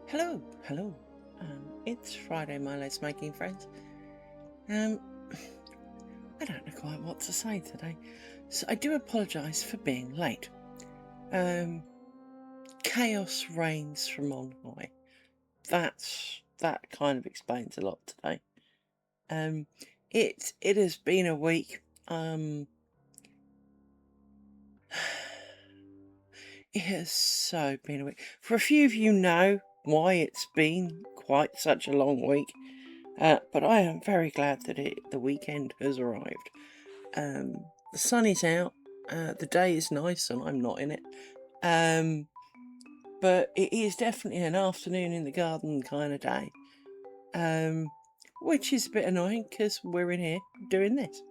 Hello, hello. It's Friday, my Let's Making Friends. Um, I don't know quite what to say today, so I do apologise for being late. Um, Chaos reigns from on high. That kind of explains a lot today. Um, it has been a week. It has so been a week. For a few of you know why it's been quite such a long week. But I am very glad that the weekend has arrived. The sun is out, the day is nice, and I'm not in it. But it is definitely an afternoon in the garden kind of day, which is a bit annoying because we're in here doing this.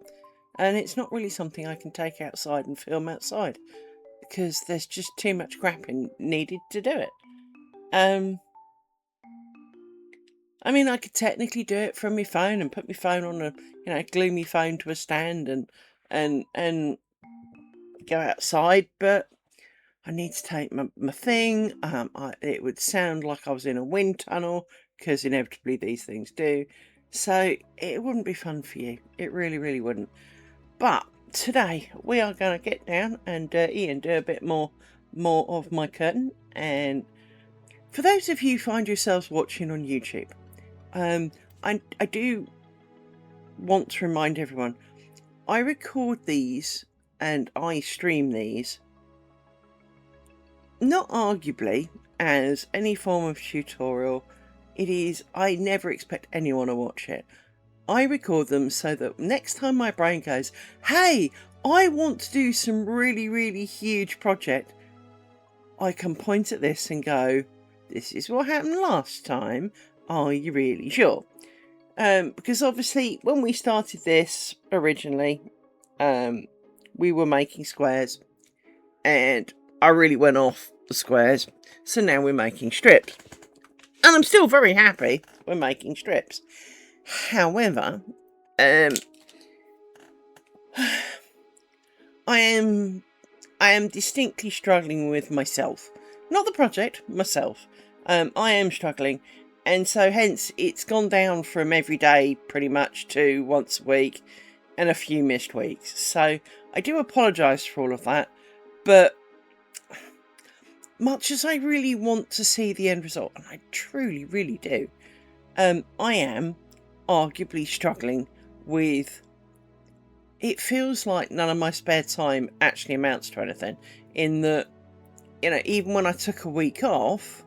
And it's not really something I can take outside and film outside because there's just too much crapping needed to do it. I mean, I could technically do it from my phone and put my phone on glue my phone to a stand and go outside, but I need to take my thing. It would sound like I was in a wind tunnel because inevitably these things do. So it wouldn't be fun for you. It really, really wouldn't. But today we are going to get down and dirty and do a bit more of my curtain. And for those of you who find yourselves watching on YouTube, I do want to remind everyone, I record these and I stream these not arguably as any form of tutorial. I never expect anyone to watch it. I record them so that next time my brain goes, hey, I want to do some really, really huge project, I can point at this and go, this is what happened last time. Are you really sure? Because obviously when we started this originally, we were making squares and I really went off the squares. So now we're making strips. And I'm still very happy we're making strips. However, I am distinctly struggling with myself. Not the project, myself. I am struggling. And so hence it's gone down from every day pretty much to once a week and a few missed weeks. So I do apologise for all of that. But much as I really want to see the end result, and I truly, really do, I am arguably struggling with... It feels like none of my spare time actually amounts to anything. In that, even when I took a week off,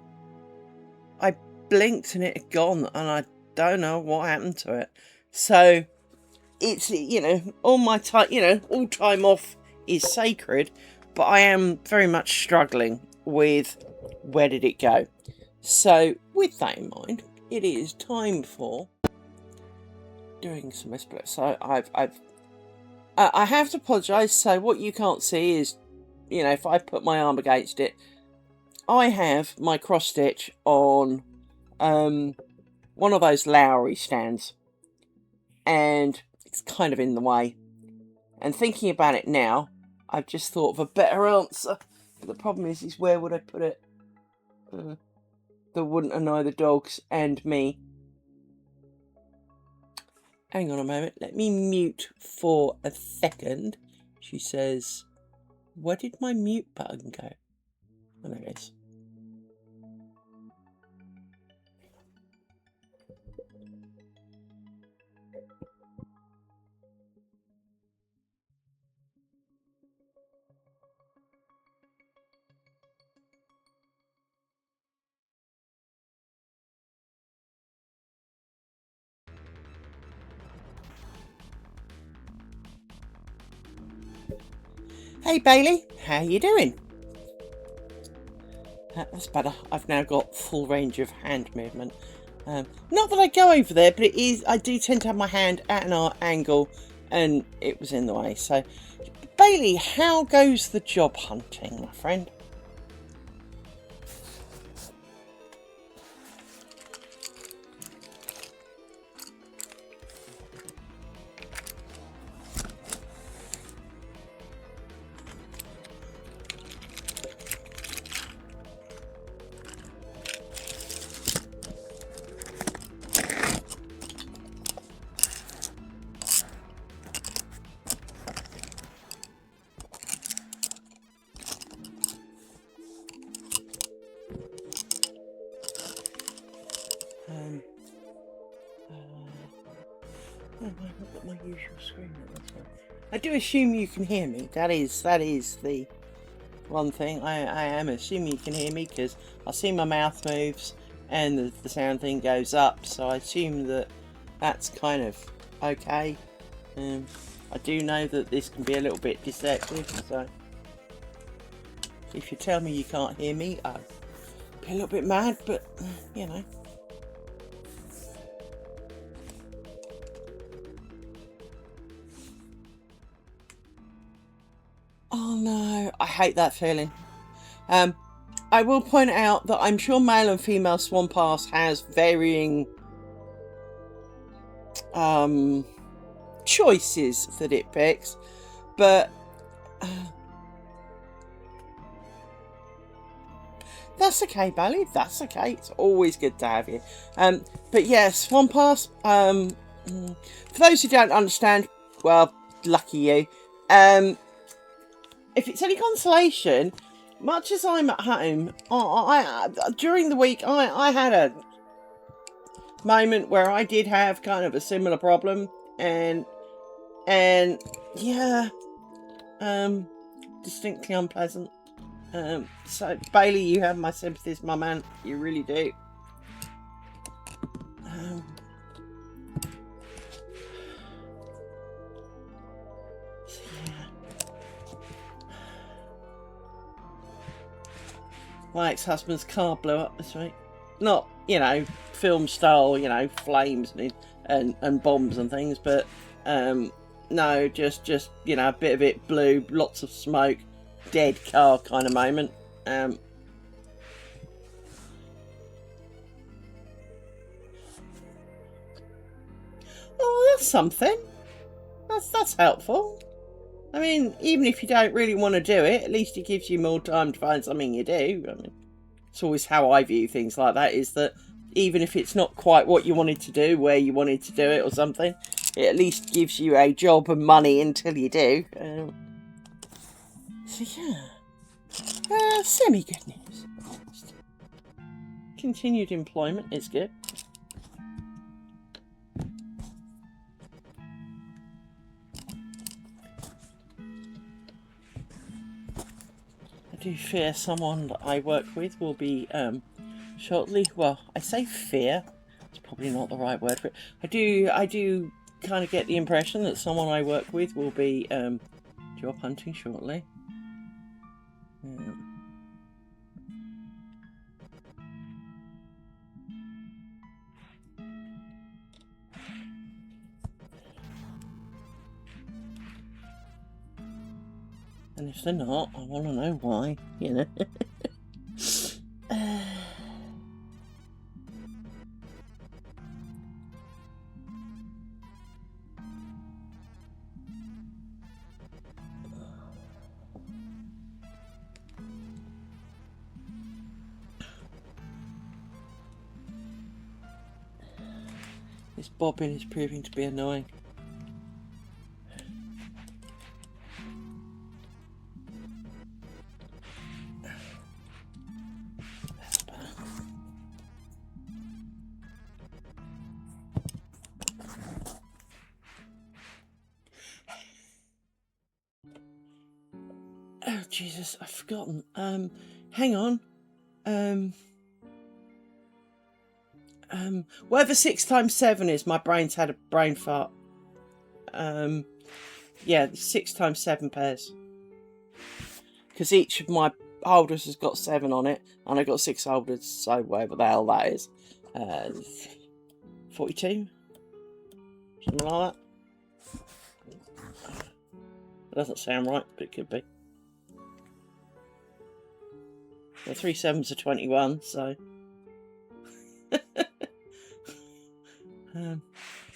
I blinked and it had gone, and I don't know what happened to it. So it's, all my time, all time off is sacred, but I am very much struggling with where did it go. So with that in mind, it is time for doing some splits. So I have to apologise. So what you can't see is, if I put my arm against it, I have my cross stitch on one of those Lowry stands, and it's kind of in the way. And thinking about it now, I've just thought of a better answer. But the problem is where would I put it that wouldn't annoy the dogs and me? Hang on a moment. Let me mute for a second. She says, where did my mute button go? Oh, there it is. Hey Bailey, how you doing? That's better. I've now got full range of hand movement. Not that I go over there, but I do tend to have my hand at an angle, and it was in the way. So, Bailey, how goes the job hunting, my friend? I not got my usual screen on this one? I do assume you can hear me. That is the one thing. I am assuming you can hear me because I see my mouth moves and the sound thing goes up. So I assume that that's kind of okay. I do know that this can be a little bit deceptive. So if you tell me you can't hear me, I'll be a little bit mad. But you know. Oh no, I hate that feeling. I will point out that I'm sure male and female Swampast has varying choices that it picks, but that's okay, Bally. That's okay. It's always good to have you. But yeah, Swampast. For those who don't understand, well, lucky you. If it's any consolation, much as I'm at home, I during the week I had a moment where I did have kind of a similar problem, and yeah, distinctly unpleasant. So Bailey, you have my sympathies, my man. You really do. My ex-husband's car blew up this week. Not, you know, film style, you know, flames and bombs and things, but no, just you know, a bit of it blew, lots of smoke, dead car kind of moment. Oh, that's something. That's helpful. I mean, even if you don't really want to do it, at least it gives you more time to find something you do. I mean, it's always how I view things like that, is that even if it's not quite what you wanted to do, where you wanted to do it or something, it at least gives you a job and money until you do. So yeah, semi-good news. Continued employment is good. I do fear someone that I work with will be shortly. Well, I say fear. It's probably not the right word for it. I do kind of get the impression that someone I work with will be job hunting shortly. And if they're not, I want to know why, you know. This bobbin is proving to be annoying. Oh Jesus, I've forgotten. Hang on. Whatever 6 times 7 is, my brain's had a brain fart. Yeah, 6 times 7 pairs. Because each of my holders has got 7 on it, and I got 6 holders, so whatever the hell that is. 42? Something like that. It doesn't sound right, but it could be. Well, 3 7s are 21, so...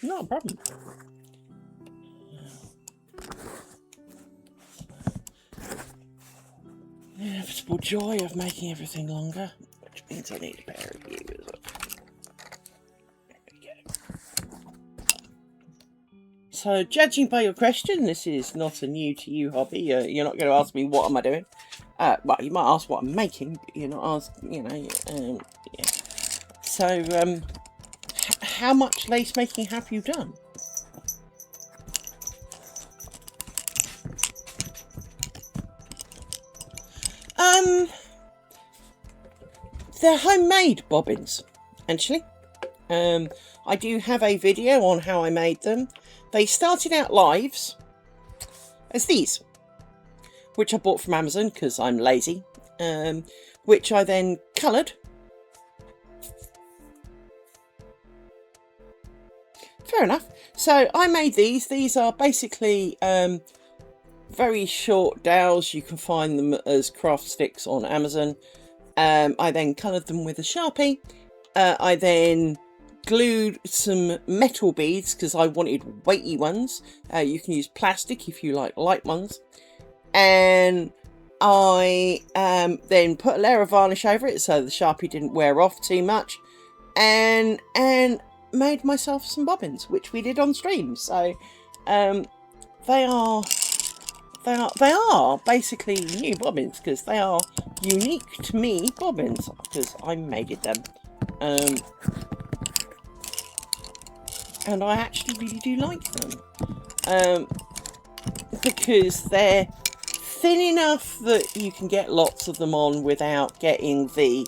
not a problem. The inevitable joy of making everything longer, which means I need a pair of you as well. There we go. So, judging by your question, this is not a new to you hobby. You're not going to ask me what am I doing. Well, you might ask what I'm making, but you're not asking, you know, yeah. So, how much lace making have you done? They're homemade bobbins, actually. I do have a video on how I made them. They started out lives as these, which I bought from Amazon because I'm lazy, which I then coloured. Fair enough. So I made these. These are basically very short dowels. You can find them as craft sticks on Amazon. I then coloured them with a Sharpie. I then glued some metal beads because I wanted weighty ones. You can use plastic if you like light ones. And I then put a layer of varnish over it so the Sharpie didn't wear off too much. And made myself some bobbins, which we did on stream. So they are basically new bobbins because they are unique to me bobbins because I made them. And I actually really do like them because they're thin enough that you can get lots of them on without getting the,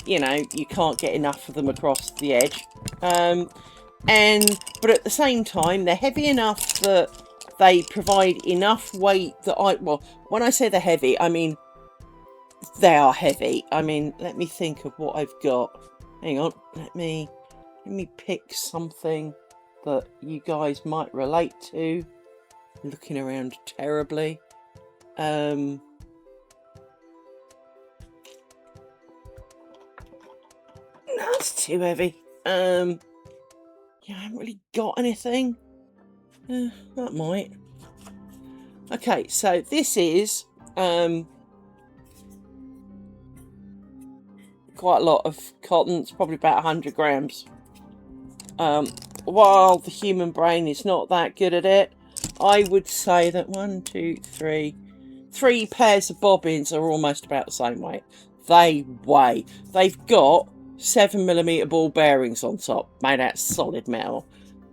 you know, you can't get enough of them across the edge. But at the same time, they're heavy enough that they provide enough weight that well, when I say they're heavy, I mean, they are heavy. I mean, let me think of what I've got. Hang on, let me pick something that you guys might relate to. Looking around terribly. That's too heavy. Yeah, I haven't really got anything. That might. Okay, so this is quite a lot of cotton. It's probably about 100 grams. While the human brain is not that good at it, I would say that 1, 2, 3, 3 pairs of bobbins are almost about the same weight. They weigh. They've got 7mm ball bearings on top, made out of solid metal.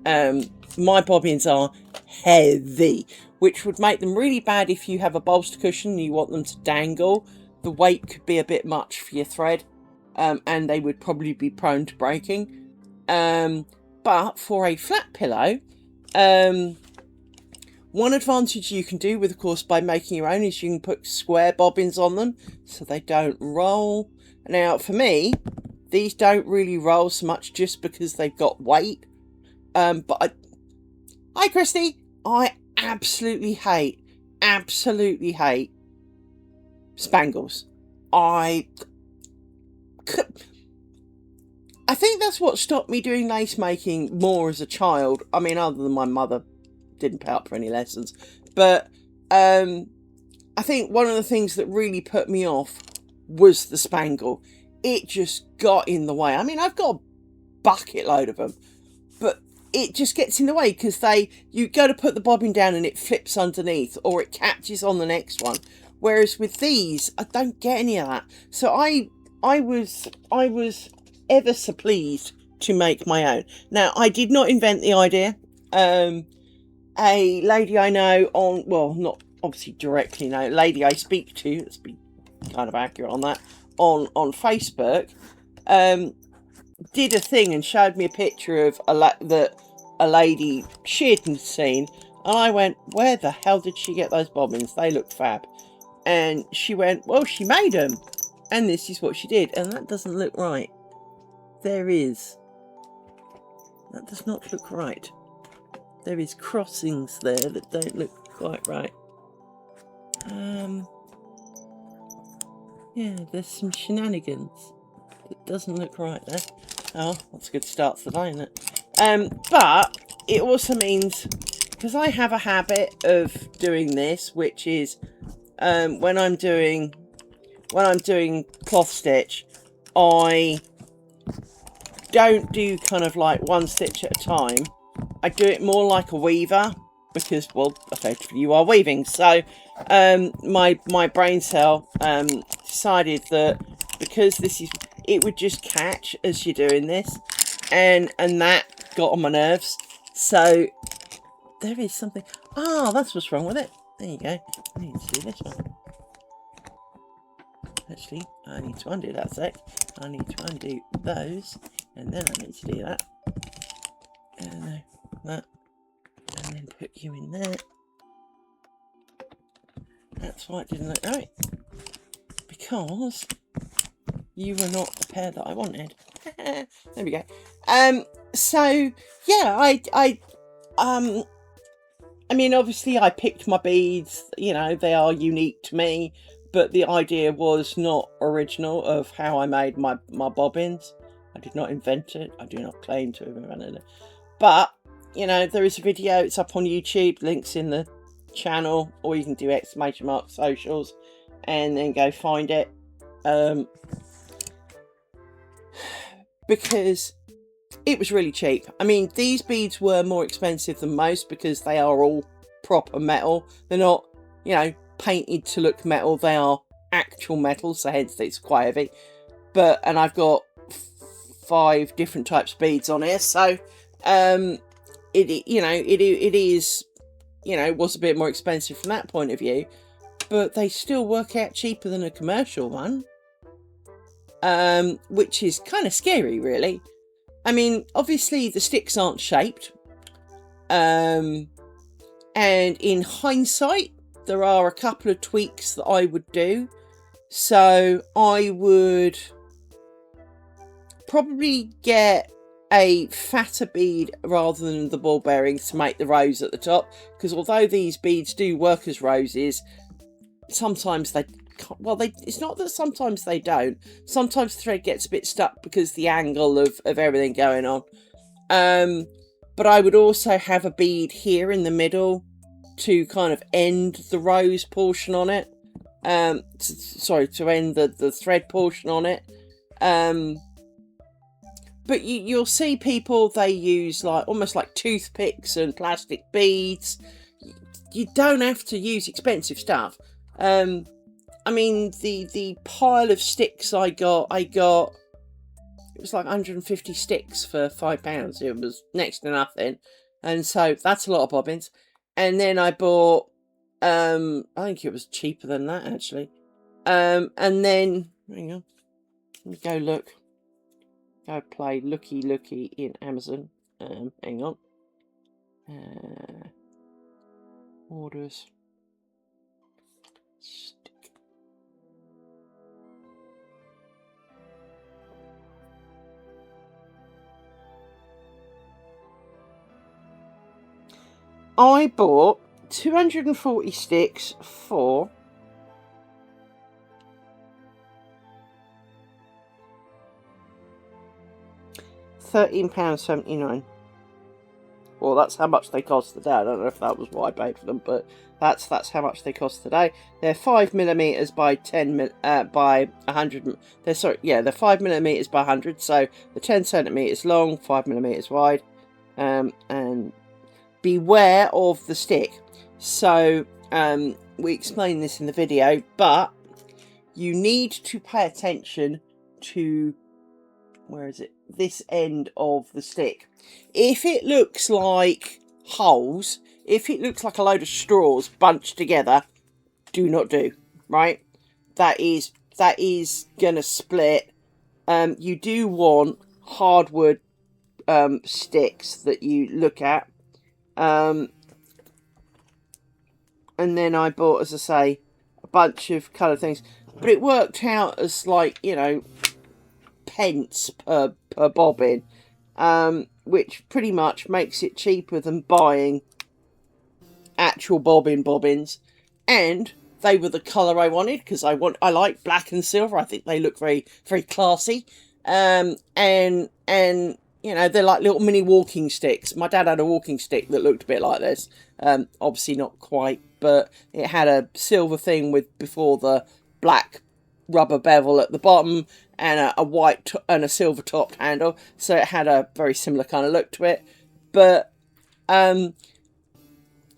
My bobbins are heavy, which would make them really bad if you have a bolster cushion and you want them to dangle. The weight could be a bit much for your thread, and they would probably be prone to breaking. But for a flat pillow, one advantage you can do with, of course, by making your own is you can put square bobbins on them so they don't roll. Now, for me, these don't really roll so much just because they've got weight. Hi, Christy. I absolutely hate spangles. I think that's what stopped me doing lace making more as a child. I mean, other than my mother didn't pay up for any lessons. But I think one of the things that really put me off was the spangle. It just got in the way. I mean, I've got a bucket load of them, but it just gets in the way because you go to put the bobbin down and it flips underneath or it catches on the next one. Whereas with these, I don't get any of that. So I was ever so pleased to make my own. Now, I did not invent the idea. A lady I know not obviously directly know, lady I speak to, let's be kind of accurate on that, on Facebook, did a thing and showed me a picture of that a lady she'd seen, and I went, where the hell did she get those bobbins? They look fab. And she went, well, she made them, and this is what she did. And that doesn't look right. That does not look right. There is crossings there that don't look quite right. Yeah, there's some shenanigans. It doesn't look right there. Oh, that's a good start to the day, isn't it? But it also means, because I have a habit of doing this, which is when I'm doing cloth stitch, I don't do kind of like one stitch at a time. I do it more like a weaver because, well, effectively you are weaving. So my brain cell decided that because it would just catch as you're doing this, and that got on my nerves. So there is something. Oh, that's what's wrong with it. There you go. I need to do this one. Actually, I need to undo that sec. I need to undo those, and then I need to do that. And that, and then put you in there. That's why it didn't look right, because you were not the pair that I wanted. There we go. So yeah, I mean, obviously I picked my beads, you know, they are unique to me, but the idea was not original of how I made my bobbins. I did not invent it. I do not claim to have invented it. But, you know, there is a video, it's up on YouTube, links in the channel, or you can do !! socials and then go find it. Because it was really cheap. I mean, these beads were more expensive than most because they are all proper metal. They're not, you know, painted to look metal. They are actual metal, so hence it's quite heavy. But, and I've got 5 different types of beads on here, so it you know, it is, you know, was a bit more expensive from that point of view, but they still work out cheaper than a commercial one, which is kind of scary, really. I mean, obviously the sticks aren't shaped, and in hindsight, there are a couple of tweaks that I would do. So I would probably get a fatter bead rather than the ball bearings to make the rose at the top, because although these beads do work as roses, sometimes they can't, well, it's not that sometimes they don't. Sometimes the thread gets a bit stuck because the angle of everything going on. But I would also have a bead here in the middle to kind of end the rose portion on it. To end the thread portion on it. But you'll see people, they use like almost like toothpicks and plastic beads. You don't have to use expensive stuff. I mean, the pile of sticks I got, it was like 150 sticks for £5. It was next to nothing. And so that's a lot of bobbins. And then I bought, I think it was cheaper than that, actually. And then, hang on, let me go look. Go play looky in Amazon. Hang on. Orders. Stick. I bought 240 sticks for £13.79. Well, that's how much they cost today. I don't know if that was what I paid for them, but that's how much they cost today. They're 5mm by 10 by 100. They're 5mm by 100. So they're 10 centimeters long, 5mm wide, and beware of the stick. So we explain this in the video, but you need to pay attention to, where is it, this end of the stick. If it looks like holes, if it looks like a load of straws bunched together, do not do, right? That is gonna split. You do want hardwood sticks that you look at. And then I bought, as I say, a bunch of coloured things, but it worked out as like, you know, pence per bobbin, which pretty much makes it cheaper than buying actual bobbins. And they were the colour I wanted, because I like black and silver. I think they look very, very classy. And you know, they're like little mini walking sticks. My dad had a walking stick that looked a bit like this. Obviously not quite, but it had a silver thing with before the black rubber bevel at the bottom, and a white and a silver topped handle, so it had a very similar kind of look to it. But you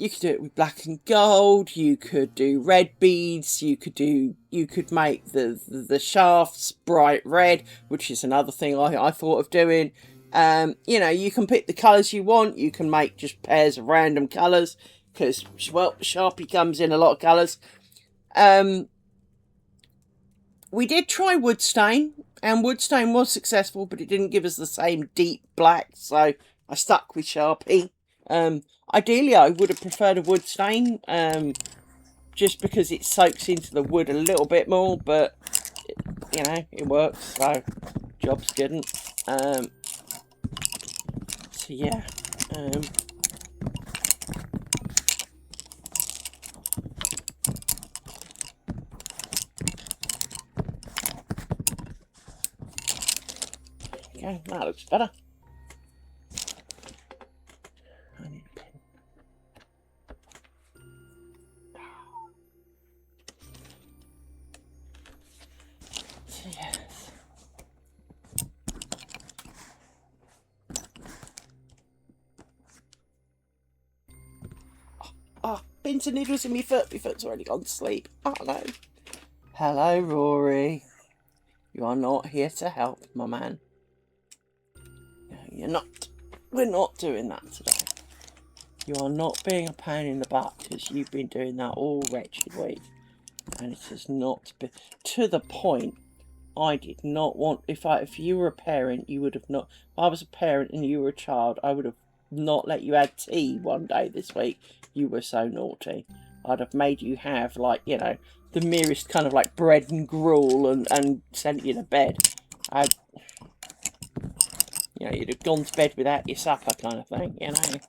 could do it with black and gold, you could do red beads, you could make the shafts bright red, which is another thing I thought of doing. You know, you can pick the colours you want, you can make just pairs of random colours, because, well, Sharpie comes in a lot of colours. We did try wood stain, and wood stain was successful, but it didn't give us the same deep black, so I stuck with Sharpie. Ideally, I would have preferred a wood stain, just because it soaks into the wood a little bit more, but, you know, it works, so job's good. So yeah, okay, that looks better. I need a pen. So yes. Oh, pins and needles in my foot. My foot's already gone to sleep. Oh no. Hello, Rory. You are not here to help, my man. No, you're not. We're not doing that today. You are not being a pain in the butt, because you've been doing that all wretched week. And it has not been to the point. I did not want, if you were a parent, you would have not, if I was a parent and you were a child, I would have not let you have tea one day this week. You were so naughty. I'd have made you have, like, you know, the merest kind of like bread and gruel, and sent you to bed. You know, you'd have gone to bed without your supper kind of thing, you know.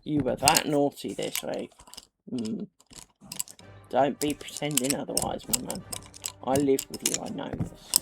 You were that naughty this week. Don't be pretending otherwise, my man. I live with you, I know this.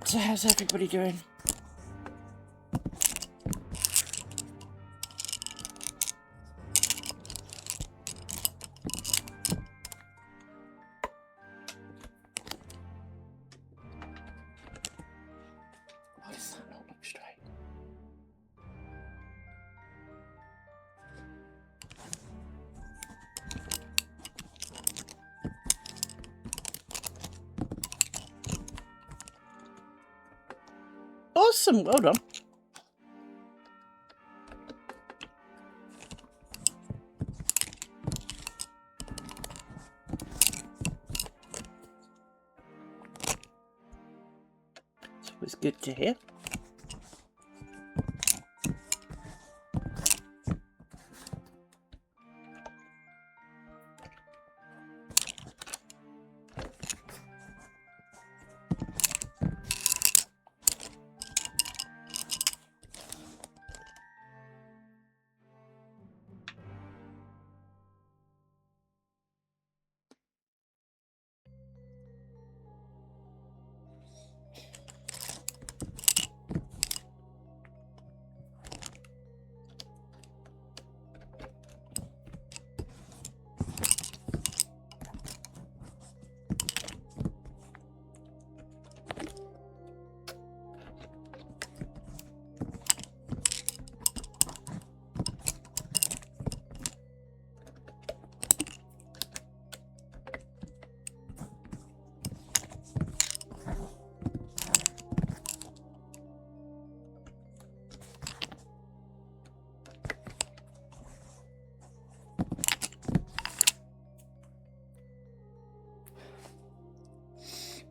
So how's everybody doing? Why does that not look straight? Awesome, well done. It's always good to hear.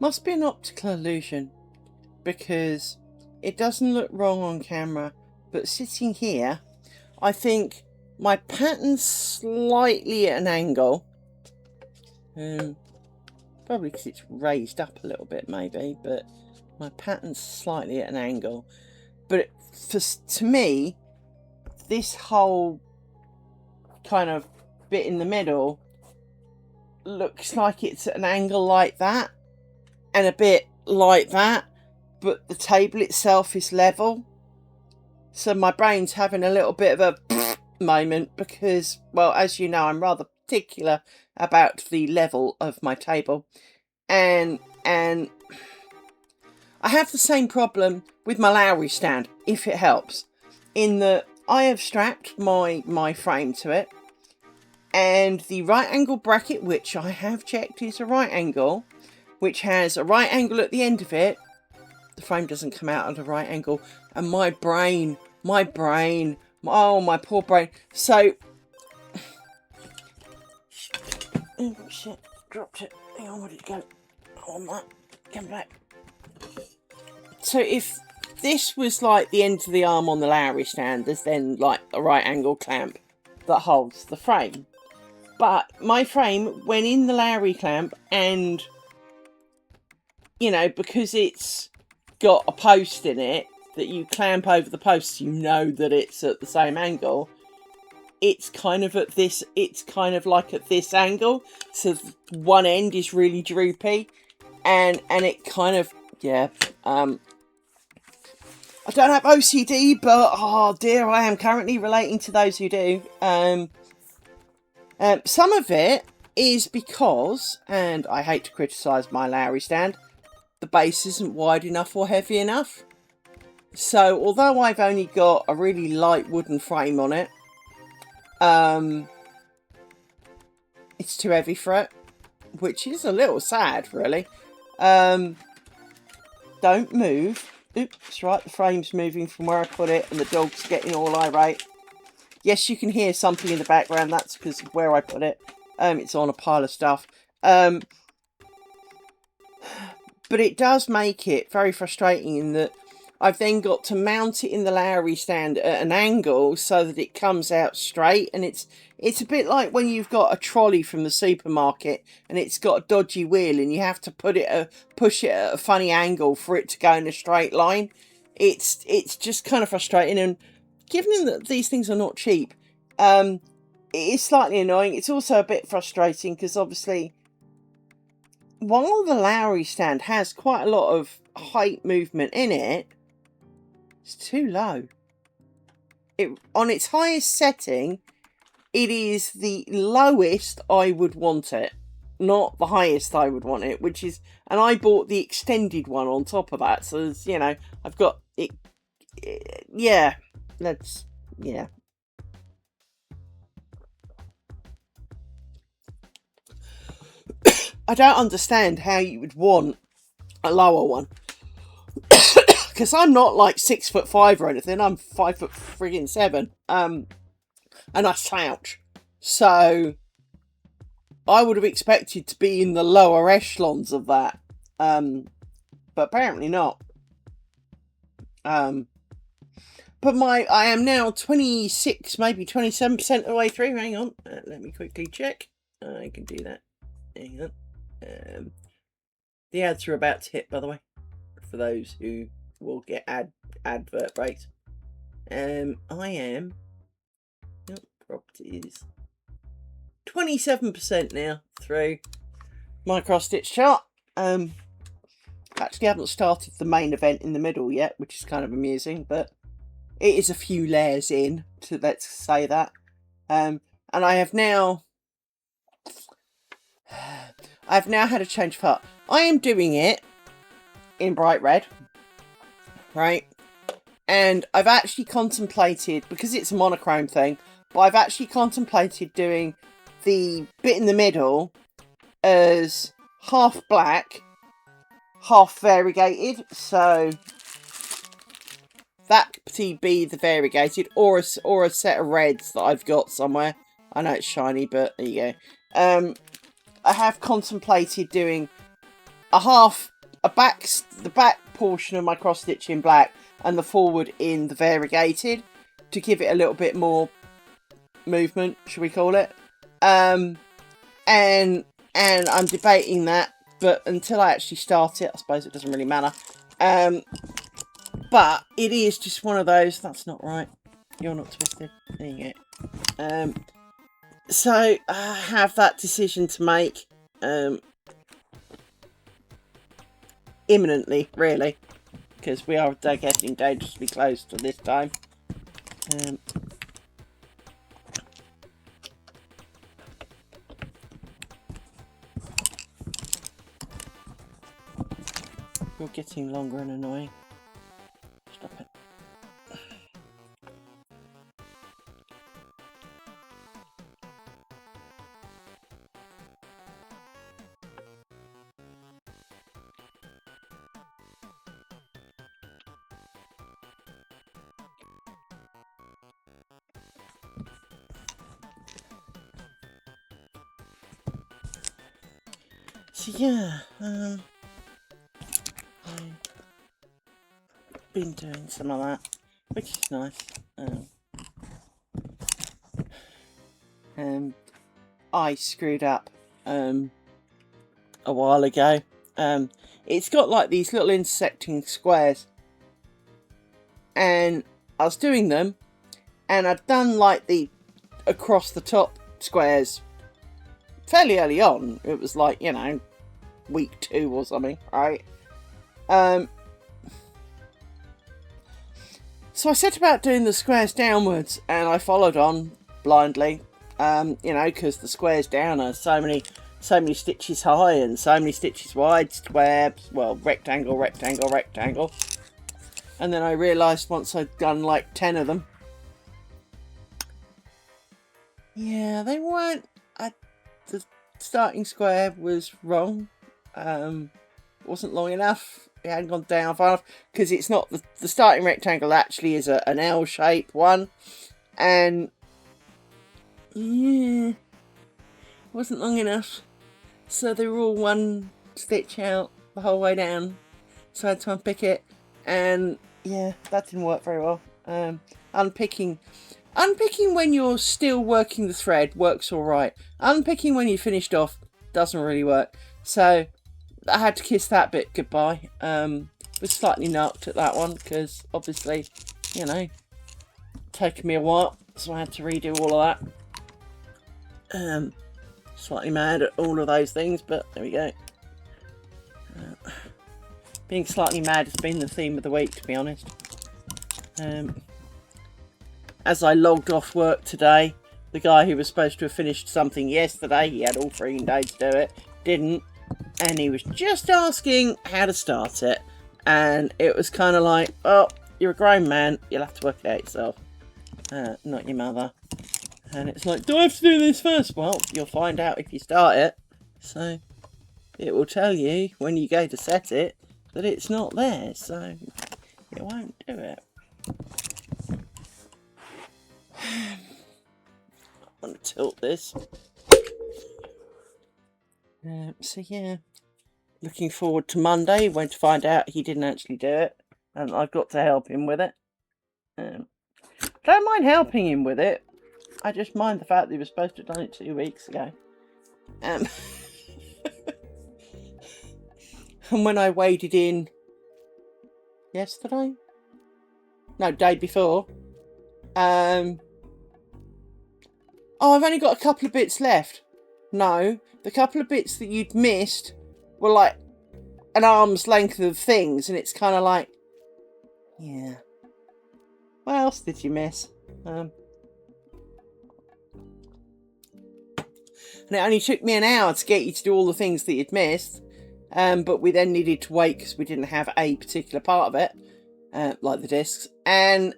Must be an optical illusion, because it doesn't look wrong on camera, but sitting here, I think my pattern's slightly at an angle. Probably because it's raised up a little bit, maybe, but my pattern's slightly at an angle. But to me, this whole kind of bit in the middle looks like it's at an angle like that, and a bit like that, but the table itself is level. So my brain's having a little bit of a moment because, well, as you know, I'm rather particular about the level of my table, and I have the same problem with my Lowry stand, if it helps, in that I have strapped my frame to it, and the right angle bracket, which I have checked is a right angle, which has a right angle at the end of it, the frame doesn't come out at a right angle, and my brain, oh, my poor brain. So, oh shit, dropped it. Hang on, where'd it go? Hold on, that. Come back. So if this was like the end of the arm on the Lowry stand, there's then like a right angle clamp that holds the frame. But my frame, when in the Lowry clamp, and, you know, because it's got a post in it that you clamp over the post, you know that it's at the same angle. It's kind of at this, it's kind of like at this angle. So one end is really droopy, and it kind of, yeah, I don't have OCD, but oh dear, I am currently relating to those who do. Some of it is because, and I hate to criticise my Lowry stand, the base isn't wide enough or heavy enough. So although I've only got a really light wooden frame on it, it's too heavy for it, which is a little sad, really. Don't move. Oops, right, the frame's moving from where I put it, and the dog's getting all irate. Yes, you can hear something in the background. That's because of where I put it. It's on a pile of stuff. But it does make it very frustrating in that I've then got to mount it in the Lowry stand at an angle so that it comes out straight. And it's a bit like when you've got a trolley from the supermarket and it's got a dodgy wheel and you have to push it at a funny angle for it to go in a straight line. It's just kind of frustrating. And given that these things are not cheap, it is slightly annoying. It's also a bit frustrating because obviously, while the Lowry stand has quite a lot of height movement in it, it's too low. On its highest setting, it is the lowest I would want it, not the highest I would want it, which is, and I bought the extended one on top of that, so you know, I've got it, yeah, yeah. I don't understand how you would want a lower one. Because I'm not like 6'5" or anything. I'm 5'7". And I slouch. So I would have expected to be in the lower echelons of that. But apparently not. But I am now 26, maybe 27% of the way through. Hang on. Let me quickly check. I can do that. Hang on. The ads are about to hit, by the way, for those who will get advert breaks. I am properties 27% now through my cross stitch chart. Actually haven't started the main event in the middle yet, which is kind of amusing, but it is a few layers in, to let's say that. And I've now had a change of heart. I am doing it in bright red, right? And I've actually contemplated, because it's a monochrome thing, but I've actually contemplated doing the bit in the middle as half black, half variegated. So that could be the variegated, or a set of reds that I've got somewhere. I know it's shiny, but there you go. I have contemplated doing a half the back portion of my cross stitch in black and the forward in the variegated to give it a little bit more movement, should we call it? And I'm debating that, but until I actually start it, I suppose it doesn't really matter. But it is just one of those. That's not right. You're not twisted. There you go. So I have that decision to make imminently, really, because we are getting dangerously close to this time. You're getting longer and annoying. Stop it. So yeah, I've been doing some of that, which is nice. I screwed up a while ago. It's got like these little intersecting squares, and I was doing them, and I'd done like the across the top squares fairly early on. It was like, you know, week 2 or something, right? So I set about doing the squares downwards, and I followed on blindly, you know, because the squares down are so many stitches high and so many stitches wide, square, well, rectangle, rectangle, rectangle. And then I realised once I'd done like 10 of them, yeah, they weren't, the starting square was wrong. It wasn't long enough. It hadn't gone down far enough, because it's not, the starting rectangle actually is an L shape one, and yeah, wasn't long enough, so they were all one stitch out the whole way down, so I had to unpick it, and yeah, that didn't work very well. Unpicking when you're still working the thread works all right. Unpicking when you finished off doesn't really work, so I had to kiss that bit goodbye. Was slightly knocked at that one, because obviously, you know, taken me a while, so I had to redo all of that. Slightly mad at all of those things, but there we go. Being slightly mad has been the theme of the week, to be honest. As I logged off work today, the guy who was supposed to have finished something yesterday, he had all 3 days to do it, didn't, and he was just asking how to start it, and it was kind of like, oh, you're a grown man, you'll have to work it out yourself, not your mother. And it's like, do I have to do this first? Well, you'll find out if you start it, so it will tell you when you go to set it that it's not there, so you won't do it. I want to tilt this. So yeah, looking forward to Monday when to find out he didn't actually do it, and I've got to help him with it. Don't mind helping him with it, I just mind the fact that he was supposed to have done it 2 weeks ago. And when I waded in yesterday? No, day before. Oh, I've only got a couple of bits left. No, the couple of bits that you'd missed were like an arm's length of things, and it's kind of like, yeah. What else did you miss? And it only took me an hour to get you to do all the things that you'd missed, but we then needed to wait because we didn't have a particular part of it, like the discs, and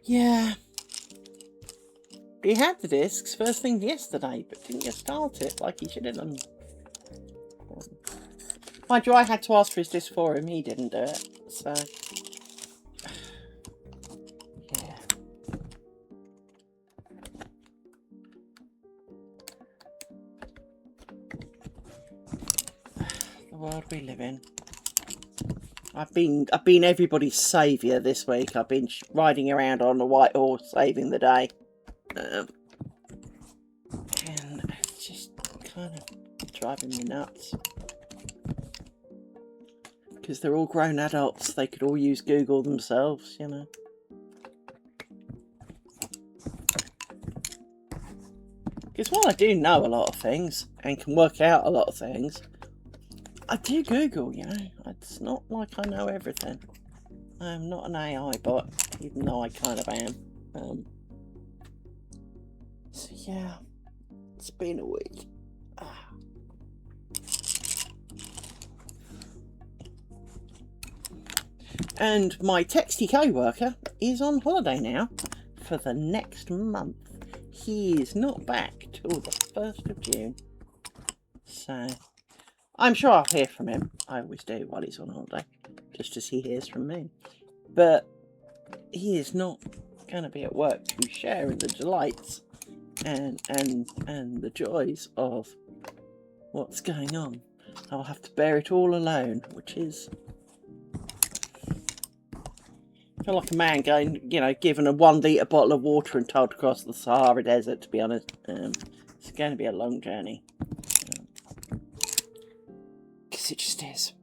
yeah, he had the discs first thing yesterday, but didn't get started like he should have done. Mind you, I had to ask for his disc for him, he didn't do it, so yeah. world we live in. I've been everybody's saviour this week. I've been riding around on a white horse, saving the day, and it's just kind of driving me nuts. Because they're all grown adults, they could all use Google themselves, you know. Because while I do know a lot of things and can work out a lot of things, I do Google, you know. It's not like I know everything. I'm not an AI bot, even though I kind of am. So yeah, it's been a week. And my texty co-worker is on holiday now for the next month. He is not back till the 1st of June. So I'm sure I'll hear from him. I always do while he's on holiday, just as he hears from me. But he is not going to be at work to share in the delights and the joys of what's going on. I'll have to bear it all alone, which is... I feel like a man going, you know, given a 1 litre bottle of water and told to cross the Sahara Desert, to be honest. It's going to be a long journey. Because it just is.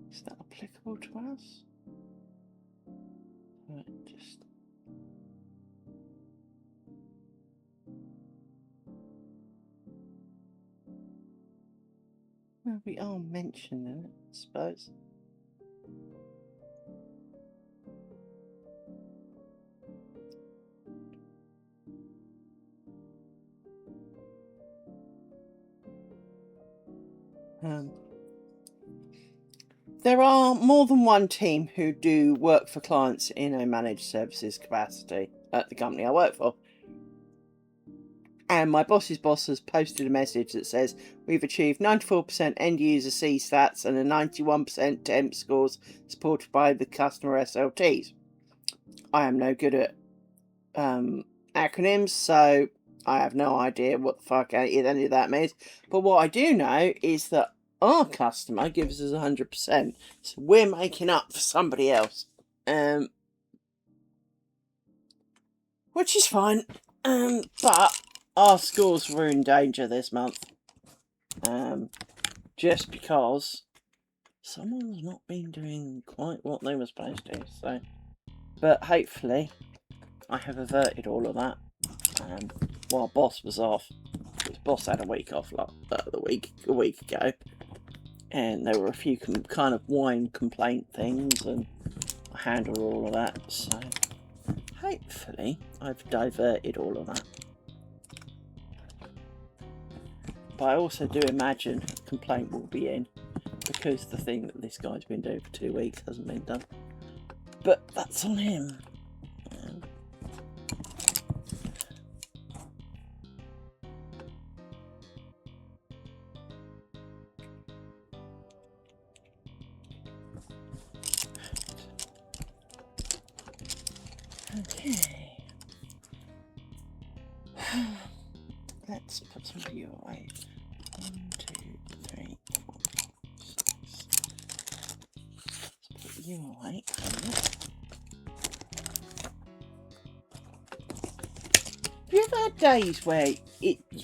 Is that applicable to us? Right, just... Well, we are mentioning it, I suppose. There are more than one team who do work for clients in a managed services capacity at the company I work for. And my boss's boss has posted a message that says, we've achieved 94% end user CSATs and a 91% temp scores supported by the customer SLTs. I am no good at acronyms, so I have no idea what the fuck any of that means. But what I do know is that our customer gives us 100%, so we're making up for somebody else, which is fine. But our scores were in danger this month, just because someone's not been doing quite what they were supposed to. So, but hopefully, I have averted all of that. While Boss was off, because Boss had a week off a week ago, and there were a few kind of wine complaint things, and I handled all of that. So hopefully, I've diverted all of that. But I also do imagine a complaint will be in, because the thing that this guy's been doing for 2 weeks hasn't been done. But that's on him. Okay. Let's put some of you away. 1, 2, 3, 4, 6. Let's put you away. Have you ever had days where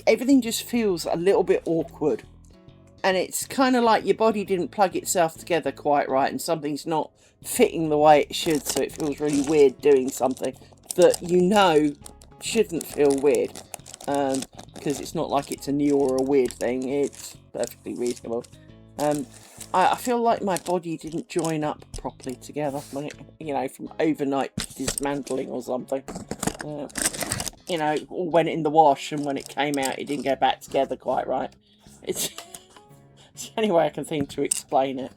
everything just feels a little bit awkward? And it's kind of like your body didn't plug itself together quite right, and something's not fitting the way it should, so it feels really weird doing something that you know shouldn't feel weird. Because it's not like it's a new or a weird thing, it's perfectly reasonable. I feel like my body didn't join up properly together, like, you know, from overnight dismantling or something. You know, all went in the wash, and when it came out, it didn't go back together quite right. It's the only way I can think to explain it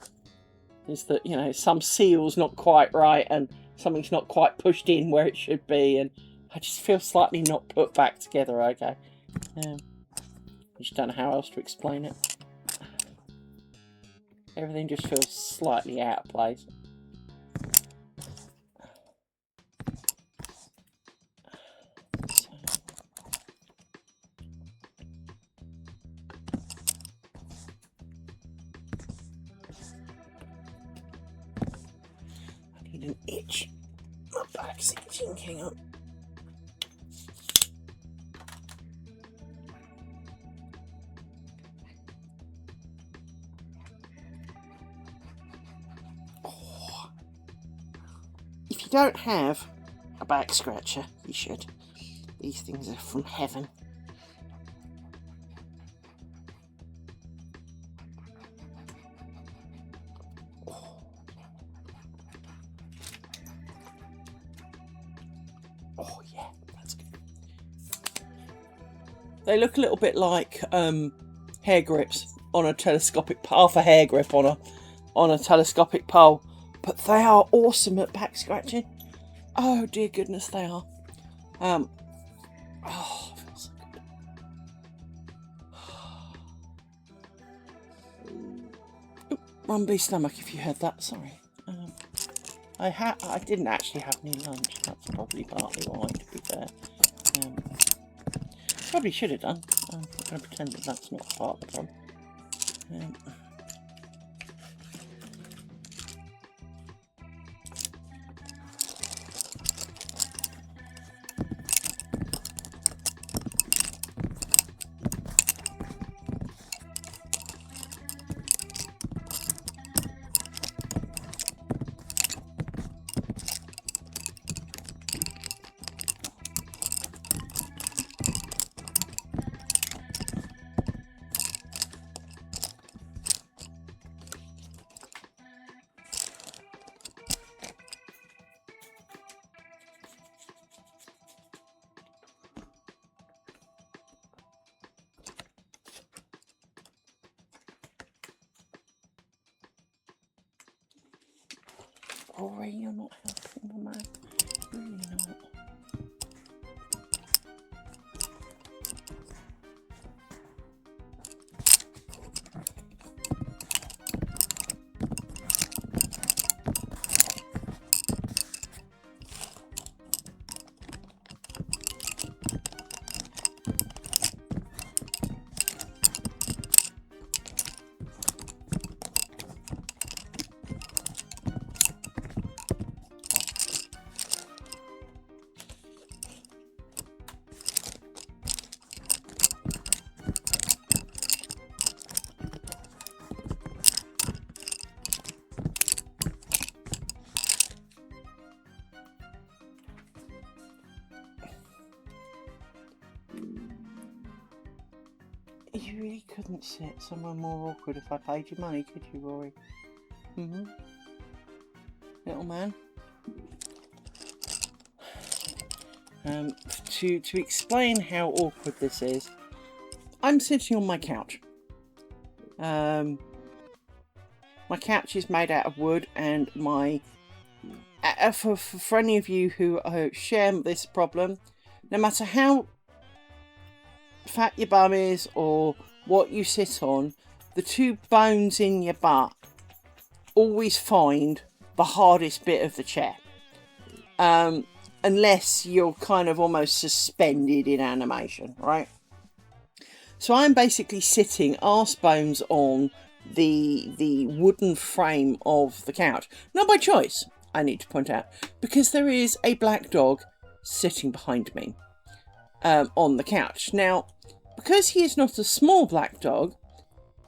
is that, you know, some seal's not quite right, and something's not quite pushed in where it should be, and I just feel slightly not put back together, okay. I just don't know how else to explain it. Everything just feels slightly out of place. I need an itch. My back's itching, hang on. If you don't have a back scratcher, you should. These things are from heaven. Oh yeah, that's good. They look a little bit like hair grips on a telescopic, half a hair grip on a telescopic pole, but they are awesome at back scratching. Oh dear goodness, they are. Oh, it feels so good. Oop, rumbly stomach if you heard that. Sorry. I didn't actually have any lunch. That's probably partly why, to be fair. Probably should have done. I'm going to pretend that that's not part of the problem. Rory, you're not helping the man. Really not. You really couldn't sit somewhere more awkward if I paid you money, could you, Rory? Little man. To explain how awkward this is, I'm sitting on my couch. My couch is made out of wood, and for any of you who share this problem, no matter how fat your bum is or what you sit on, the two bones in your butt always find the hardest bit of the chair. Unless you're kind of almost suspended in animation, right? So I'm basically sitting arse bones on the wooden frame of the couch. Not by choice, I need to point out, because there is a black dog sitting behind me on the couch. Now, because he is not a small black dog,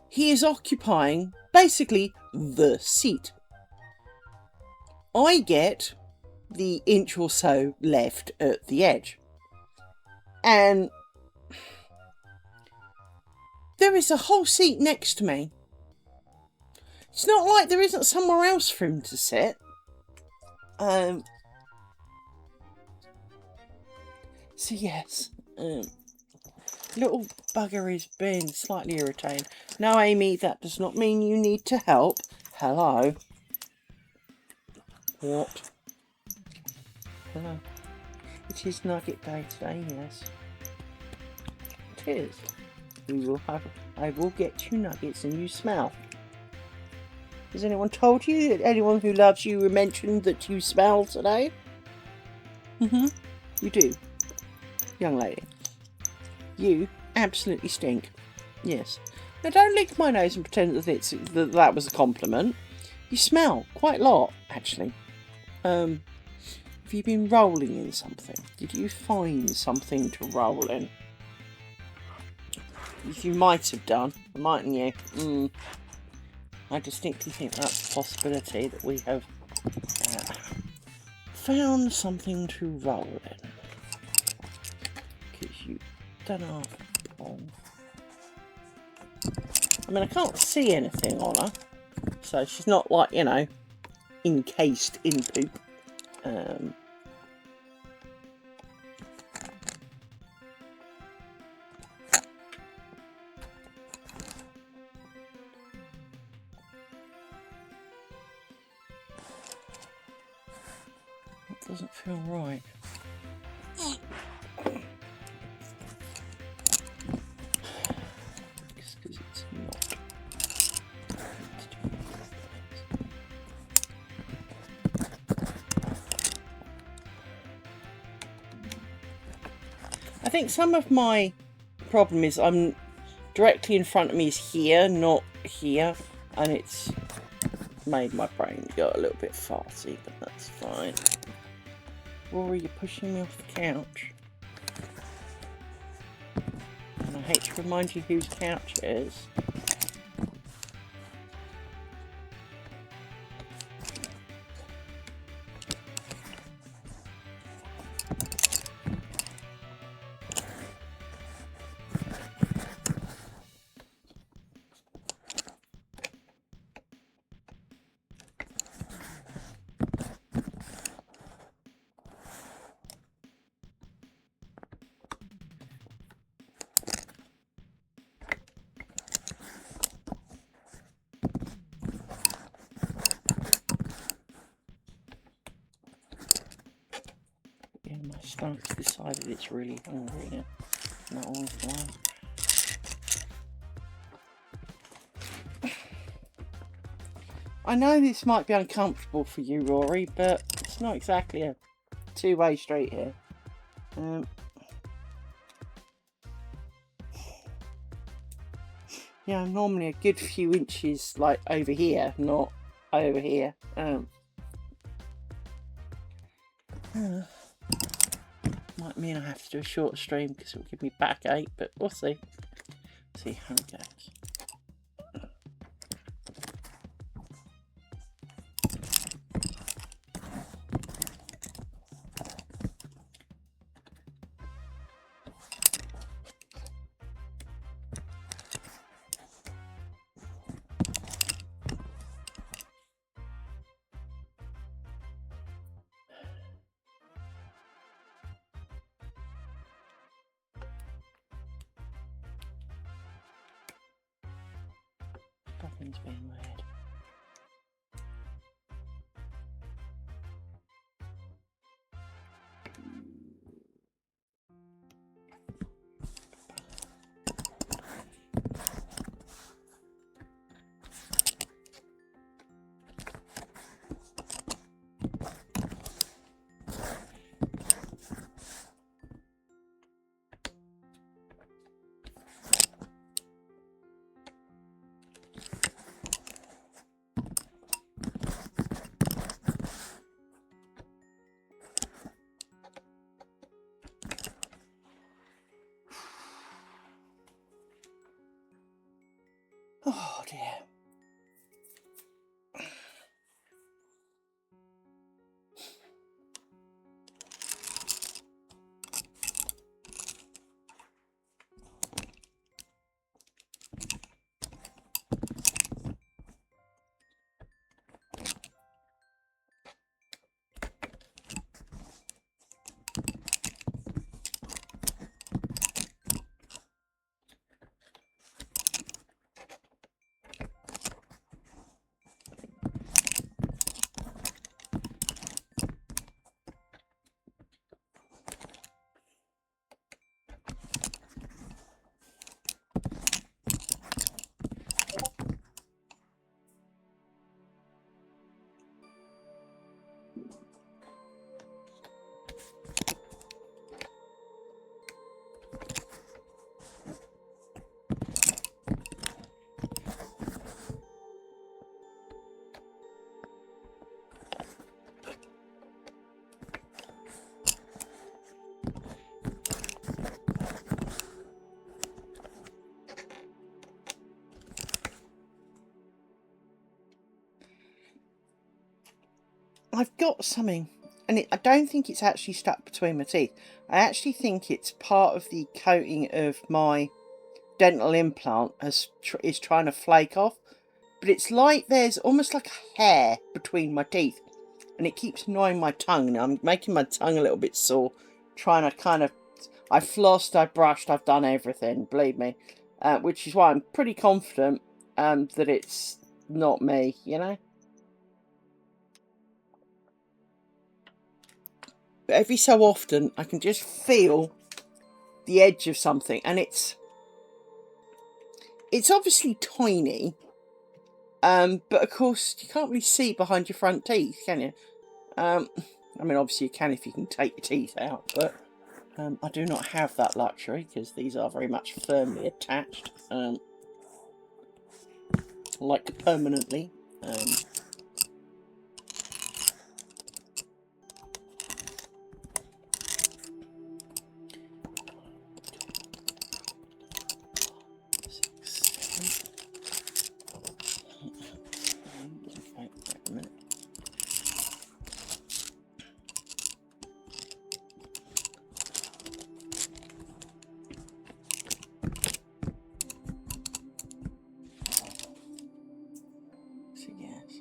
he is occupying basically the seat. I get the inch or so left at the edge. And there is a whole seat next to me. It's not like there isn't somewhere else for him to sit. So yes, little bugger is being slightly irritating. No, Amy, that does not mean you need to help. Hello. What? Hello. It is nugget day today, yes. It is. I will get you nuggets and you smell. Has anyone told you? Anyone who loves you mentioned that you smell today? You do. Young lady. You absolutely stink. Yes. Now don't lick my nose and pretend that was a compliment. You smell quite a lot, actually. Have you been rolling in something? Did you find something to roll in? You might have done, mightn't you? I distinctly think that's a possibility that we have found something to roll in. Because you don't know. I mean, I can't see anything on her. So she's not like, you know, encased in poop. That doesn't feel right. Just because it's not. I think some of my problem is I'm directly in front of me is here, not here, and it's made my brain go a little bit farty, but that's fine. Rory, you're pushing me off the couch. And I hate to remind you whose couch it is. Yeah, my stomach's decided it's really hungry now. Not all fine. I know this might be uncomfortable for you, Rory, but it's not exactly a two-way street here. Yeah, I'm normally a good few inches like over here, not over here. Might mean I have to do a short stream because it'll give me backache, but we'll see. See how it goes. Nothing's being weird. Oh dear. I've got something, and I don't think it's actually stuck between my teeth. I actually think it's part of the coating of my dental implant is trying to flake off. But it's like there's almost like a hair between my teeth, and it keeps annoying my tongue. Now I'm making my tongue a little bit sore, trying to kind of... I've flossed, I've brushed, I've done everything, believe me. Which is why I'm pretty confident that it's not me, you know? But every so often, I can just feel the edge of something, and it's obviously tiny, but of course you can't really see behind your front teeth, can you? I mean, obviously you can if you can take your teeth out, but I do not have that luxury because these are very much firmly attached, like permanently. Okay, wait a minute. So yes.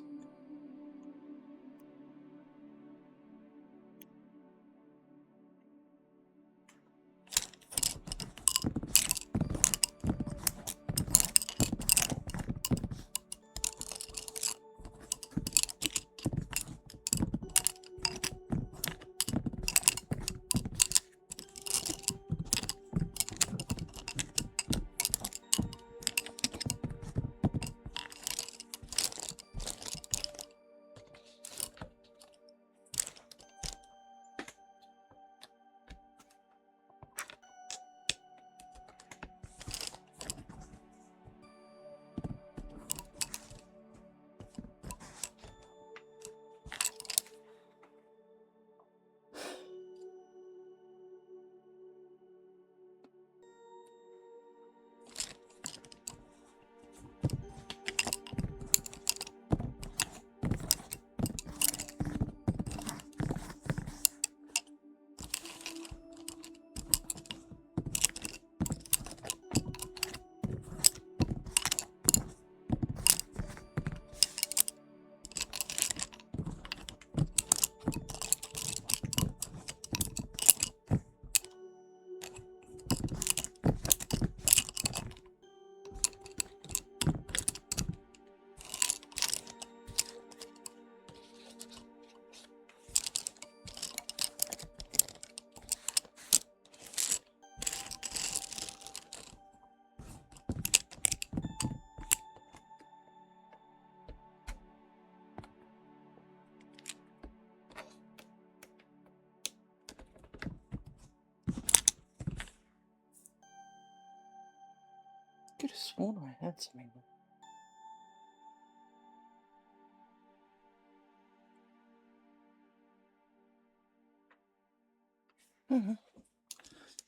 Could have sworn I had something.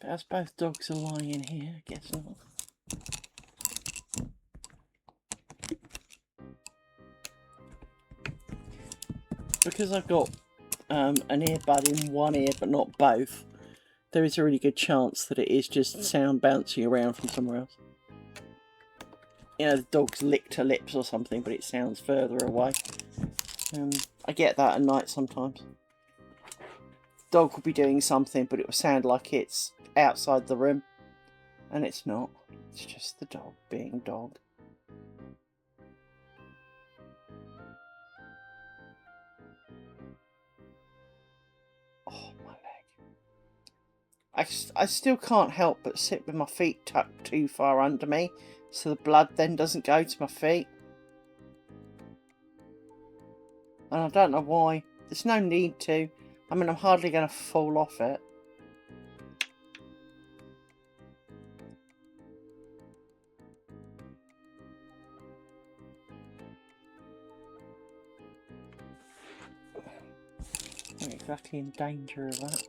But as both dogs are lying in here, I guess not. Because I've got an earbud in one ear but not both, there is a really good chance that it is just sound bouncing around from somewhere else. You know, the dog's licked her lips or something, but it sounds further away. I get that at night sometimes. The dog will be doing something, but it will sound like it's outside the room. And it's not. It's just the dog being dog. Oh, my leg. I still can't help but sit with my feet tucked too far under me, so the blood then doesn't go to my feet. And I don't know why. There's no need to. I mean, I'm hardly going to fall off it. I'm not exactly in danger of that.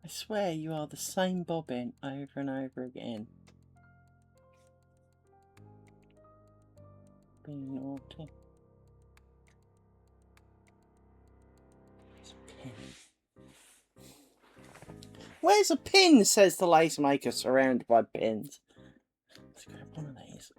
I swear you are the same bobbin over and over again. Being naughty. It's a pin. Where's a pin? Says the lace maker, surrounded by pins. Let's grab one of these.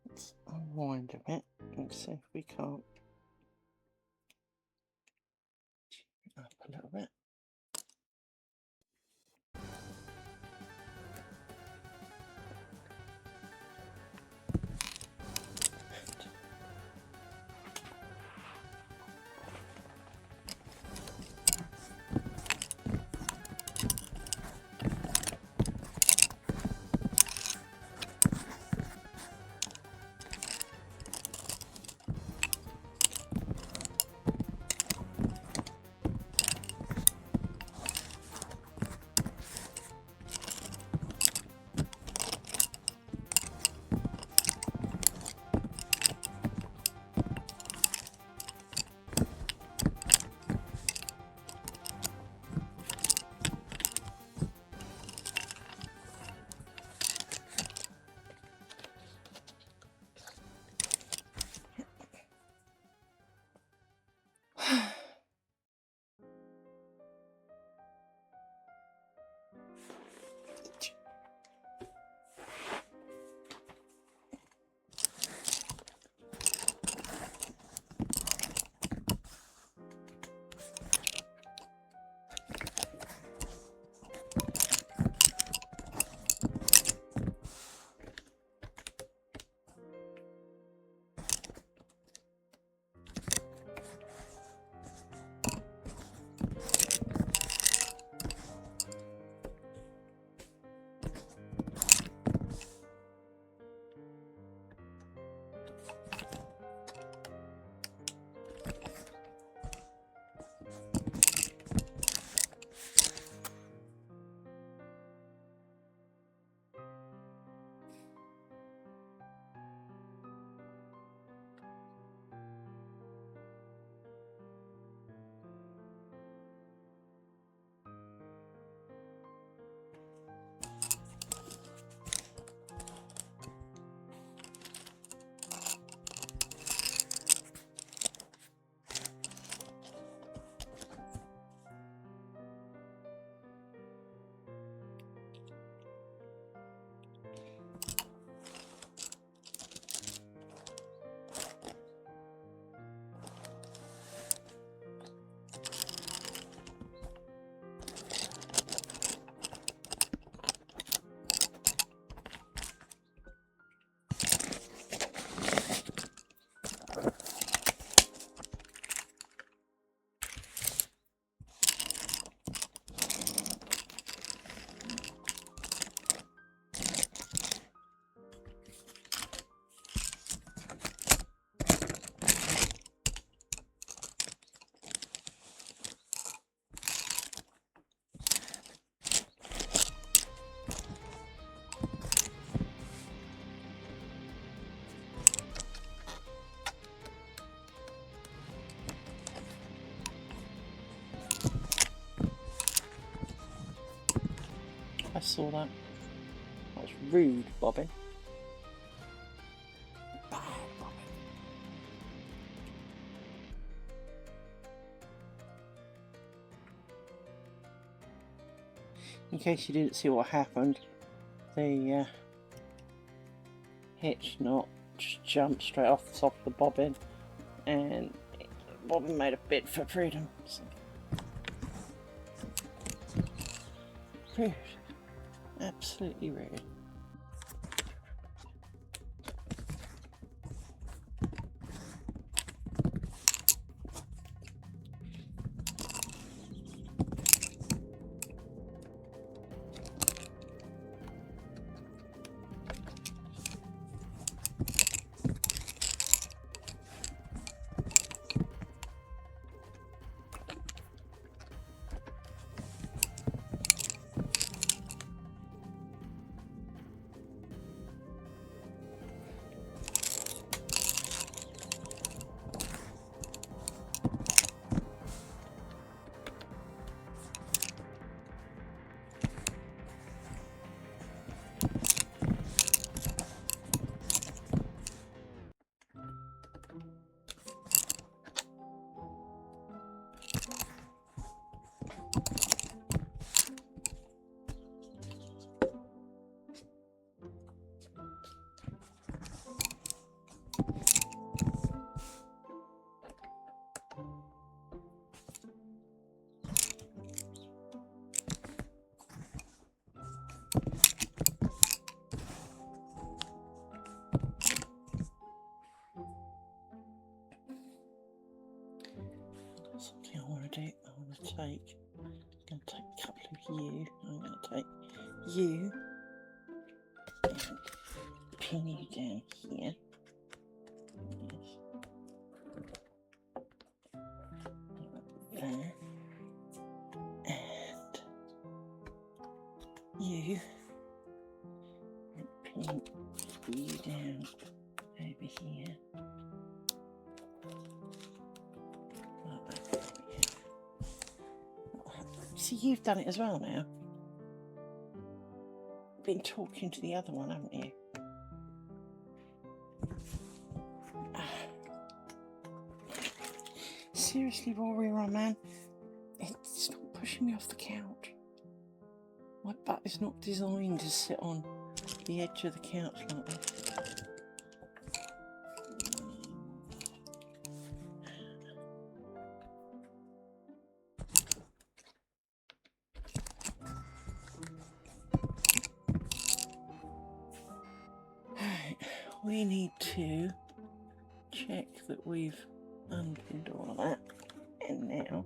Let's unwind a bit and see if we can't up a little bit. I saw that. That was rude, Bobbin. Bad Bobbin. In case you didn't see what happened, the hitch knot just jumped straight off the top of the bobbin, and the bobbin made a bid for freedom. So. Rude. Absolutely rude. Something I want to do. I'm going to take a couple of you. I'm going to take you and pin you down here. Yes. There. And you and pin you down over here. See, you've done it as well now. Been talking to the other one, haven't you? Seriously, Rory, man, it's not pushing me off the couch. My butt is not designed to sit on the edge of the couch like that. We need to check that we've unpinned all of that, and now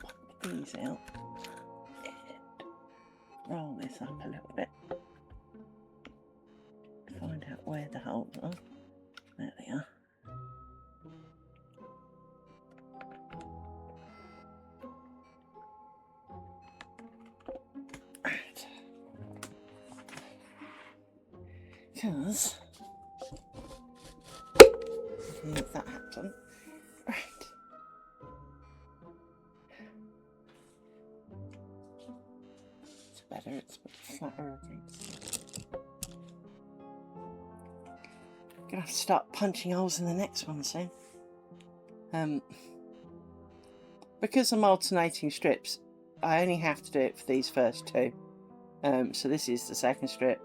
pop these out and roll this up a little bit. Find out where the holes are. There they are. Right. Because make that happen. Right. It's better, it's flatter against. Gonna have to start punching holes in the next one soon. Because I'm alternating strips, I only have to do it for these first two. So this is the second strip.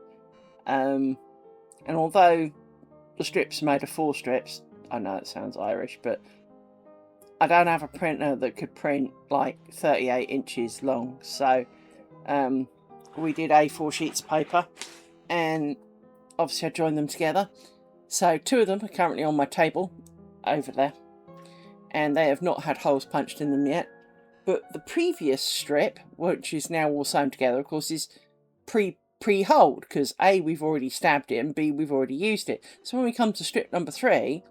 And although the strips are made of 4 strips, I know it sounds Irish, but I don't have a printer that could print like 38 inches long. So we did A4 sheets of paper, and obviously I joined them together. So 2 of them are currently on my table over there, and they have not had holes punched in them yet. But the previous strip, which is now all sewn together, of course, is pre-holed, because A, we've already stabbed it, and B, we've already used it. So when we come to strip number 3,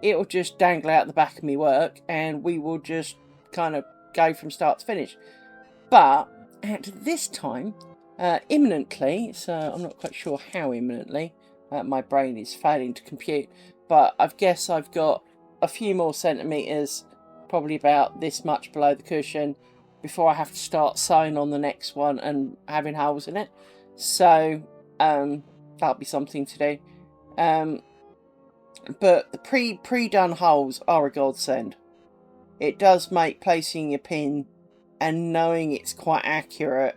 it'll just dangle out the back of me work, and we will just kind of go from start to finish. But at this time, imminently, so I'm not quite sure how imminently, my brain is failing to compute, but I guess I've got a few more centimetres, probably about this much below the cushion, before I have to start sewing on the next one and having holes in it. So that'll be something to do. But the pre-done holes are a godsend. It does make placing your pin and knowing it's quite accurate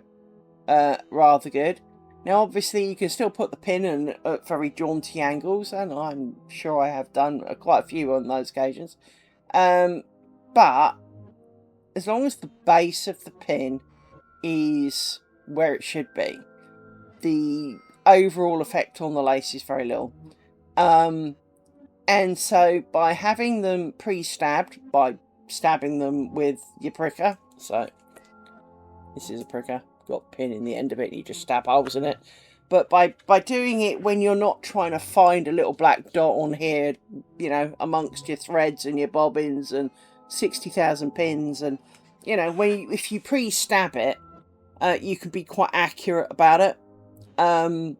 rather good. Now obviously you can still put the pin in at very jaunty angles, and I'm sure I have done quite a few on those occasions. But as long as the base of the pin is where it should be, the overall effect on the lace is very little. And so by having them pre-stabbed, by stabbing them with your pricker, so this is a pricker, got a pin in the end of it, and you just stab holes in it. But by doing it when you're not trying to find a little black dot on here, you know, amongst your threads and your bobbins and 60,000 pins, and you know, if you pre-stab it, you can be quite accurate about it. And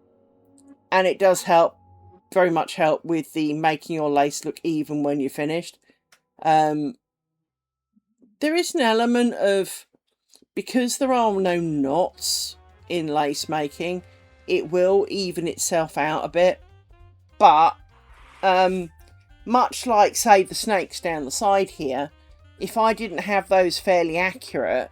it does help, very much help with the making your lace look even when you're finished. There is an element of, because there are no knots in lace making, it will even itself out a bit. But much like, say, the snakes down the side here, if I didn't have those fairly accurate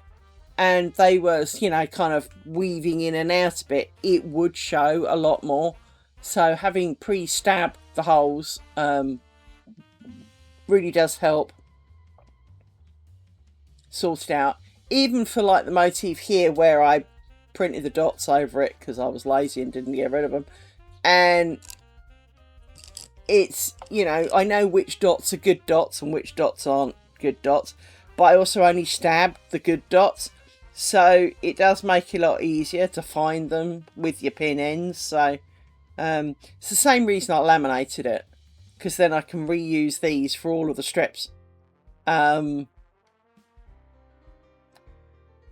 and they were, you know, kind of weaving in and out a bit, it would show a lot more. So having pre-stabbed the holes really does help sort it out. Even for like the motif here where I printed the dots over it because I was lazy and didn't get rid of them. And it's, you know, I know which dots are good dots and which dots aren't good dots. But I also only stabbed the good dots. So it does make it a lot easier to find them with your pin ends. So it's the same reason I laminated it. Because then I can reuse these for all of the strips.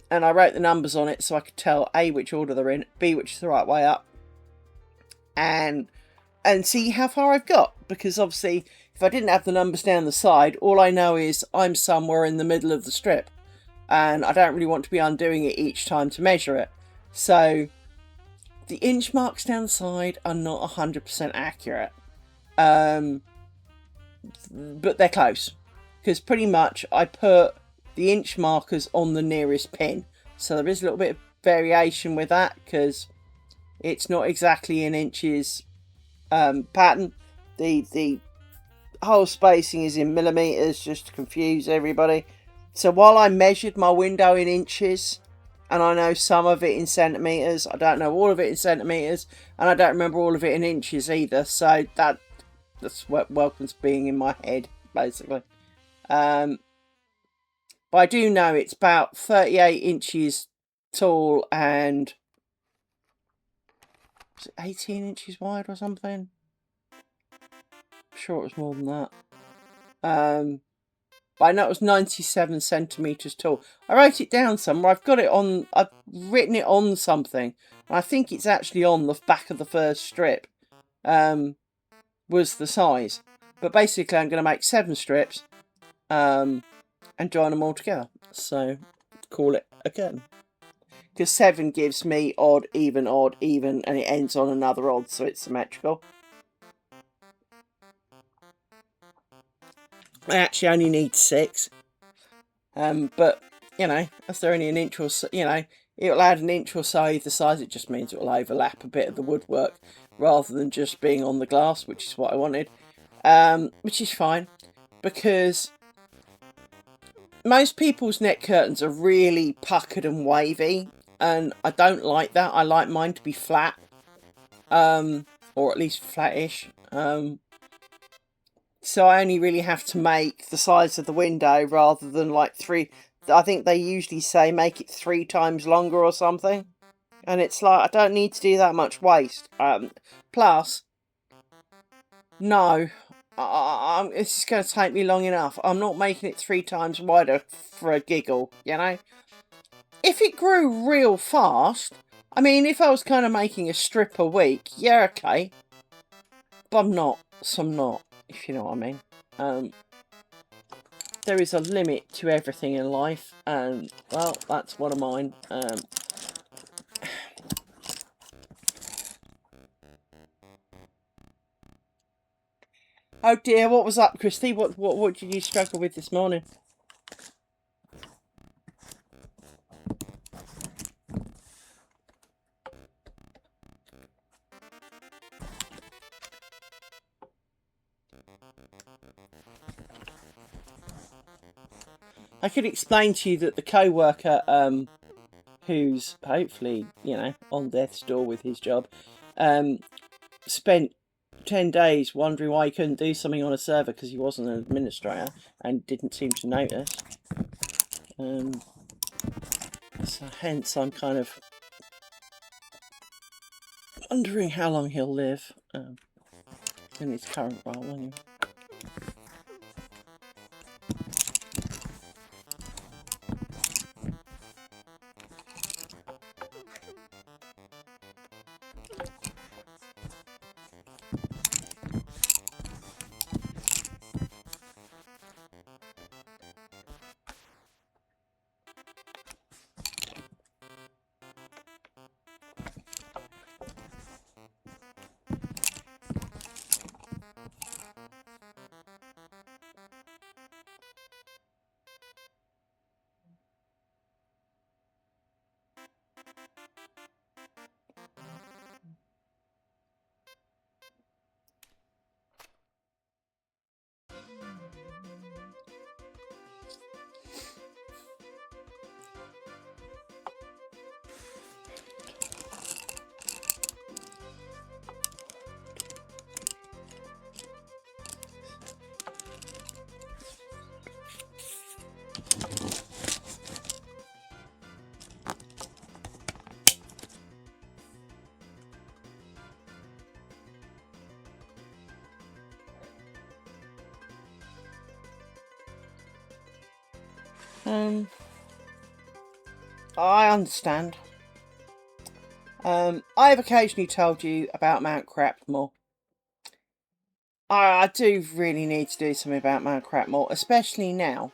And I wrote the numbers on it so I could tell A, which order they're in, B, which is the right way up, and see how far I've got. Because obviously, if I didn't have the numbers down the side, all I know is I'm somewhere in the middle of the strip. And I don't really want to be undoing it each time to measure it. So, the inch marks down the side are not 100% accurate. But they're close. Because pretty much I put the inch markers on the nearest pin. So there is a little bit of variation with that because it's not exactly in inches pattern. The whole spacing is in millimeters just to confuse everybody. So while I measured my window in inches and I know some of it in centimeters, I don't know all of it in centimeters and I don't remember all of it in inches either. So that's what welcomes being in my head basically. But I do know it's about 38 inches tall and 18 inches wide or something. I'm sure it was more than that. But I know it was 97 centimetres tall. I wrote it down somewhere. I've got it on, I've written it on something. And I think it's actually on the back of the first strip. Was the size. But basically I'm going to make 7 strips. And join them all together. So, call it again. Because 7 gives me odd, even, and it ends on another odd, so it's symmetrical. I actually only need 6. But, you know, as they're only an inch or so, you know, it'll add an inch or so either side. It just means it'll overlap a bit of the woodwork rather than just being on the glass, which is what I wanted. Which is fine, because most people's net curtains are really puckered and wavy, and I don't like that. I like mine to be flat, or at least flattish. So I only really have to make the size of the window rather than like 3. I think they usually say make it 3 times longer or something. And it's like, I don't need to do that much waste. Plus, no, it's just going to take me long enough. I'm not making it 3 times wider for a giggle, you know? If it grew real fast, I mean, if I was kind of making a strip a week, yeah, okay. But I'm not, so I'm not, if you know what I mean. There is a limit to everything in life, and, well, that's one of mine. Oh dear, what was up, Christy? What did you struggle with this morning? I could explain to you that the co-worker, who's hopefully, you know, on death's door with his job, spent 10 days wondering why he couldn't do something on a server because he wasn't an administrator and didn't seem to notice. So hence I'm kind of wondering how long he'll live in his current role anyway. I understand. I have occasionally told you about Mount Crapmore. I do really need to do something about Mount Crapmore, especially now.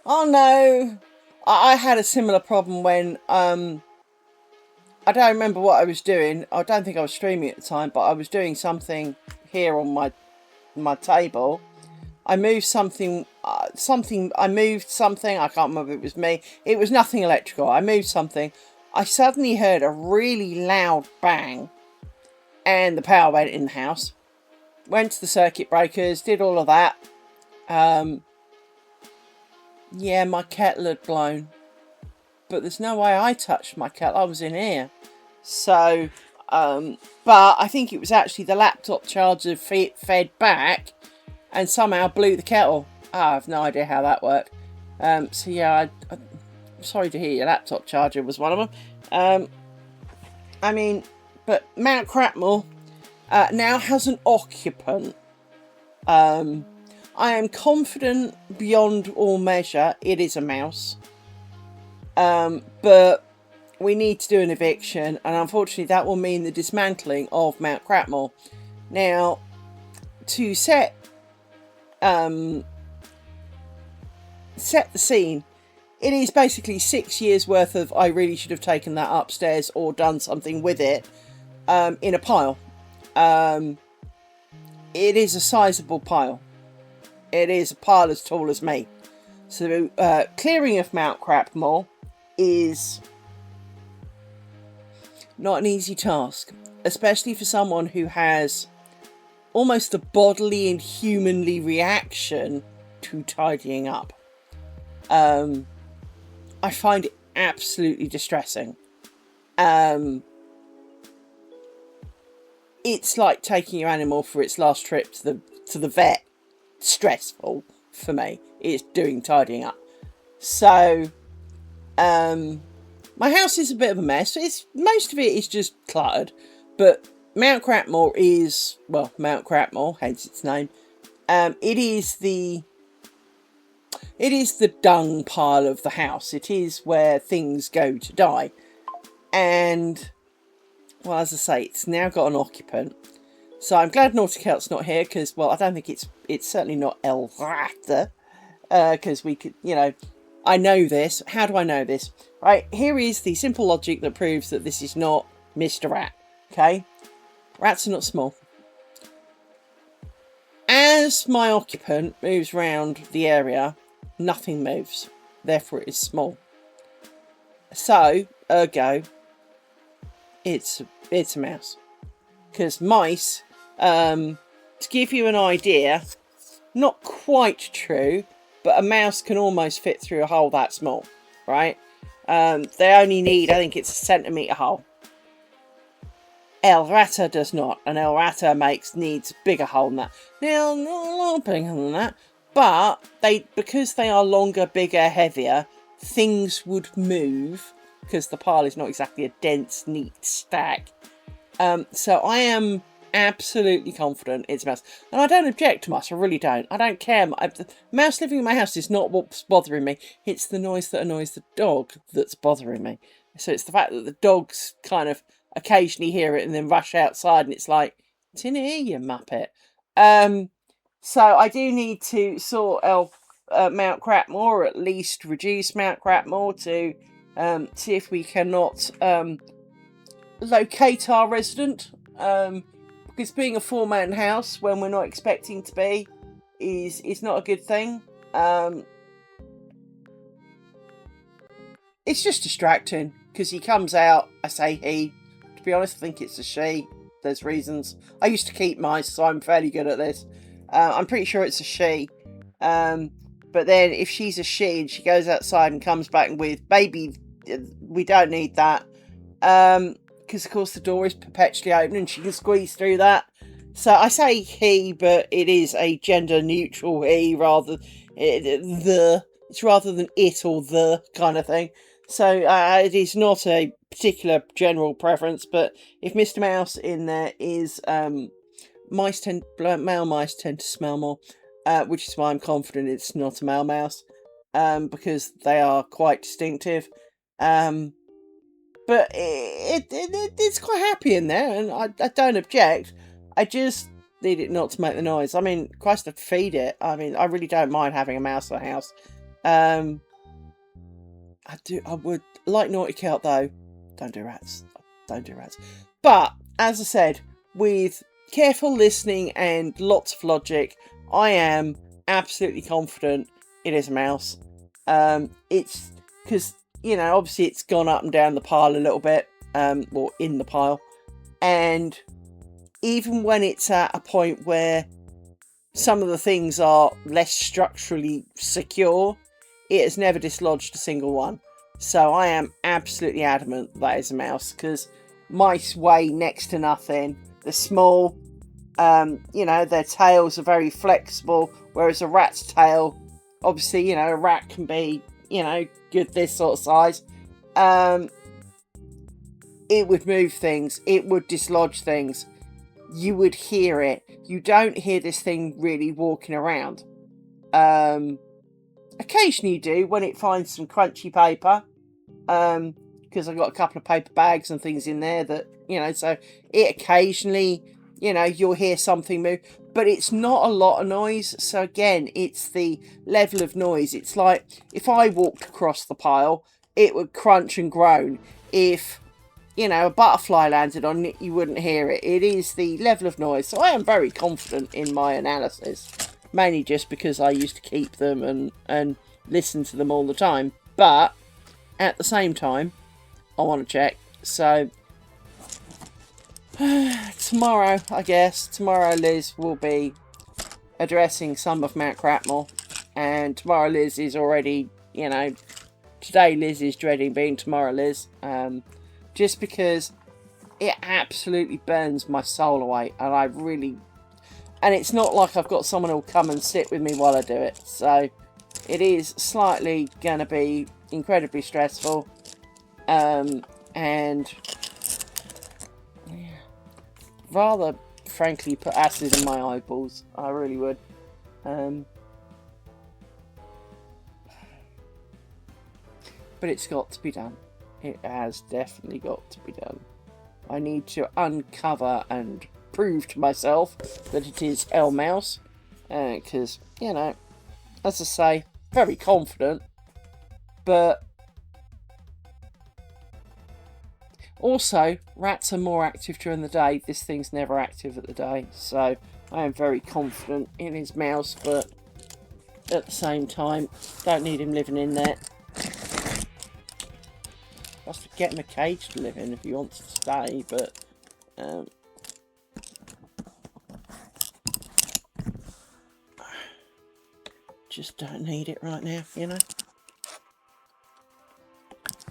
Oh no! I had a similar problem when, I don't remember what I was doing. I don't think I was streaming at the time, but I was doing something here on my table. I moved something, I moved something, I can't remember if it was me. It was nothing electrical. I moved something. I suddenly heard a really loud bang and the power went in the house. Went to the circuit breakers, did all of that. Yeah, my kettle had blown. But there's no way I touched my kettle. I was in here. So, but I think it was actually the laptop charger fed back and somehow blew the kettle. I have no idea how that worked. So yeah, I'm sorry to hear your laptop charger was one of them. I mean, but Mount Crapmore now has an occupant. I am confident beyond all measure it is a mouse. But we need to do an eviction, and unfortunately that will mean the dismantling of Mount Crapmore. Now, to set the scene, it is basically 6 years worth of I really should have taken that upstairs or done something with it in a pile. It is a sizable pile. It is a pile as tall as me. So clearing of Mount Crapmore is not an easy task, especially for someone who has almost a bodily and humanly reaction to tidying up. I find it absolutely distressing. It's like taking your animal for its last trip to the vet. Stressful for me. It's doing tidying up. So, my house is a bit of a mess. Most of it is just cluttered, but Mount Crapmore is, well, Mount Crapmore, hence its name. It is the dung pile of the house. It is where things go to die. And, well, as I say, it's now got an occupant. So I'm glad Nauticelt's not here, because, well, I don't think it's certainly not El Rata. Because we could, I know this. How do I know this? Right, here is the simple logic that proves that this is not Mr. Rat. Okay? Rats are not small. As my occupant moves round the area, nothing moves. Therefore, it is small. So, ergo, it's a mouse. Because mice, to give you an idea, not quite true, but a mouse can almost fit through a hole that small, right? They only need, I think it's a centimetre hole. El Rata does not, and El Rata needs a bigger hole than that. Now, not a lot bigger than that, but because they are longer, bigger, heavier, things would move, because the pile is not exactly a dense, neat stack. So I am absolutely confident it's a mouse. And I don't object to mice, I really don't. I don't care. The mouse living in my house is not what's bothering me. It's the noise that annoys the dog that's bothering me. So it's the fact that the dogs kind of occasionally hear it and then rush outside and it's like, it's in here, you muppet. So I do need to sort Mount Crapmore, or at least reduce Mount Crapmore to see if we cannot locate our resident. Because being a 4-man house when we're not expecting to be is not a good thing. It's just distracting because he comes out. I say he. To be honest, I think it's a she. There's reasons. I used to keep mice, so I'm fairly good at this. I'm pretty sure it's a she. But then if she's a she and she goes outside and comes back with baby, we don't need that. Because of course the door is perpetually open and she can squeeze through that. So I say he, but it is a gender neutral he it's rather than it or the kind of thing. So it is not a particular general preference, but if Mr. Mouse in there is male mice tend to smell more. which is why I'm confident it's not a male mouse, because they are quite distinctive. But it's quite happy in there, and I don't object. I just need it not to make the noise. I mean, Christ, I'd feed it. I mean, I really don't mind having a mouse in the house. I would like Naughty Cat though. Don't do rats. Don't do rats. But as I said, with careful listening and lots of logic, I am absolutely confident it is a mouse. It's because, you know, obviously it's gone up and down the pile a little bit, or in the pile, and even when it's at a point where some of the things are less structurally secure, it has never dislodged a single one. So I am absolutely adamant that is a mouse, because mice weigh next to nothing. They're small, you know, their tails are very flexible, whereas a rat's tail, obviously, you know, a rat can be, you know, good this sort of size. It would move things, it would dislodge things, you would hear it. You don't hear this thing really walking around. Occasionally you do when it finds some crunchy paper, because I've got a couple of paper bags and things in there that, you know, so it occasionally, you know, you'll hear something move, but it's not a lot of noise. So again, it's the level of noise. It's like if I walked across the pile, it would crunch and groan. If, you know, a butterfly landed on it, you wouldn't hear it. It is the level of noise. So I am very confident in my analysis, mainly just because I used to keep them and listen to them all the time. But at the same time, I want to check. So tomorrow, I guess, tomorrow Liz will be addressing some of Mount Cratmore. And tomorrow Liz is already, you know, today Liz is dreading being tomorrow Liz. Just because it absolutely burns my soul away. And it's not like I've got someone who'll come and sit with me while I do it. So it is slightly going to be incredibly stressful. And yeah, rather frankly put acid in my eyeballs. I really would. But it's got to be done. It has definitely got to be done. I need to uncover and prove to myself that it is El Mouse. Because, you know, as I say, very confident. But also, rats are more active during the day. This thing's never active at the day. So I am very confident in his mouse, but at the same time, don't need him living in there. Has to get him a cage to live in if he wants to stay, but just don't need it right now, you know.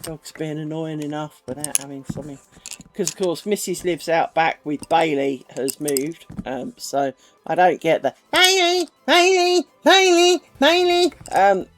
Dog's being annoying enough without having something. Because of course Mrs. lives out back with Bailey, has moved, so I don't get the Bailey, Bailey, Bailey, Bailey,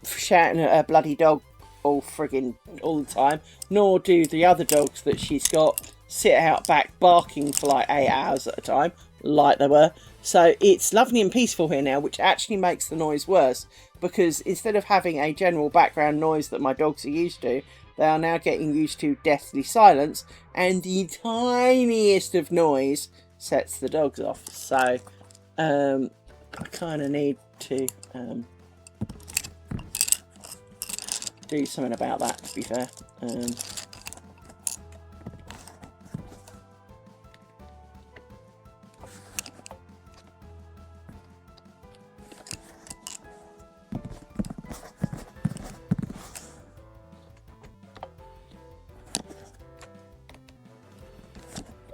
shouting at her bloody dog all the time, nor do the other dogs that she's got sit out back barking for like 8 hours at a time, like they were. So it's lovely and peaceful here now, which actually makes the noise worse, because instead of having a general background noise that my dogs are used to, they are now getting used to deathly silence, and the tiniest of noise sets the dogs off. So I kind of need to do something about that, to be fair.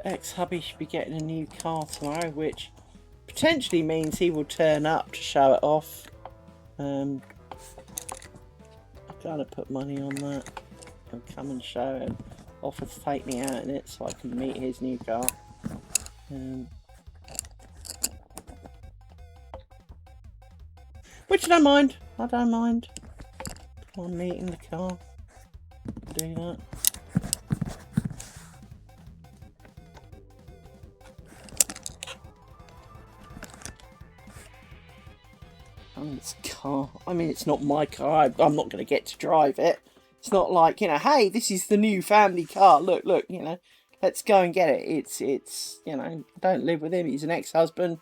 Ex-hubby should be getting a new car tomorrow, which potentially means he will turn up to show it off. I've got to put money on that. He'll come and show it, offer to take me out in it so I can meet his new car. Which I don't mind. I don't mind. I'm meeting the car. Do that. It's a car. I mean, it's not my car. I'm not going to get to drive it. It's not like, hey, this is the new family car. Look, let's go and get it. It's I don't live with him. He's an ex-husband.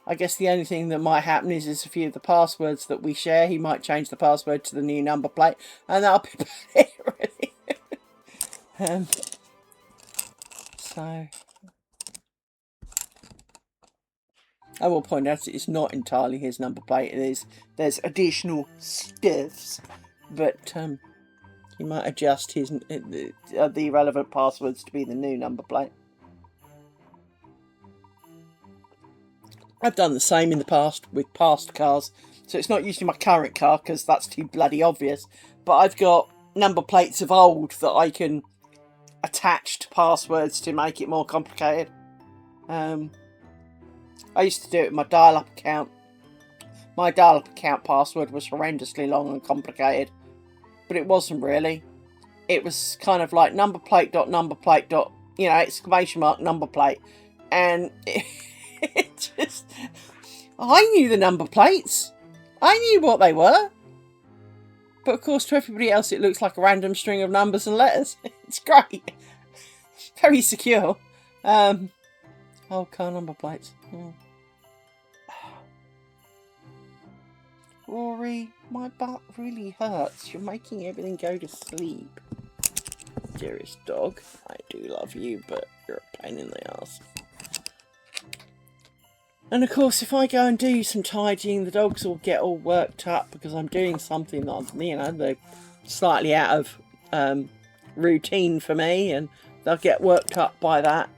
I guess the only thing that might happen is a few of the passwords that we share. He might change the password to the new number plate, and that'll be it, really. So I will point out it's not entirely his number plate. There's additional stuffs, but he might adjust the relevant passwords to be the new number plate. I've done the same in the past with past cars, so it's not usually my current car because that's too bloody obvious. But I've got number plates of old that I can attach to passwords to make it more complicated. I used to do it with my dial-up account. My dial-up account password was horrendously long and complicated, but it wasn't really. It was kind of like number plate, exclamation mark, number plate. And it just... I knew the number plates. I knew what they were. But of course, to everybody else, it looks like a random string of numbers and letters. It's great. Very secure. Oh, car number plates. Oh. Rory, my butt really hurts. You're making everything go to sleep. Dearest dog, I do love you, but you're a pain in the ass. And of course, if I go and do some tidying, the dogs will get all worked up because I'm doing something that, they're slightly out of routine for me, and they'll get worked up by that.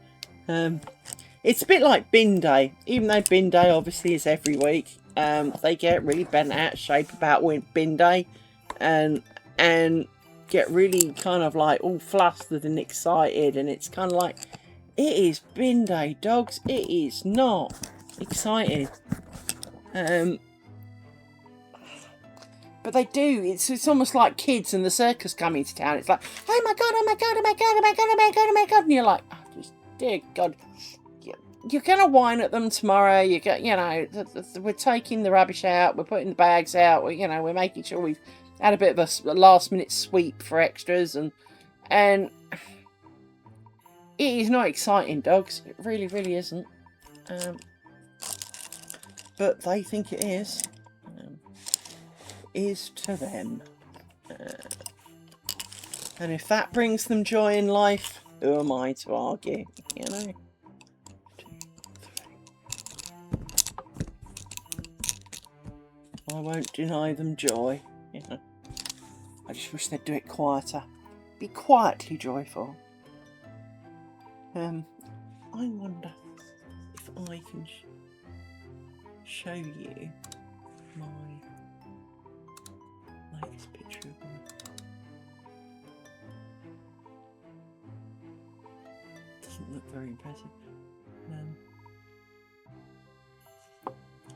It's a bit like bin day. Even though bin day obviously is every week, they get really bent out of shape about bin day, and get really kind of like all flustered and excited, and it's kind of like, it is bin day, dogs. It is not exciting. But they do. It's almost like kids and the circus coming to town. It's like, oh my god, oh my god, oh my god, oh my god, oh my god, oh my god, and you're like, oh, just dear God. You're gonna whine at them tomorrow. We're taking the rubbish out. We're putting the bags out. We're making sure we've had a bit of a last minute sweep for extras, and it is not exciting, dogs. It really, really isn't. But they think it is. Is to them. And if that brings them joy in life, who am I to argue? I won't deny them joy. I just wish they'd do it quieter. Be quietly joyful. I wonder if I can show you my latest picture of them. Doesn't look very impressive.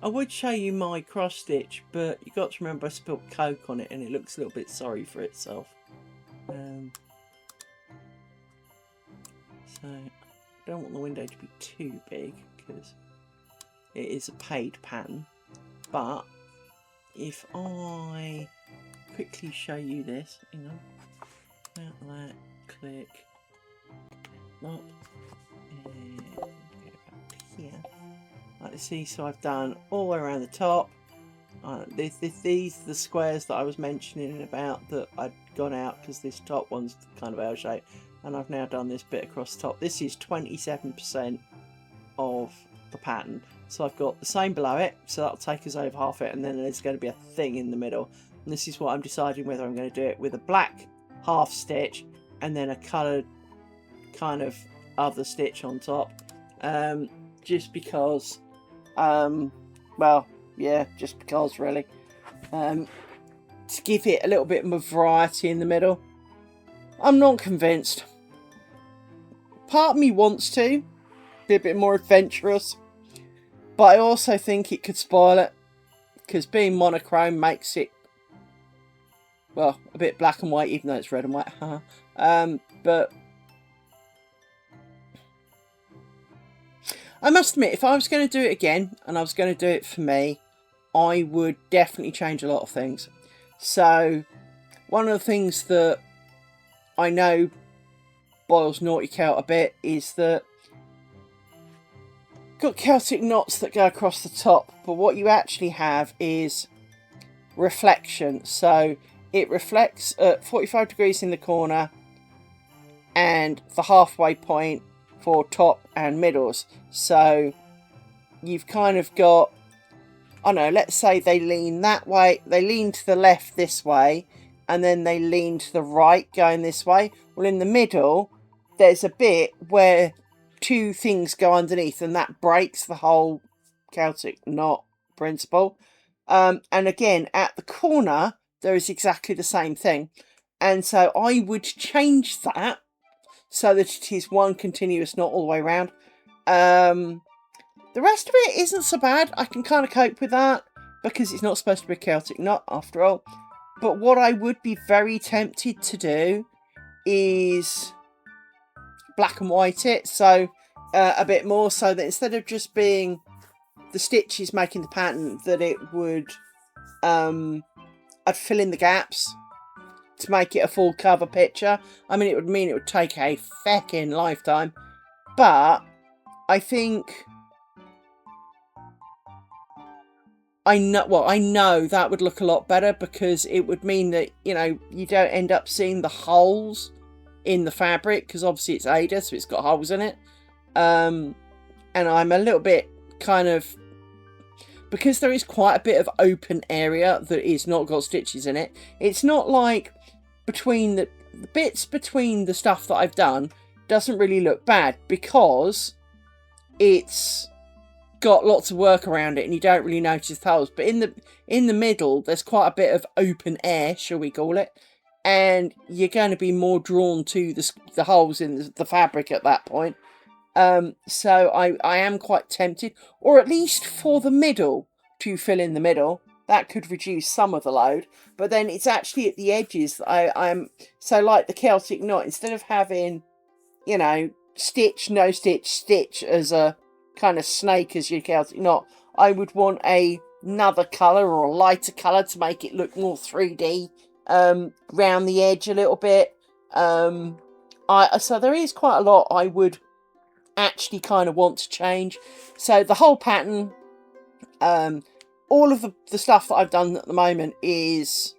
I would show you my cross stitch, but you've got to remember I spilled Coke on it and it looks a little bit sorry for itself. So I don't want the window to be too big because it is a paid pattern. But if I quickly show you this, out that, click, up, and go back to here. Like, see, so I've done all the way around the top. These are the squares that I was mentioning about that I'd gone out because this top one's kind of L-shaped, and I've now done this bit across the top. This is 27% of the pattern, so I've got the same below it, so that'll take us over half it, and then there's going to be a thing in the middle, and this is what I'm deciding whether I'm going to do it with a black half stitch and then a coloured kind of other stitch on top, just because just because really, to give it a little bit more variety in the middle. I'm not convinced. Part of me wants to be a bit more adventurous, but I also think it could spoil it, because being monochrome makes it, well, a bit black and white, even though it's red and white. But I must admit, if I was going to do it again, and I was going to do it for me, I would definitely change a lot of things. So, one of the things that I know boils Naughty Celt a bit is that got Celtic knots that go across the top, but what you actually have is reflection. So it reflects at 45 degrees in the corner and the halfway point for top and middles. So you've kind of got, I don't know, let's say they lean that way, they lean to the left this way, and then they lean to the right going this way. Well, in the middle, there's a bit where two things go underneath, and that breaks the whole Celtic knot principle. And again, at the corner, there is exactly the same thing. And so I would change that so that it is one continuous knot all the way around. The rest of it isn't so bad. I can kind of cope with that because it's not supposed to be a Celtic knot after all. But what I would be very tempted to do is black and white it, so a bit more, so that instead of just being the stitches making the pattern, that it would I'd fill in the gaps to make it a full cover picture. I mean, it would take a feckin' lifetime, but I think I know that would look a lot better, because it would mean that, you know, you don't end up seeing the holes in the fabric, because obviously it's Aida, so it's got holes in it. And I'm a little bit kind of, because there is quite a bit of open area that is not got stitches in it. It's not like between the bits between the stuff that I've done doesn't really look bad, because it's got lots of work around it and you don't really notice the holes. But in the middle, there's quite a bit of open air, shall we call it, and you're going to be more drawn to the holes in the fabric at that point. So I am quite tempted, or at least for the middle, to fill in the middle. That could reduce some of the load, but then it's actually at the edges that I'm so, like the Celtic knot, instead of having, you know, stitch, no stitch, stitch as a kind of snake as your Celtic knot, I would want another colour or a lighter colour to make it look more 3D round the edge a little bit. So there is quite a lot I would actually kind of want to change. So the whole pattern, all of the stuff that I've done at the moment is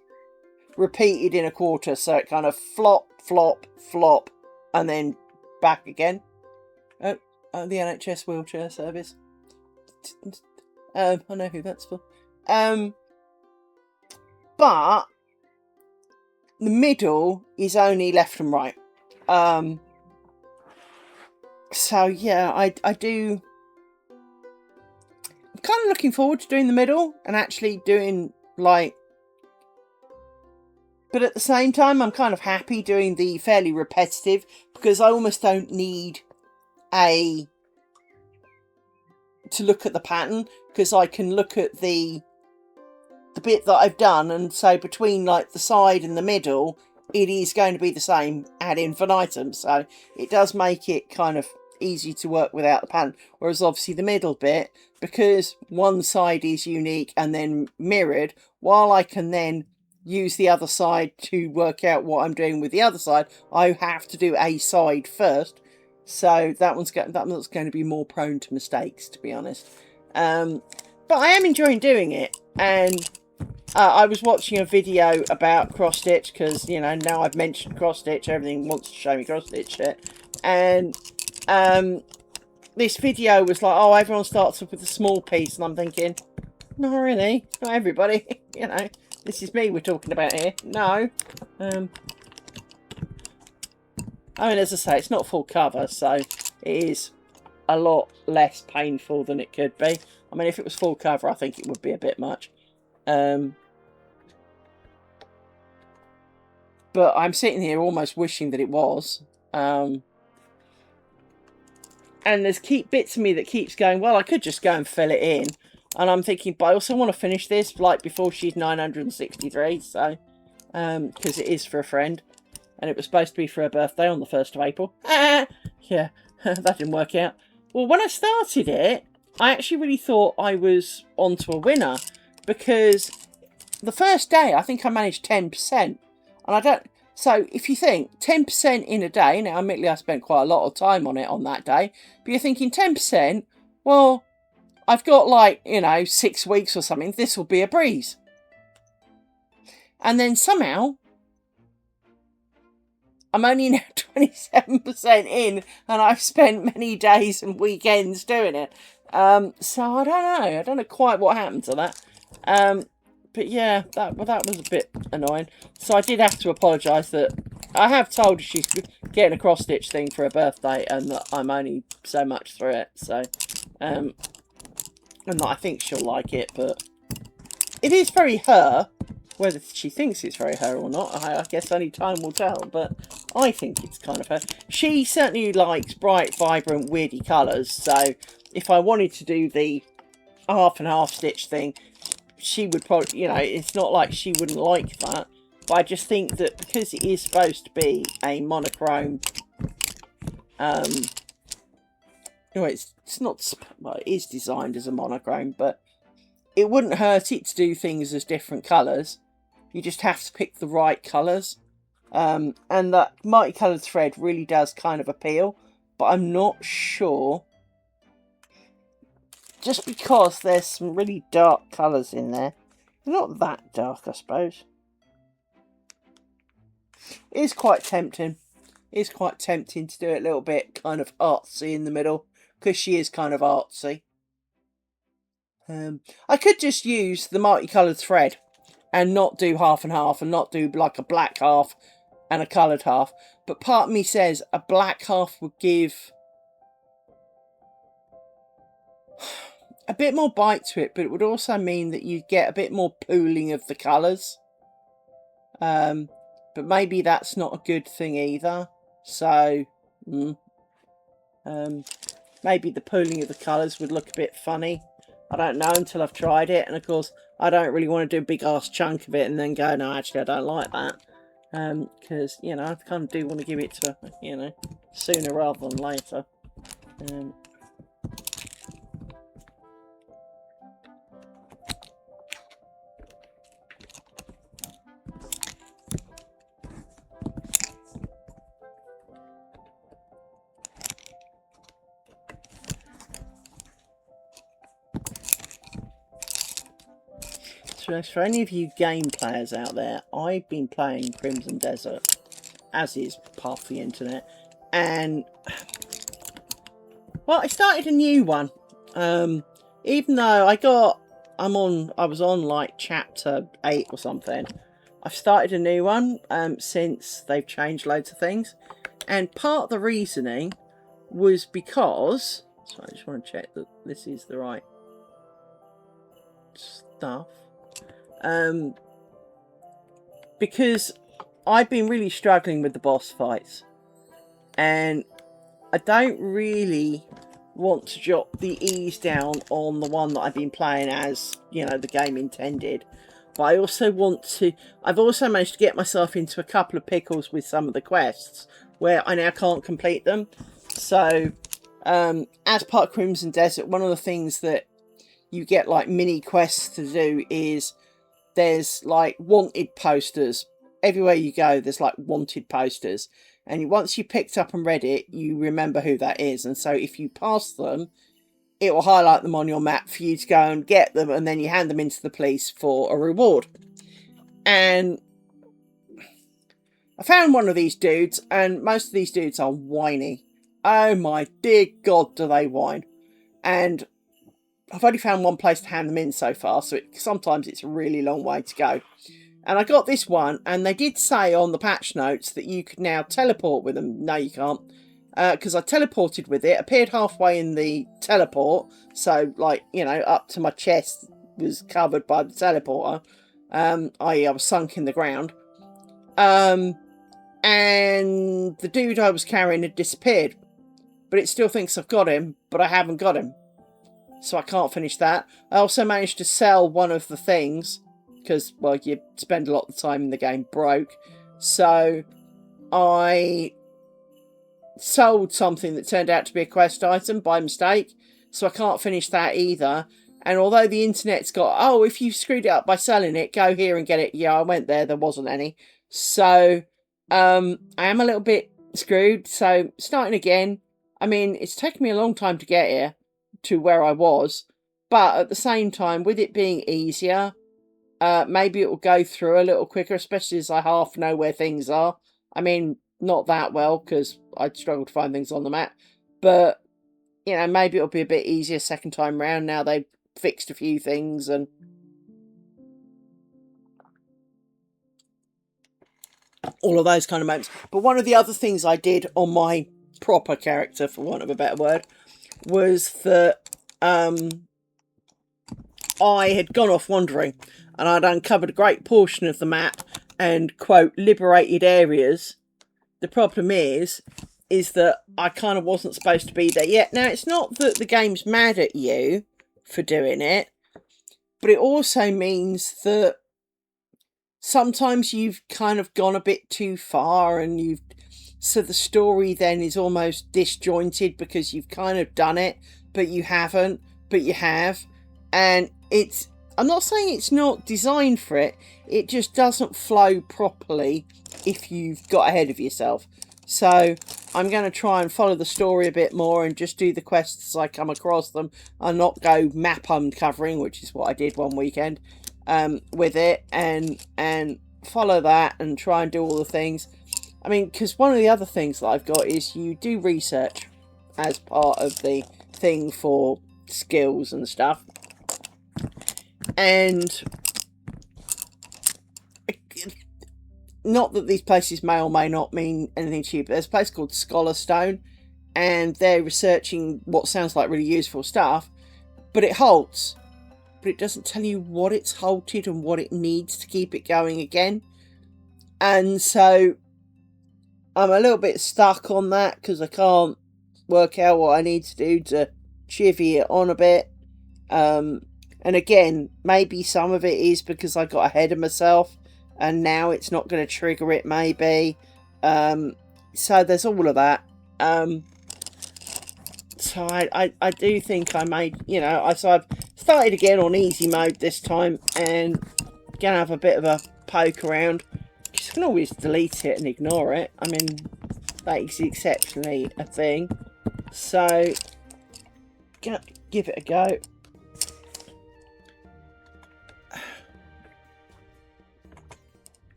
repeated in a quarter, so it kind of flop, flop, flop, and then back again. The NHS wheelchair service. I know who that's for. But the middle is only left and right. So yeah, I do. I'm kind of looking forward to doing the middle and actually doing, like, but at the same time, I'm kind of happy doing the fairly repetitive, because I almost don't need to look at the pattern, because I can look at the bit that I've done and say between, like, the side and the middle, it is going to be the same ad infinitum. So it does make it kind of easy to work without the pattern. Whereas obviously the middle bit, because one side is unique and then mirrored, while I can then use the other side to work out what I'm doing with the other side, I have to do a side first. So that one's going to be more prone to mistakes, to be honest. But I am enjoying doing it, and I was watching a video about cross stitch, because, you know, now I've mentioned cross stitch, everything wants to show me cross stitch shit. And this video was like, oh, everyone starts off with a small piece, and I'm thinking, not really, not everybody. You know, this is me we're talking about here. No. I mean, as I say, it's not full cover, so it is a lot less painful than it could be. I mean, if it was full cover, I think it would be a bit much. But I'm sitting here almost wishing that it was. And there's bits of me that keeps going, well, I could just go and fill it in. And I'm thinking, but I also want to finish this, like, before she's 963, so... because it is for a friend. And it was supposed to be for her birthday on the 1st of April. Yeah, that didn't work out. Well, when I started it, I actually really thought I was onto a winner, because the first day I think I managed 10%. And I don't... So if you think 10% in a day, now admittedly I spent quite a lot of time on it on that day, but you're thinking 10%, well, I've got like, 6 weeks or something, this will be a breeze. And then somehow, I'm only now 27% in, and I've spent many days and weekends doing it. So I don't know. I don't know quite what happened to that. But yeah, that was a bit annoying. So I did have to apologise that I have told her she's getting a cross-stitch thing for her birthday, and that I'm only so much through it. So, and that I think she'll like it, but it is very her. Whether she thinks it's very her or not, I guess only time will tell, but I think it's kind of her. She certainly likes bright, vibrant, weirdy colours, so if I wanted to do the half and half stitch thing, she would probably, it's not like she wouldn't like that, but I just think that because it is supposed to be a monochrome, it's not, well, it is designed as a monochrome, but it wouldn't hurt it to do things as different colours. You just have to pick the right colours. And that multicoloured thread really does kind of appeal. But I'm not sure. Just because there's some really dark colours in there. They're not that dark, I suppose. It is quite tempting. It is quite tempting to do it a little bit kind of artsy in the middle. Because she is kind of artsy. I could just use the multicoloured thread and not do half and half, and not do like a black half and a coloured half. But part of me says a black half would give a bit more bite to it, but it would also mean that you get a bit more pooling of the colours. But maybe that's not a good thing either. So, maybe the pooling of the colours would look a bit funny. I don't know until I've tried it, and of course I don't really want to do a big ass chunk of it and then go, no, actually I don't like that, because I kind of do want to give it to her, sooner rather than later. So for any of you game players out there, I've been playing Crimson Desert, as is part of the internet, and well, I started a new one. Even though I was on like chapter 8 or something. I've started a new one since they've changed loads of things, and part of the reasoning was because, so I just want to check that this is the right stuff. Because I've been really struggling with the boss fights, and I don't really want to drop the ease down on the one that I've been playing as, the game intended. But I also I've also managed to get myself into a couple of pickles with some of the quests where I now can't complete them. So, as part of Crimson Desert, one of the things that you get like mini quests to do is there's like wanted posters. Everywhere you go, there's like wanted posters. And once you picked up and read it, you remember who that is. And so if you pass them, it will highlight them on your map for you to go and get them. And then you hand them into the police for a reward. And I found one of these dudes, and most of these dudes are whiny. Oh my dear God, do they whine. And I've only found one place to hand them in so far, so sometimes it's a really long way to go. And I got this one, and they did say on the patch notes that you could now teleport with them. No, you can't. Because I teleported with it, appeared halfway in the teleport, so, like, up to my chest was covered by the teleporter, i.e. I was sunk in the ground. And the dude I was carrying had disappeared. But it still thinks I've got him, but I haven't got him. So I can't finish that. I also managed to sell one of the things, because, well, you spend a lot of the time in the game broke. So I sold something that turned out to be a quest item by mistake, so I can't finish that either. And although the internet's got, oh, if you screwed it up by selling it, go here and get it. Yeah, I went there. There wasn't any. So I am a little bit screwed. So starting again. I mean, it's taken me a long time to get here to where I was. But at the same time, with it being easier, maybe it will go through a little quicker, especially as I half know where things are. I mean, not that well, because I'd struggle to find things on the map. But, you know, maybe it'll be a bit easier second time round now they've fixed a few things and all of those kind of moments. But one of the other things I did on my proper character, for want of a better word, was that I had gone off wandering and I'd uncovered a great portion of the map and, quote, liberated areas. The problem is that I kind of wasn't supposed to be there yet. Now, it's not that the game's mad at you for doing it, but it also means that sometimes you've kind of gone a bit too far and so the story then is almost disjointed because you've kind of done it, but you haven't, but you have. And I'm not saying it's not designed for it, it just doesn't flow properly if you've got ahead of yourself. So I'm going to try and follow the story a bit more and just do the quests as I come across them and not go map uncovering, which is what I did one weekend with it, and follow that and try and do all the things. I mean, because one of the other things that I've got is you do research as part of the thing for skills and stuff. And not that these places may or may not mean anything to you, but there's a place called Scholarstone, and they're researching what sounds like really useful stuff, but it halts. But it doesn't tell you what it's halted and what it needs to keep it going again. And so I'm a little bit stuck on that because I can't work out what I need to do to chivvy it on a bit. And again, maybe some of it is because I got ahead of myself and now it's not going to trigger it, maybe. So there's all of that. So I do think I made, you know, I've started again on easy mode this time and gonna have a bit of a poke around. You can always delete it and ignore it. I mean, that is exceptionally a thing. So, gonna give it a go.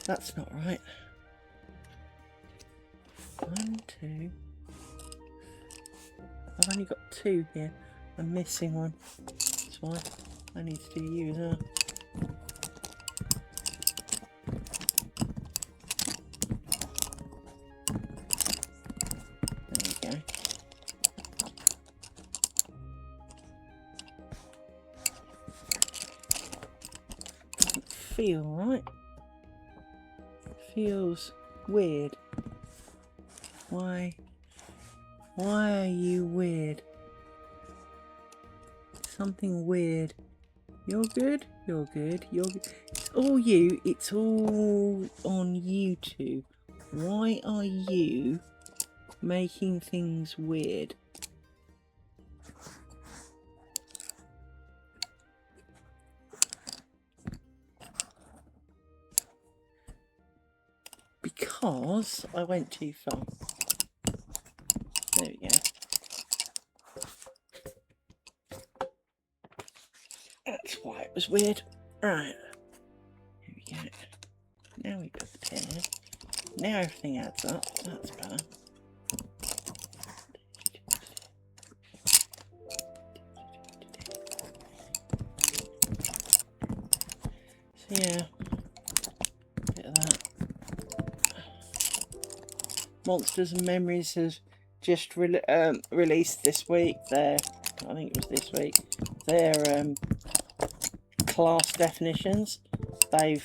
That's not right. 1, 2. I've only got 2 here. I'm missing one. That's why I need to do you as well. There we go. Doesn't feel right. Feels weird. Why are you weird? Something weird. You're good? You're good. You're good. It's all you. It's all on you two. Why are you making things weird? Because I went too far. There we go. That's why it was weird. Right. Here we go. Now we put the tear. Now everything adds up. That's better. So yeah. Bit of that. Monsters and Memories has just released this week I think it was this week, their class definitions. They've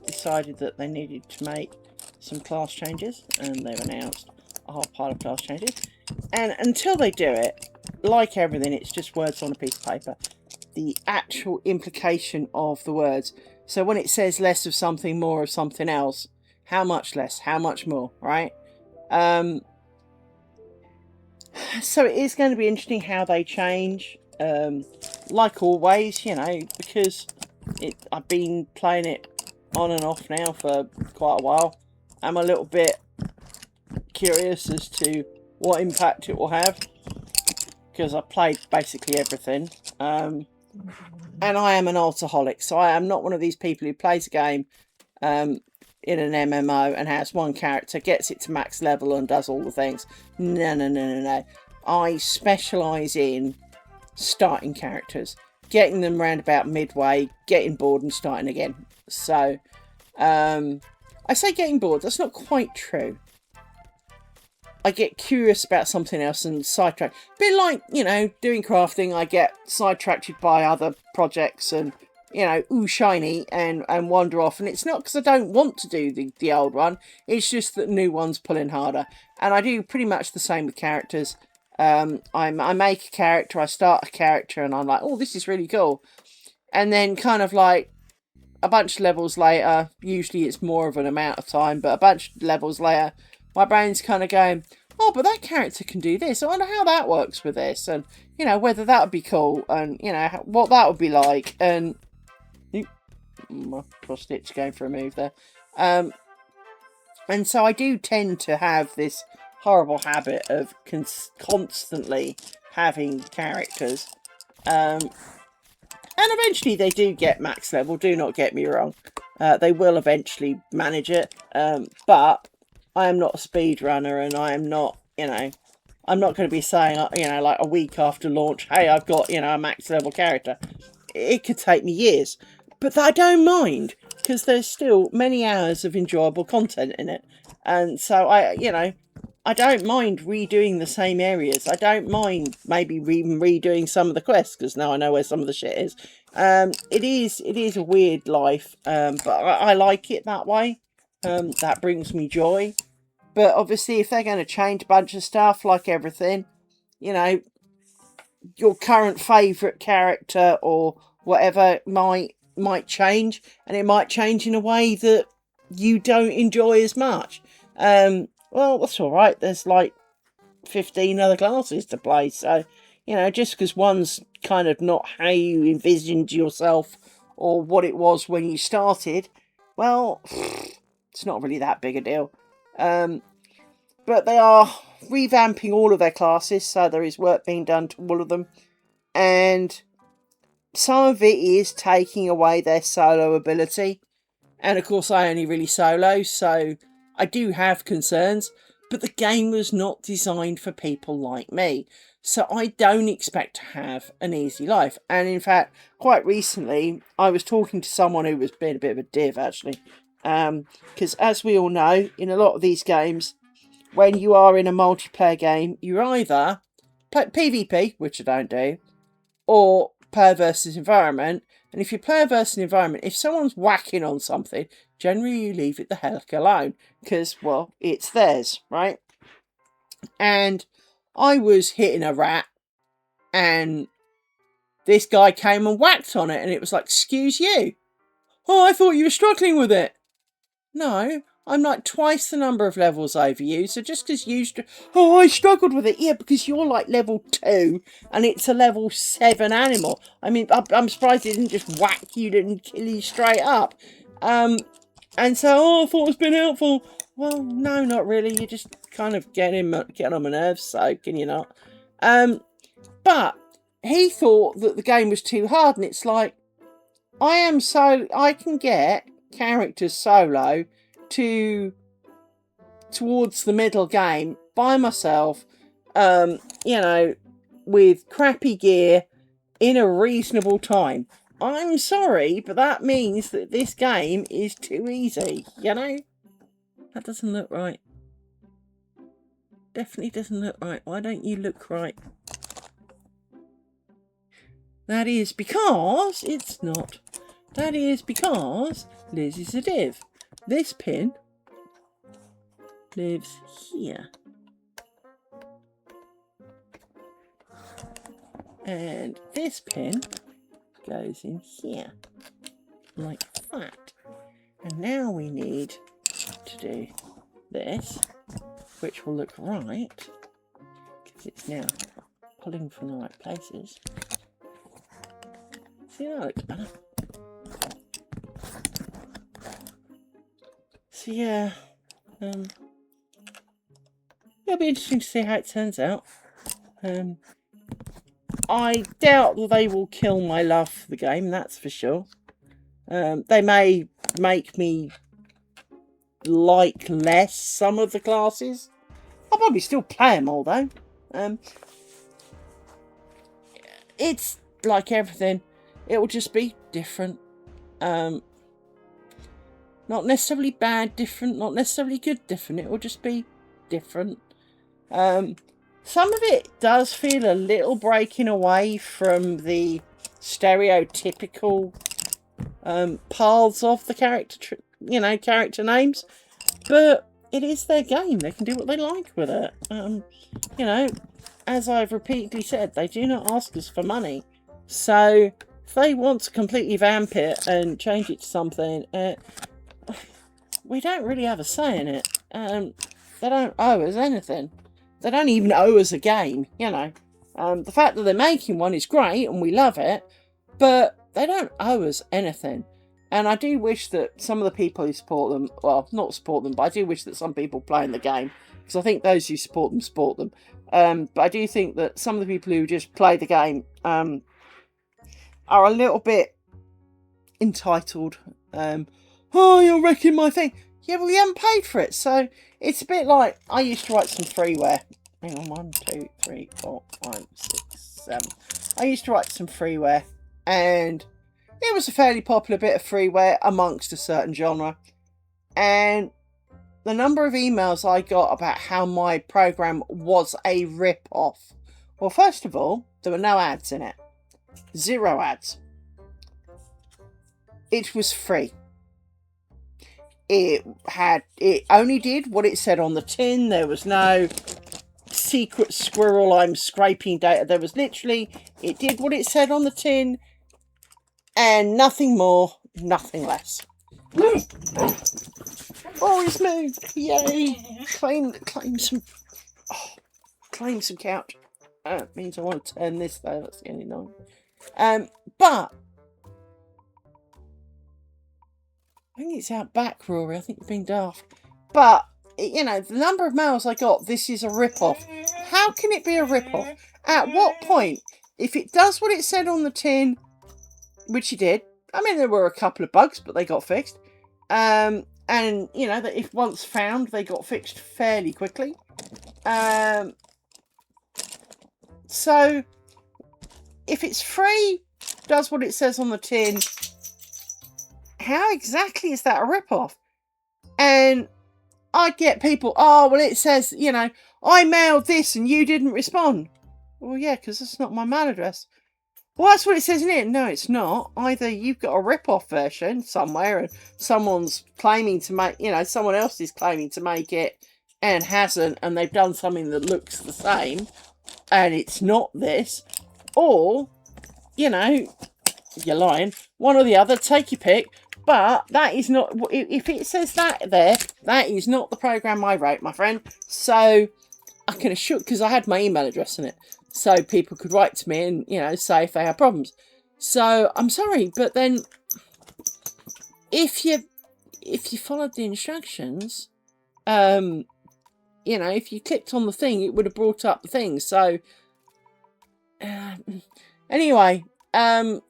decided that they needed to make some class changes, and they've announced a whole pile of class changes. And until they do it, like everything, it's just words on a piece of paper. the actual implication of the words. So when it says less of something, more of something else, how much less, how much more, right? So it is going to be interesting how they change. Like always, you know, because I've been playing it on and off now for quite a while. I'm a little bit curious as to what impact it will have, because I played basically everything. And I am an alcoholic, so I am not one of these people who plays a game in an MMO and has one character, gets it to max level and does all the things. No. I specialise in starting characters, getting them round about midway, getting bored and starting again. So, I say getting bored, that's not quite true. I get curious about something else and sidetrack. A bit like, you know, doing crafting, I get sidetracked by other projects and, you know, ooh, shiny, and wander off. And it's not because I don't want to do the old one, it's just that new one's pulling harder. And I do pretty much the same with characters. I make a character, I start a character, and I'm like, oh, this is really cool. And then kind of like a bunch of levels later, usually it's more of an amount of time, but a bunch of levels later, my brain's kind of going, oh, but that character can do this. I wonder how that works with this. And, you know, whether that would be cool. And, you know, what that would be like. And my cross stitch going for a move there. And so I do tend to have this horrible habit of constantly having characters. And eventually they do get max level. Do not get me wrong. They will eventually manage it. But I am not a speedrunner, and I am not, you know, I'm not going to be saying, you know, like a week after launch, hey, I've got, you know, a max level character. It could take me years, but I don't mind, because there's still many hours of enjoyable content in it. And so you know, I don't mind redoing the same areas. I don't mind maybe even redoing some of the quests, because now I know where some of the shit is. It is a weird life, but I like it that way. That brings me joy. But obviously, if they're going to change a bunch of stuff, like everything, you know, your current favourite character or whatever might change, and it might change in a way that you don't enjoy as much. Well, that's all right. There's like 15 other classes to play, so, you know, just because one's kind of not how you envisioned yourself or what it was when you started, well, it's not really that big a deal. But they are revamping all of their classes, so there is work being done to all of them. And some of it is taking away their solo ability. And of course, I only really solo, so I do have concerns. But the game was not designed for people like me. So I don't expect to have an easy life. And in fact, quite recently, I was talking to someone who was being a bit of a div, actually. Because as we all know, in a lot of these games, when you are in a multiplayer game, you're either PvP, which I don't do, or player versus environment. And if you player versus environment, if someone's whacking on something, generally you leave it the heck alone, because, well, it's theirs, right? And I was hitting a rat, and this guy came and whacked on it, and it was like, excuse you? Oh, I thought you were struggling with it. No, I'm like twice the number of levels over you, so just because you... Oh, I struggled with it. Yeah, because you're like level 2, and it's a level 7 animal. I mean, I'm surprised it didn't just whack you and kill you straight up. And so, oh, I thought it's been helpful. Well, no, not really. You're just kind of getting on my nerves, so can you not? But he thought that the game was too hard, and it's like, I can get characters solo towards the middle game by myself, you know, with crappy gear in a reasonable time. I'm sorry, but that means that this game is too easy, you know? That doesn't look right. Definitely doesn't look right. Why don't you look right? That is because it's not. That is because Liz is a div. This pin lives here. And this pin goes in here, like that. And now we need to do this, which will look right, because it's now pulling from the right places. See, that looks better. So yeah, it'll be interesting to see how it turns out. I doubt that they will kill my love for the game, that's for sure. They may make me like less some of the classes. I'll probably still play them all though. It's like everything, it will just be different. Not necessarily bad different, not necessarily good different, it will just be different. Some of it does feel a little breaking away from the stereotypical paths of the character names, but it is their game. They can do what they like with it. As I've repeatedly said, they do not ask us for money. So if they want to completely vamp it and change it to something, we don't really have a say in it. They don't owe us anything. They don't even owe us a game, The fact that they're making one is great and we love it, but they don't owe us anything. And I do wish that some of the people who support them, well, not support them, but I do wish that some people play in the game, because I think those who support them. But I do think that some of the people who just play the game are a little bit entitled. Oh, you're wrecking my thing. Yeah, well, you haven't paid for it. So it's a bit like I used to write some freeware. Hang on, 1, 2, 3, 4, 5, 6, 7. I used to write some freeware, and it was a fairly popular bit of freeware amongst a certain genre. And the number of emails I got about how my program was a rip-off. Well, first of all, there were no ads in it. 0 ads. It was free. It only did what it said on the tin. There was no secret squirrel, I'm scraping data. There was literally, it did what it said on the tin, and nothing more, nothing less. Oh, it's moved! Yay! Claim some couch. That means I want to turn this though. That's the only noise. But I think it's out back, Rory. I think you're being daft. But the number of mails I got, this is a rip-off. How can it be a rip-off? At what point, if it does what it said on the tin, which it did, I mean, there were a couple of bugs, but they got fixed. And, that if once found, they got fixed fairly quickly. So, if it's free, does what it says on the tin, how exactly is that a rip-off? And I get people, oh, well, it says, I mailed this and you didn't respond. Well, yeah, because that's not my mail address. Well, that's what it says in it. No, it's not. Either you've got a rip-off version somewhere and someone's claiming to make, someone else is claiming to make it and hasn't, and they've done something that looks the same and it's not this. Or, you're lying. One or the other, take your pick. But that is not, if it says that there, that is not the program I wrote, my friend. So I can assure, because I had my email address in it, so people could write to me and, say if they had problems. So I'm sorry, but then if you followed the instructions, if you clicked on the thing, it would have brought up the thing. So anyway, I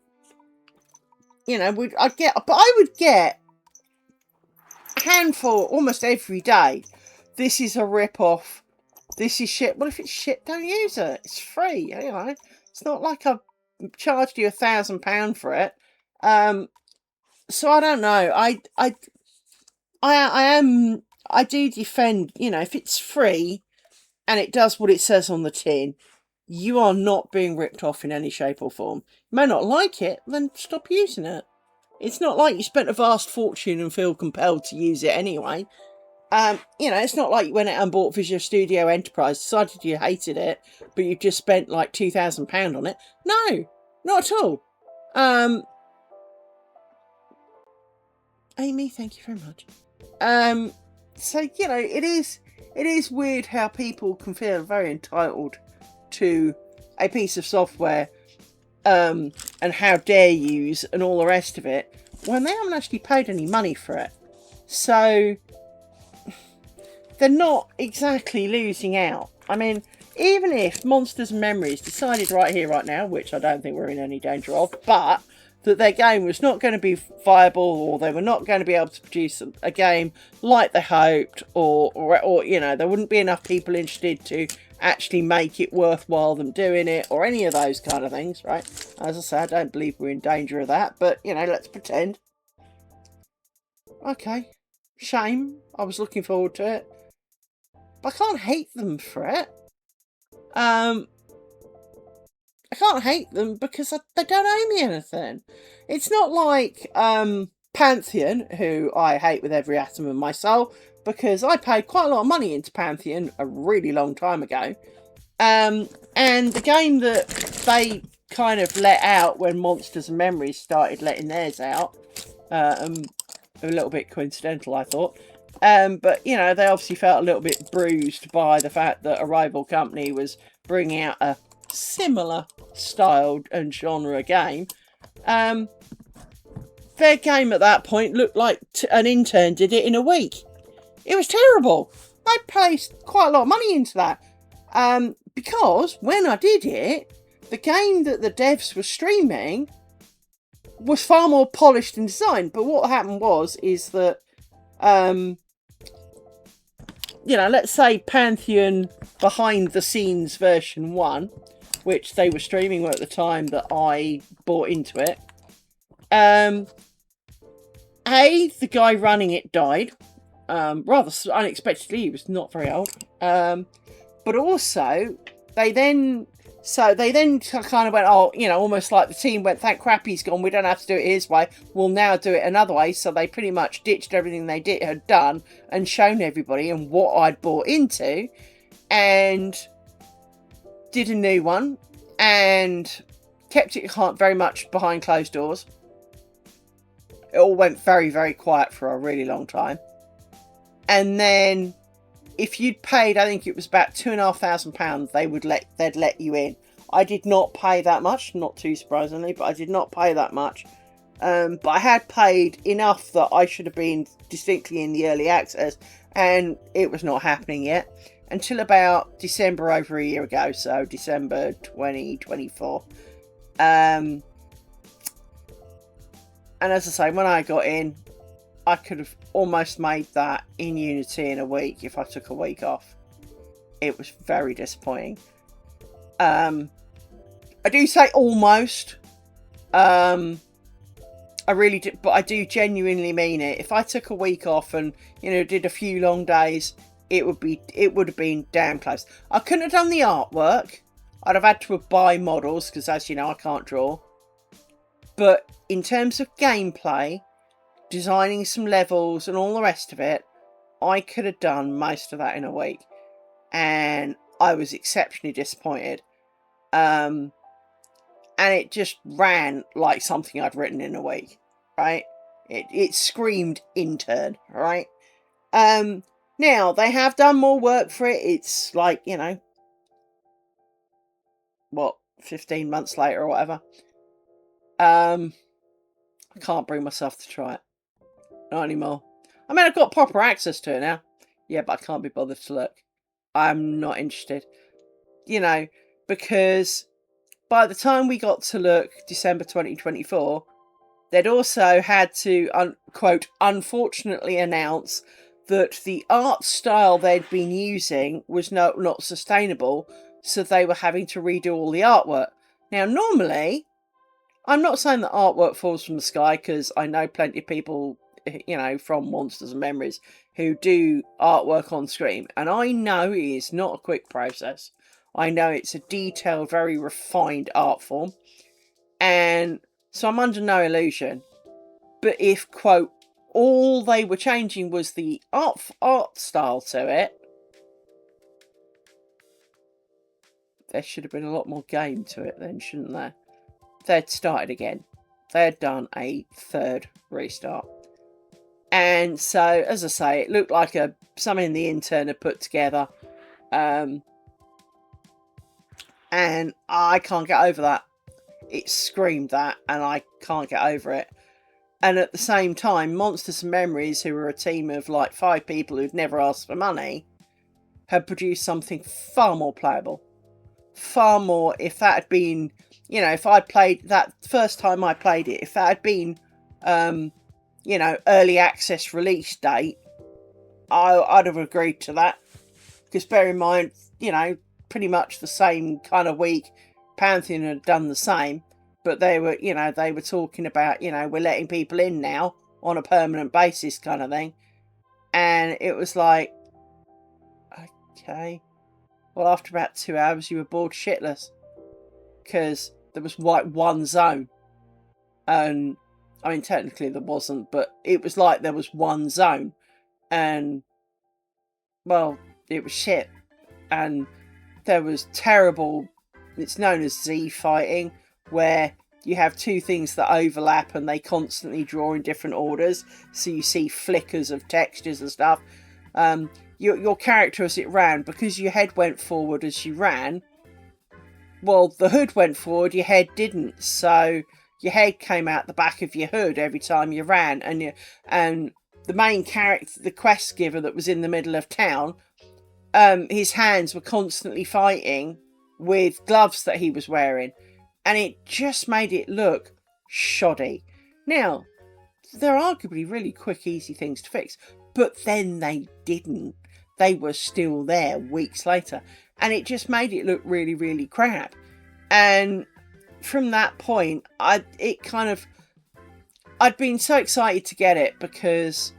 would get a handful almost every day. This is a rip-off. This is shit. Well, if it's shit, don't use it. It's free, It's not like I've charged you £1,000 for it. So I don't know. I do defend, if it's free and it does what it says on the tin, you are not being ripped off in any shape or form. You may not like it, then stop using it. It's not like you spent a vast fortune and feel compelled to use it anyway. It's not like you went out and bought Visual Studio Enterprise, decided you hated it, but you just spent like £2,000 on it. No, not at all. Amy, thank you very much. So you know, it is weird how people can feel very entitled to a piece of software, and how dare use and all the rest of it, when they haven't actually paid any money for it. So they're not exactly losing out. I mean, even if Monsters and Memories decided right here, right now, which I don't think we're in any danger of, but that their game was not going to be viable, or they were not going to be able to produce a game like they hoped, or you know, there wouldn't be enough people interested to actually make it worthwhile them doing it, or any of those kind of things, right? As I say, I don't believe we're in danger of that, but you know, let's pretend. Okay, shame. I was looking forward to it. But I can't hate them for it. I can't hate them because they don't owe me anything. It's not like Pantheon, who I hate with every atom of my soul, because I paid quite a lot of money into Pantheon a really long time ago. And the game that they kind of let out when Monsters and Memories started letting theirs out, a little bit coincidental, I thought. But, you know, they obviously felt a little bit bruised by the fact that a rival company was bringing out a similar styled and genre game. Their game at that point looked like an intern did it in a week. It was terrible. I placed quite a lot of money into that. Because when I did it, the game that the devs were streaming was far more polished and designed. But what happened is that, you know, let's say Pantheon behind the scenes version 1, which they were streaming at the time that I bought into it. The guy running it died. Rather unexpectedly. He was not very old. But also, they then kind of went, oh, you know, almost like the team went, thank crap he's gone, we don't have to do it his way, we'll now do it another way. So they pretty much ditched everything they had done and shown everybody and what I'd bought into, and did a new one and kept it very much behind closed doors. It all went very, very quiet for a really long time. And then if you'd paid, I think it was about £2,500, they'd let you in. I did not pay that much, not too surprisingly, but I did not pay that much. But I had paid enough that I should have been distinctly in the early access, and it was not happening yet until about December over a year ago, so December 2024. And as I say, when I got in, I could have almost made that in Unity in a week if I took a week off. It was very disappointing. I do say almost. I really do, but I do genuinely mean it. If I took a week off and, you know, did a few long days, it would have been damn close. I couldn't have done the artwork. I'd have had to buy models because, as you know, I can't draw. But in terms of gameplay, designing some levels and all the rest of it, I could have done most of that in a week, and I was exceptionally disappointed. And it just ran like something I'd written in a week, right? It screamed intern, right? Now they have done more work for it. It's like, you know, what, 15 months later or whatever. I can't bring myself to try it. Not anymore. I mean, I've got proper access to it now. Yeah, but I can't be bothered to look. I'm not interested. You know, because by the time we got to look, December 2024, they'd also had to, quote, unfortunately announce that the art style they'd been using was not sustainable, so they were having to redo all the artwork. Now, normally, I'm not saying that artwork falls from the sky, because I know plenty of people, you know, from Monsters and Memories who do artwork on screen, and I know it is not a quick process. I know it's a detailed, very refined art form, and so I'm under no illusion. But if, quote, all they were changing was the art style to it, there should have been a lot more game to it then, shouldn't there? They'd started again. they had done a third restart. And so, as I say, it looked like something the intern had put together. And I can't get over that. It screamed that, and I can't get over it. And at the same time, Monsters and Memories, who were a team of like 5 people who'd never asked for money, had produced something far more playable. Far more, if that had been, if I'd played that first time I played it, if that had been, early access release date, I'd have agreed to that. Because bear in mind, pretty much the same kind of week, Pantheon had done the same. But they were talking about, we're letting people in now on a permanent basis kind of thing. And it was like, okay. Well, after about 2 hours, you were bored shitless. Because there was like one zone. And, I mean, technically there wasn't, but it was like there was one zone. And, well, it was shit. And there was terrible, it's known as Z fighting, where you have 2 things that overlap and they constantly draw in different orders. So you see flickers of textures and stuff. Your character, as it ran, because your head went forward as you ran, well, the hood went forward, your head didn't. So your head came out the back of your hood every time you ran. And the main character, the quest giver that was in the middle of town, his hands were constantly fighting with gloves that he was wearing. And it just made it look shoddy. Now, they're arguably really quick, easy things to fix. But then they didn't. They were still there weeks later. And it just made it look really, really crap. And from that point, I'd been so excited to get it because,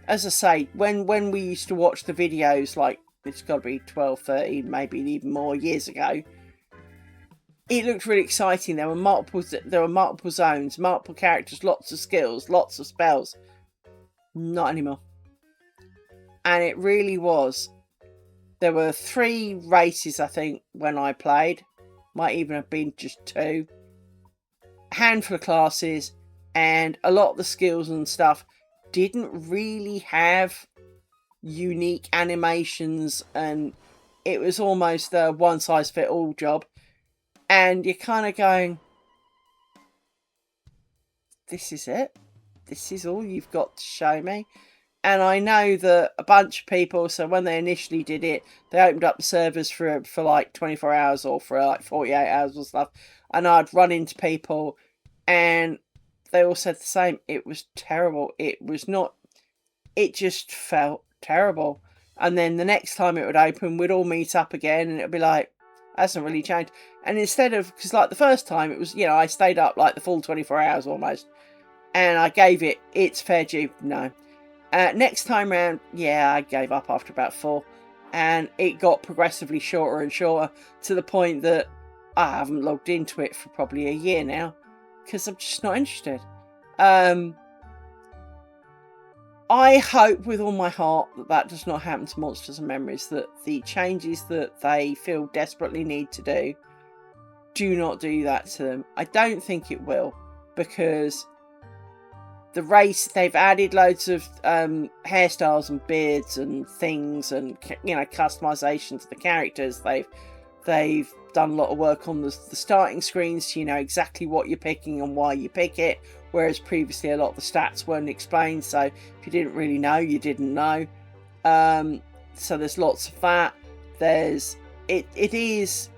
as I say, when we used to watch the videos, like, it's got to be 12, 13, maybe even more years ago, it looked really exciting. There were multiple zones, multiple characters, lots of skills, lots of spells. Not anymore. And it really was. There were 3 races, I think, when I played. Might even have been just 2. A handful of classes, and a lot of the skills and stuff didn't really have unique animations, and it was almost a one-size-fit-all job. And you're kind of going, this is it? This is all you've got to show me? And I know that a bunch of people, so when they initially did it, they opened up the servers for like 24 hours or for like 48 hours or stuff. And I'd run into people and they all said the same. It was terrible. It just felt terrible. And then the next time it would open, we'd all meet up again and it'd be like, hasn't really changed. And instead of, because like the first time it was, I stayed up like the full 24 hours almost, and I gave it its fair due. No. Next time round, I gave up after about 4, and it got progressively shorter and shorter to the point that I haven't logged into it for probably a year now because I'm just not interested. I hope with all my heart that does not happen to Monsters and Memories, that the changes that they feel desperately need to do not do that to them. I don't think it will, because the race, they've added loads of hairstyles and beards and things and, customization to the characters. They've done a lot of work on the starting screens, so you know exactly what you're picking and why you pick it, whereas previously a lot of the stats weren't explained, so if you didn't really know, you didn't know. So there's lots of that. It is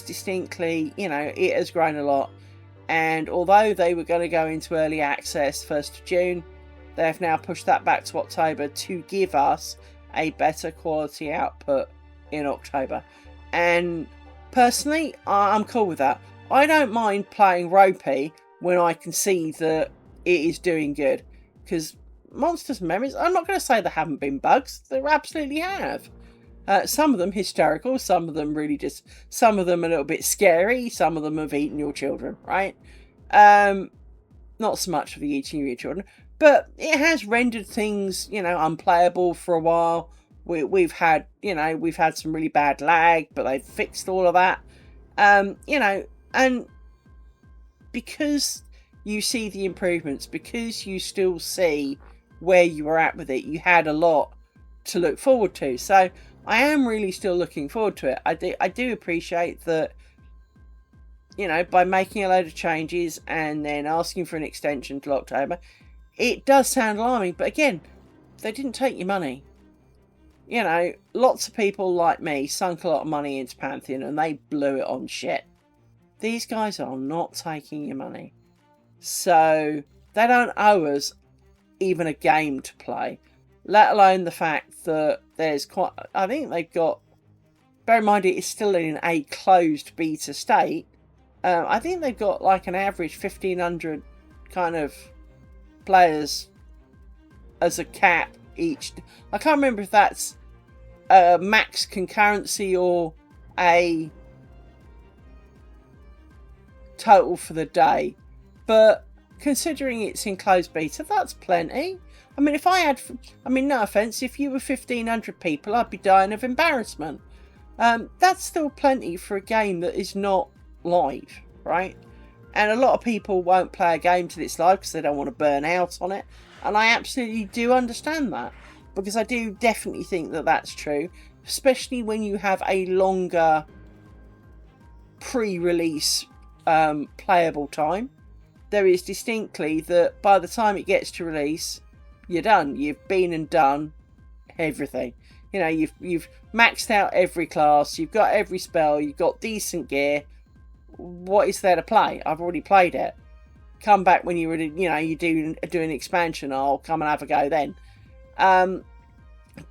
distinctly, it has grown a lot. And although they were going to go into early access 1st of June, they have now pushed that back to October to give us a better quality output in October. And personally, I'm cool with that. I don't mind playing ropey when I can see that it is doing good. Because Monsters and Memories, I'm not going to say there haven't been bugs. There absolutely have. Some of them hysterical, some of them some of them a little bit scary, some of them have eaten your children, right? Not so much for the eating of your children, but it has rendered things, unplayable for a while. We've had some really bad lag, but they've fixed all of that. And because you see the improvements, because you still see where you were at with it. You had a lot to look forward to. So I am really still looking forward to it. I do appreciate that, you know, by making a load of changes and then asking for an extension till October, it does sound alarming. But again, they didn't take your money. You know, lots of people like me sunk a lot of money into Pantheon and they blew it on shit. These guys are not taking your money. So they don't owe us even a game to play, let alone the fact that there's quite, I think they've got, bear in mind it is still in a closed beta state. I think they've got like an average 1,500 kind of players as a cap each. I can't remember if that's a max concurrency or a total for the day, but considering it's in closed beta, that's plenty. I mean, if I had, I mean, no offense, if you were 1,500 people, I'd be dying of embarrassment. That's still plenty for a game that is not live, right? And a lot of people won't play a game till it's live because they don't want to burn out on it. And I absolutely do understand that, because I do definitely think that that's true, especially when you have a longer pre-release playable time. There is distinctly that by the time it gets to release, you're done. You've been and done everything. You know, you've maxed out every class, you've got every spell, you've got decent gear. What is there to play? I've already played it. Come back when you do an expansion. I'll come and have a go then.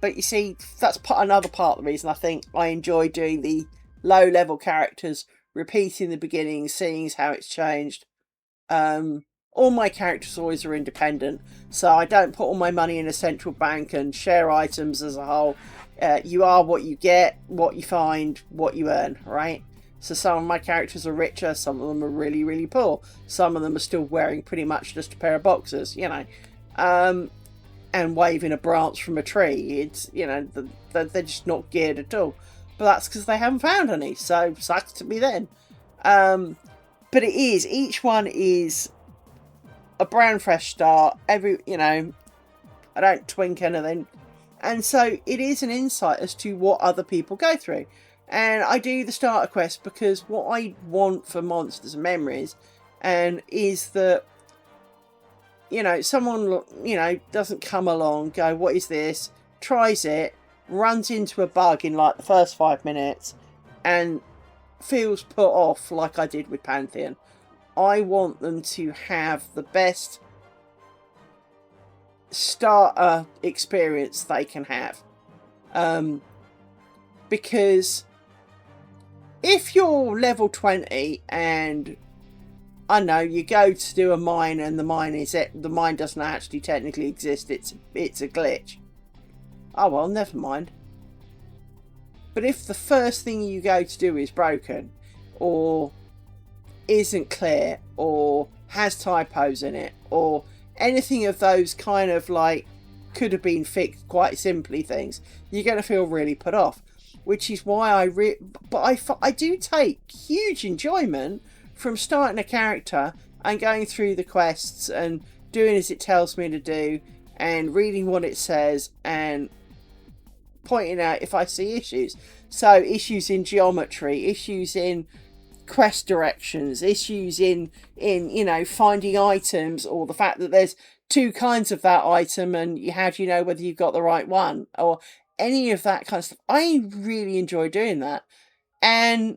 But you see, that's another part of the reason I think I enjoy doing the low level characters, repeating the beginning, seeing how it's changed. All my characters always are independent, so I don't put all my money in a central bank and share items as a whole. You are what you get, what you find, what you earn, right? So some of my characters are richer, some of them are really, really poor. Some of them are still wearing pretty much just a pair of boxers, you know, and waving a branch from a tree. It's, you know, they're just not geared at all. But that's because they haven't found any, so sucks to be them. But it is, each one is a brand fresh start. You know, I don't twink anything. And so it is an insight as to what other people go through. And I do the starter quest because what I want for Monsters and Memories is that, you know, someone, you know, doesn't come along, go, what is this? Tries it, runs into a bug in like the first 5 minutes and feels put off like I did with Pantheon. I want them to have the best starter experience they can have. Because if you're level 20 and I know you go to do a mine and the mine doesn't actually technically exist, it's a glitch. Oh well, never mind. But if the first thing you go to do is broken, or isn't clear, or has typos in it, or anything of those kind of like could have been fixed quite simply things, you're going to feel really put off. Which is why I do take huge enjoyment from starting a character and going through the quests and doing as it tells me to do and reading what it says and pointing out if I see issues. So issues in geometry, issues in quest directions, issues in you know, finding items, or the fact that there's two kinds of that item and how do you know whether you've got the right one, or any of that kind of stuff. I really enjoy doing that. And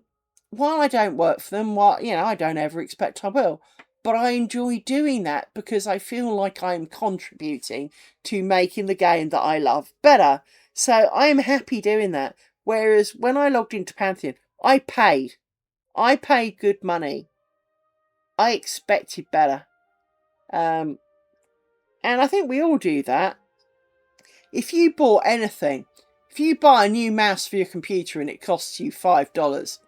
while I don't work for them, you know, I don't ever expect I will, but I enjoy doing that because I feel like I'm contributing to making the game that I love better. So I'm happy doing that. Whereas when I logged into Pantheon, I paid good money. I expected better. And I think we all do that. If you bought anything, if you buy a new mouse for your computer and it costs you $5,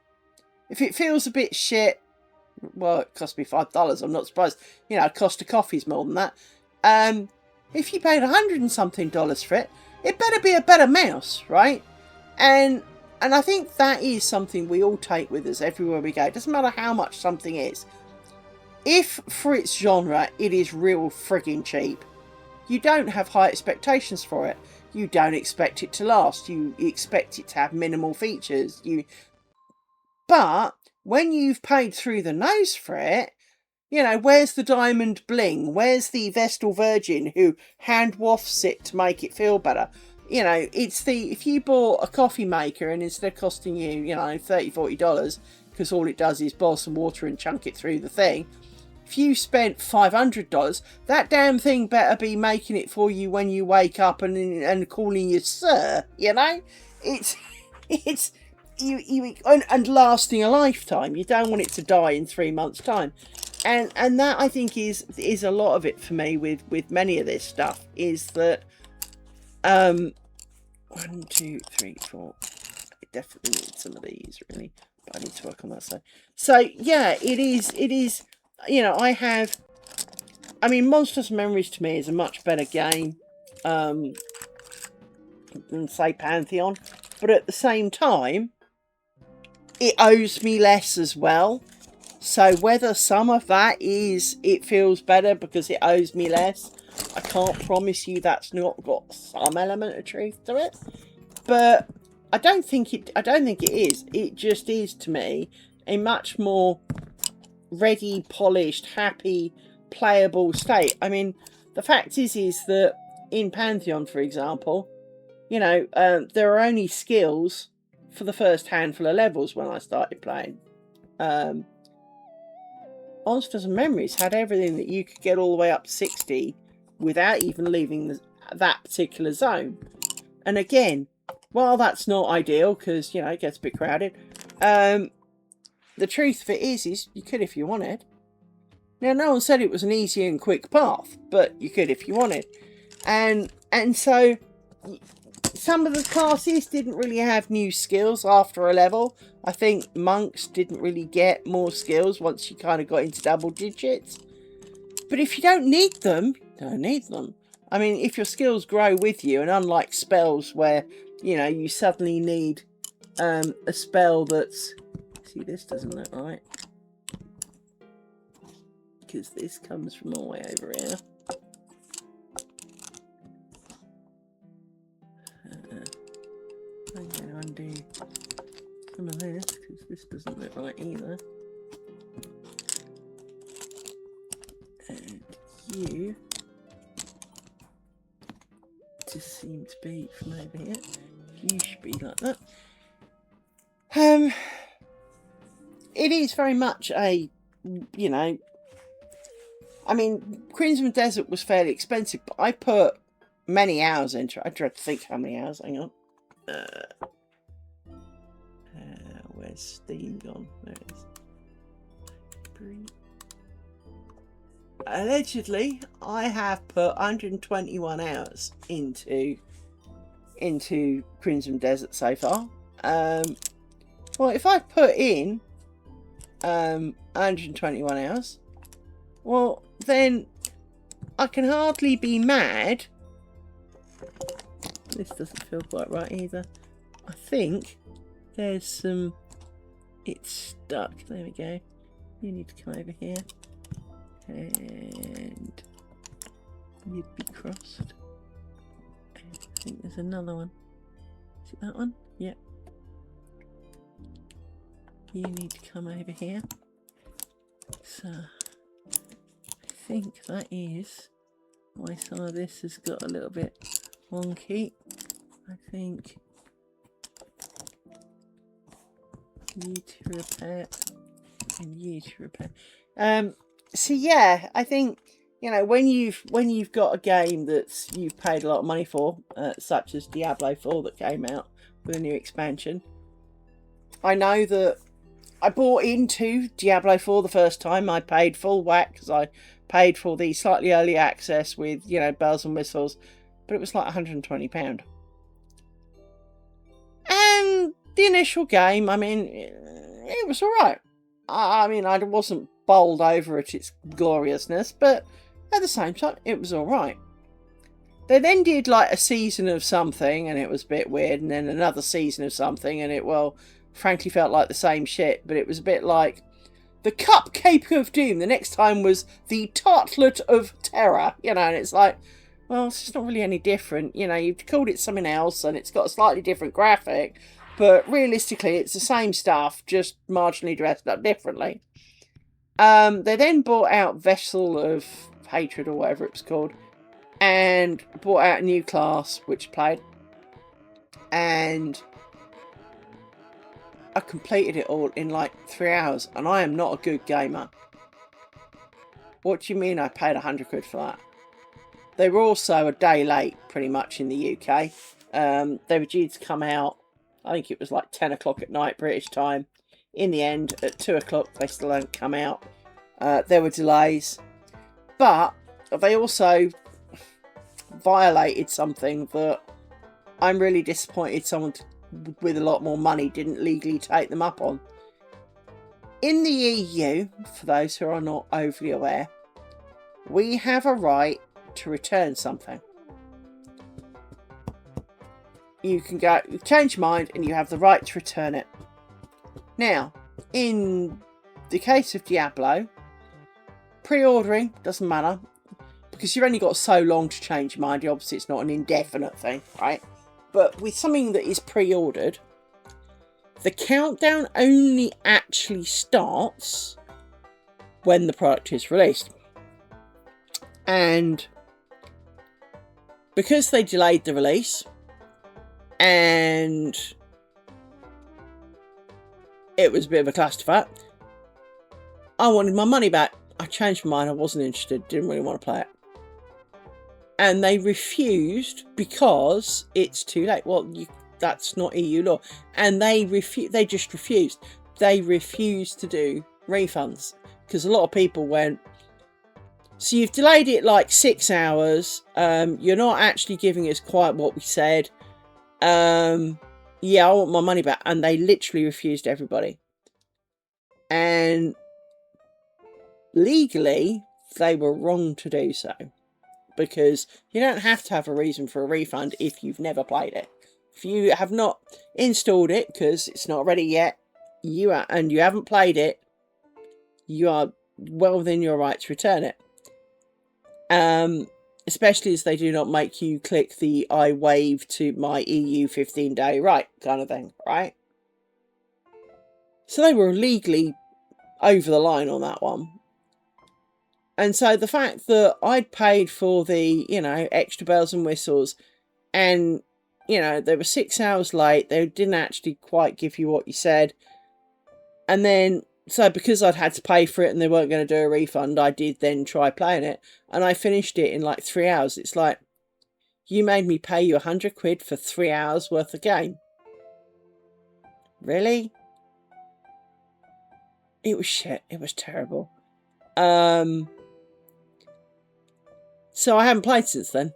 if it feels a bit shit, well, it cost me $5. I'm not surprised. You know, a cost of coffee's more than that. If you paid $100 and something for it, it better be a better mouse, right? And I think that is something we all take with us everywhere we go. It doesn't matter how much something is. if for its genre it is real frigging cheap, you don't have high expectations for it. You don't expect it to last. You expect it to have minimal features. But when you've paid through the nose for it, you know, where's the diamond bling? Where's the Vestal Virgin who hand wafts it to make it feel better? You know, it's if you bought a coffee maker and instead of costing you, you know, $30, $40, because all it does is boil some water and chunk it through the thing, if you spent $500, that damn thing better be making it for you when you wake up and calling you sir, you know? It's and lasting a lifetime. You don't want it to die in 3 months' time. And that, I think, is a lot of it for me with many of this stuff, is that 1, 2, 3, 4. I definitely need some of these, really, but I need to work on that side. So yeah, it is. You know, I mean, Monsters and Memories to me is a much better game than, say, Pantheon, but at the same time, it owes me less as well. So whether some of that is it feels better because it owes me less, I can't promise you that's not got some element of truth to it. But I don't think it is. It just is, to me, a much more ready, polished, happy, playable state. I mean, the fact is that in Pantheon, for example, you know, there are only skills for the first handful of levels when I started playing. Monsters and Memories had everything that you could get all the way up to 60 without even leaving that particular zone. And again, while that's not ideal because, you know, it gets a bit crowded, the truth of it is you could if you wanted. Now, no one said it was an easy and quick path, but you could if you wanted. And so some of the classes didn't really have new skills after a level. I think monks didn't really get more skills once you kind of got into double digits. But if you don't need them, don't need them. I mean, if your skills grow with you, and unlike spells where, you know, you suddenly need a spell that's... See, this doesn't look right, because this comes from all the way over here. I'm going to undo some of this, because this doesn't look right either. And you just seem to be from over here. You should be like that. It is very much a, you know, I mean, Crimson Desert was fairly expensive, but I put many hours into it. I dread to think how many hours. Hang on. Where's Steam gone? There it is. Allegedly, I have put 121 hours into Crimson Desert so far. Well, if I put in 121 hours, well, then I can hardly be mad. This doesn't feel quite right either. I think there's some... It's stuck. There we go. You need to come over here. And you'd be crossed. I think there's another one. Is it that one? Yep. You need to come over here. So, I think that is why some of this has got a little bit wonky. I think you to repair and you to repair. So yeah, I think, you know, when you've got a game that's you've paid a lot of money for, such as Diablo 4 that came out with a new expansion. I know that I bought into Diablo 4 the first time. I paid full whack because I paid for the slightly early access with, you know, bells and whistles, but it was like £120. And the initial game, I mean, it was alright. I mean, I wasn't bowled over at its gloriousness, but at the same time, it was alright. They then did like a season of something, and it was a bit weird, and then another season of something, and it, well, frankly felt like the same shit, but it was a bit like the Cupcake of Doom the next time was the Tartlet of Terror, you know, and it's like, well, it's just not really any different. You know, you've called it something else and it's got a slightly different graphic, but realistically it's the same stuff, just marginally dressed up differently. They then brought out Vessel of Hatred or whatever it was called, and brought out a new class which played, and I completed it all in like 3 hours, and I am not a good gamer. What do you mean I paid 100 quid for that? They were also a day late pretty much in the UK. They were due to come out, I think it was like 10 o'clock at night British time. In the end, at 2 o'clock they still hadn't come out. There were delays, but they also violated something that I'm really disappointed someone with a lot more money didn't legally take them up on. In the EU, for those who are not overly aware, we have a right to return something. You can go change your mind and you have the right to return it. Now, in the case of Diablo, pre-ordering doesn't matter because you've only got so long to change your mind. Obviously it's not an indefinite thing, right? But with something that is pre-ordered, the countdown only actually starts when the product is released. And because they delayed the release and it was a bit of a clusterfuck, I wanted my money back. I changed my mind. I wasn't interested. Didn't really want to play it. And they refused because it's too late. Well, that's not EU law. And they just refused. They refused to do refunds. Because a lot of people went, so you've delayed it like 6 hours. You're not actually giving us quite what we said. Yeah, I want my money back. And they literally refused everybody. And legally, they were wrong to do so. Because you don't have to have a reason for a refund if you've never played it. If you have not installed it because it's not ready yet, and you haven't played it, you are well within your right to return it. Especially as they do not make you click the I waive to my EU 15-day right kind of thing, right? So they were legally over the line on that one. And so the fact that I'd paid for the, extra bells and whistles and, they were 6 hours late, they didn't actually quite give you what you said. And then, so because I'd had to pay for it and they weren't going to do a refund, I did then try playing it. And I finished it in like 3 hours. It's like, you made me pay you 100 quid for 3 hours worth of game. Really? It was shit. It was terrible. So I haven't played since then.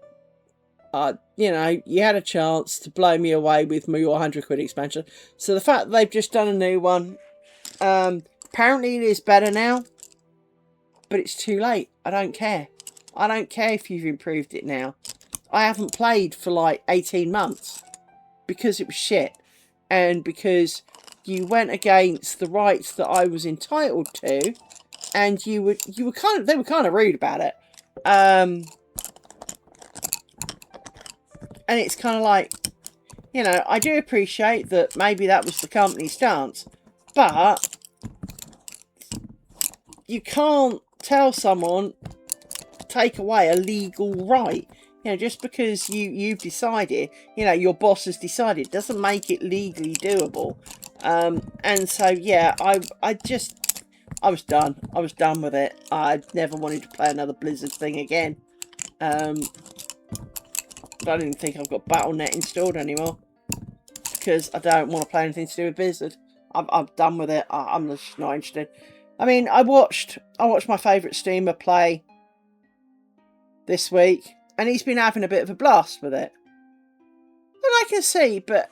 You had a chance to blow me away with your 100 quid expansion. So the fact that they've just done a new one, apparently it is better now, but it's too late. I don't care. I don't care if you've improved it now. I haven't played for like 18 months because it was shit. And because you went against the rights that I was entitled to, and they were kind of rude about it. And it's kind of like, I do appreciate that maybe that was the company's stance, but you can't tell someone take away a legal right. Just because you've decided, your boss has decided, doesn't make it legally doable. And so, yeah, I was done. I was done with it. I never wanted to play another Blizzard thing again. I don't even think I've got Battle.net installed anymore. Because I don't want to play anything to do with Blizzard. I'm done with it. I'm just not interested. I mean, I watched my favourite streamer play this week. And he's been having a bit of a blast with it. And I can see, but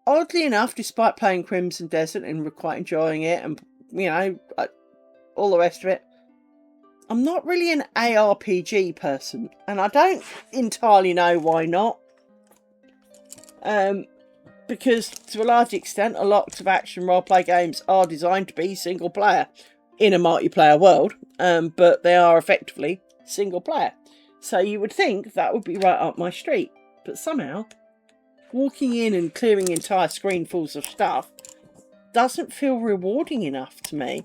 oddly enough, despite playing Crimson Desert and quite enjoying it and, all the rest of it, I'm not really an ARPG person. And I don't entirely know why not. because to a large extent, a lot of action role-play games are designed to be single player in a multiplayer world, but they are effectively single player. So you would think that would be right up my street, but somehow walking in and clearing entire screenfuls of stuff doesn't feel rewarding enough to me.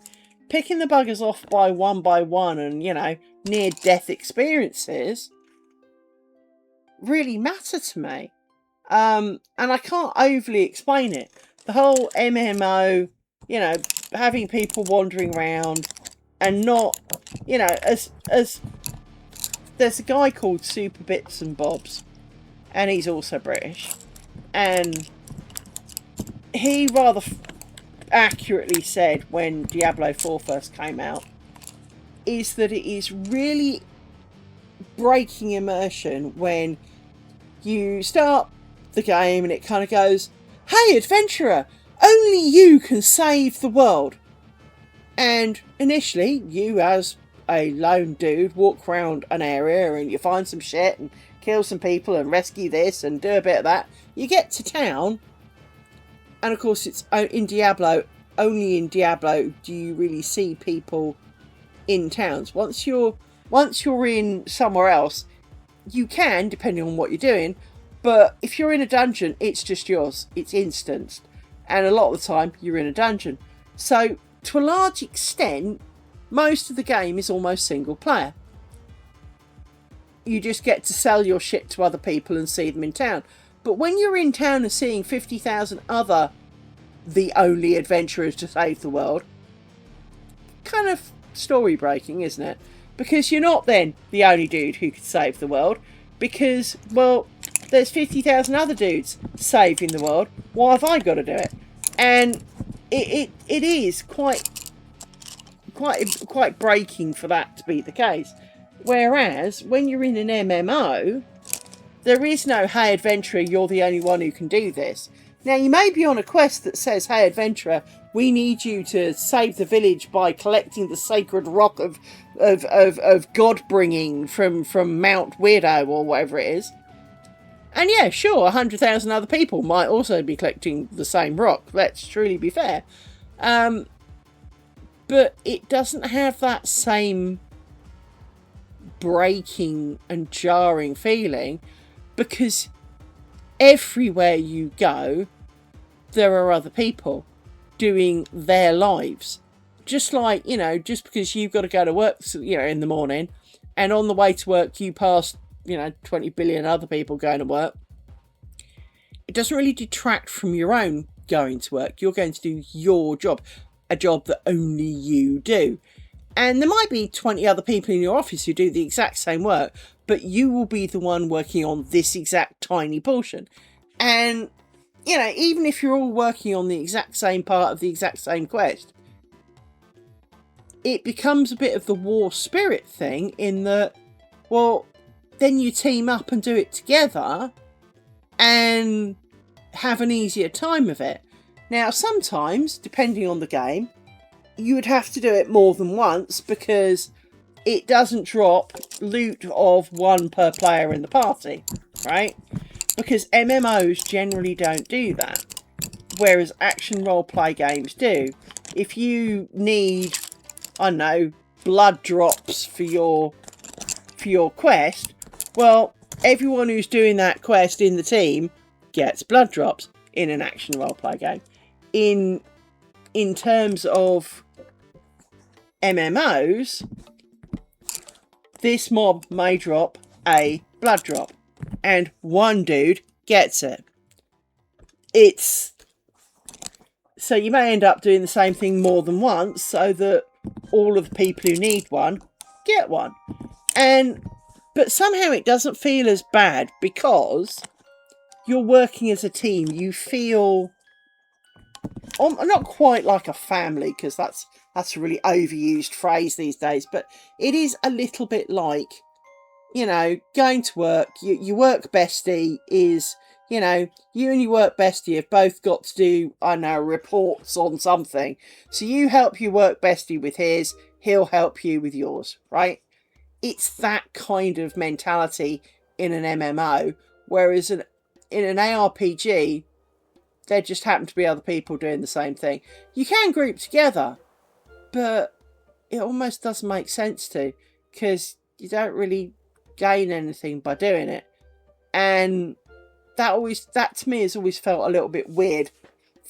Picking the buggers off by one and, you know, near-death experiences really matter to me. And I can't overly explain it. The whole MMO, you know, having people wandering around and not, you know, as there's a guy called Super Bits and Bobs, and he's also British, and he rather accurately said when Diablo 4 first came out is that it is really breaking immersion when you start the game and it kind of goes, "Hey adventurer, only you can save the world." And initially you as a lone dude walk around an area and you find some shit and kill some people and rescue this and do a bit of that. You get to town, and of course it's in Diablo, only in Diablo do you really see people in towns. Once you're in somewhere else, you can, depending on what you're doing, but if you're in a dungeon, it's just yours. It's instanced. And a lot of the time, you're in a dungeon. So, to a large extent, most of the game is almost single player. You just get to sell your shit to other people and see them in town. But when you're in town and seeing 50,000 other the only adventurers to save the world, kind of story breaking, isn't it? Because you're not then the only dude who could save the world, because, well, there's 50,000 other dudes saving the world. Why have I got to do it? And it is quite breaking for that to be the case. Whereas when you're in an MMO, there is no, "Hey adventurer, you're the only one who can do this." Now, you may be on a quest that says, "Hey adventurer, we need you to save the village by collecting the sacred rock of God bringing from Mount Weirdo," or whatever it is. And yeah, sure, 100,000 other people might also be collecting the same rock. Let's truly be fair. But it doesn't have that same breaking and jarring feeling, because everywhere you go, there are other people doing their lives. Just like, you know, just because you've got to go to work, you know, in the morning, and on the way to work you pass, you know, 20 billion other people going to work, it doesn't really detract from your own going to work. You're going to do your job, a job that only you do. And there might be 20 other people in your office who do the exact same work, but you will be the one working on this exact tiny portion. And, you know, even if you're all working on the exact same part of the exact same quest, it becomes a bit of the war spirit thing in that, well, then you team up and do it together and have an easier time of it. Now, sometimes, depending on the game, you would have to do it more than once because it doesn't drop loot of one per player in the party, right? Because MMOs generally don't do that, whereas action role-play games do. If you need, I don't know, blood drops for your quest, well, everyone who's doing that quest in the team gets blood drops in an action role-play game. In terms of MMOs, this mob may drop a blood drop, and one dude gets it. So you may end up doing the same thing more than once, so that all of the people who need one get one. But somehow it doesn't feel as bad because you're working as a team. You feel not quite like a family, because that's a really overused phrase these days, but it is a little bit like, you know, going to work. Your work bestie is, you know, you and your work bestie have both got to do, I don't know, reports on something. So you help your work bestie with his, he'll help you with yours, right? It's that kind of mentality in an MMO, whereas in an ARPG, there just happen to be other people doing the same thing. You can group together, but it almost doesn't make sense to, because you don't really gain anything by doing it. And that to me has always felt a little bit weird,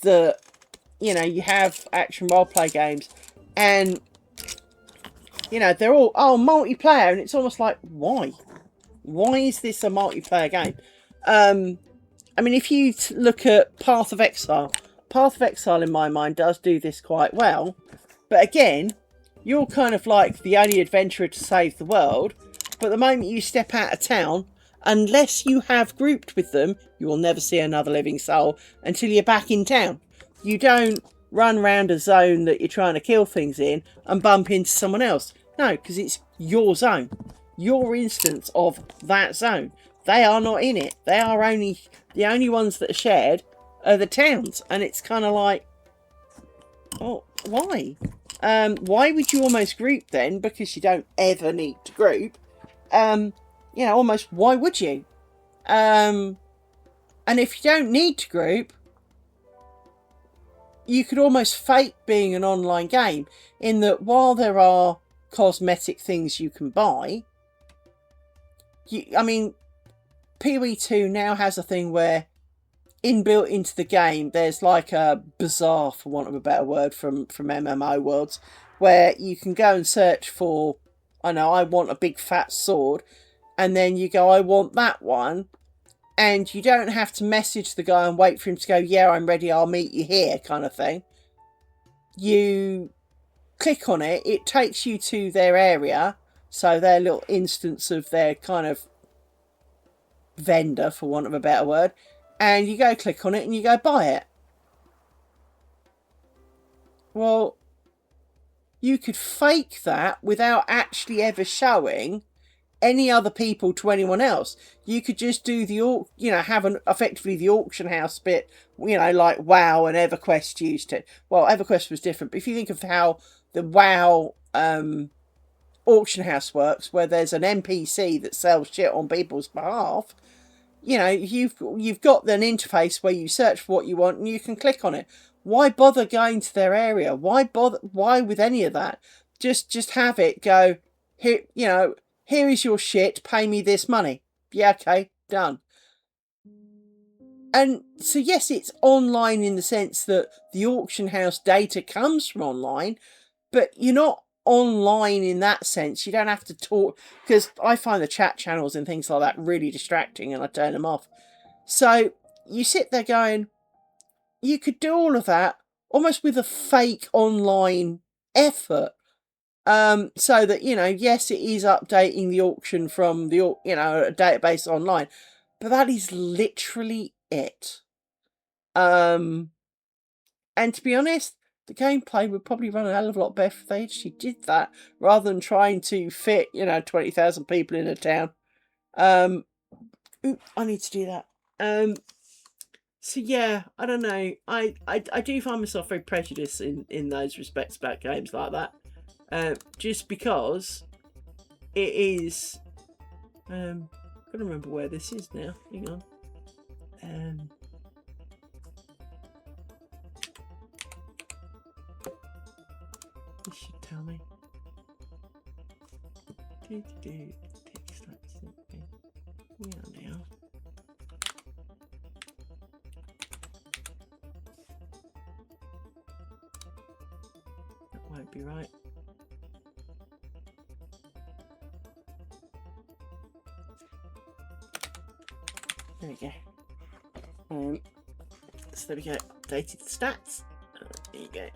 that, you know, you have action role-play games and, you know, they're all multiplayer, and it's almost like, why is this a multiplayer game? I mean, if you look at Path of Exile in my mind does do this quite well, but again, you're kind of like the only adventurer to save the world, but the moment you step out of town, unless you have grouped with them, you will never see another living soul until you're back in town. You don't run around a zone that you're trying to kill things in and bump into someone else. No, because it's your zone, your instance of that zone. They are not in it. They are the only ones that are shared are the towns, and it's kind of like, oh, why? Why would you almost group then? Because you don't ever need to group. You know, almost why would you? And if you don't need to group, you could almost fake being an online game, in that while there are cosmetic things you can buy, I mean, PoE2 now has a thing where inbuilt into the game there's like a bazaar, for want of a better word, from MMO worlds, where you can go and search for, I know, I want a big fat sword, and then you go, I want that one, and you don't have to message the guy and wait for him to go, yeah, I'm ready, I'll meet you here, kind of thing. You click on it, it takes you to their area, so their little instance of their kind of vendor, for want of a better word, and you go click on it and you go buy it. Well, you could fake that without actually ever showing any other people to anyone else. You could just do the, you know, have effectively the auction house bit, you know, like WoW and EverQuest used to. Well, EverQuest was different, but if you think of how the WoW auction house works, where there's an NPC that sells shit on people's behalf, you know, you've got an interface where you search for what you want and you can click on it. Why bother going to their area? Why with any of that? Just have it go, here, you know, here is your shit, pay me this money. Yeah, okay, done. And so yes, it's online in the sense that the auction house data comes from online, but you're not online in that sense. You don't have to talk, because I find the chat channels and things like that really distracting and I turn them off. So you sit there going, you could do all of that almost with a fake online effort, so that, you know, yes, it is updating the auction from the, you know, a database online, but that is literally it. And to be honest, the gameplay would probably run a hell of a lot better if they actually did that, rather than trying to fit, you know, 20,000 people in a town. Ooh, I need to do that. So yeah, I don't know. I do find myself very prejudiced in those respects about games like that. Just because it is. I'm gonna remember where this is now. Hang on. This should tell me. Text something. Yeah, now. That won't be right. There we go. So there we go. Updated stats. There you go.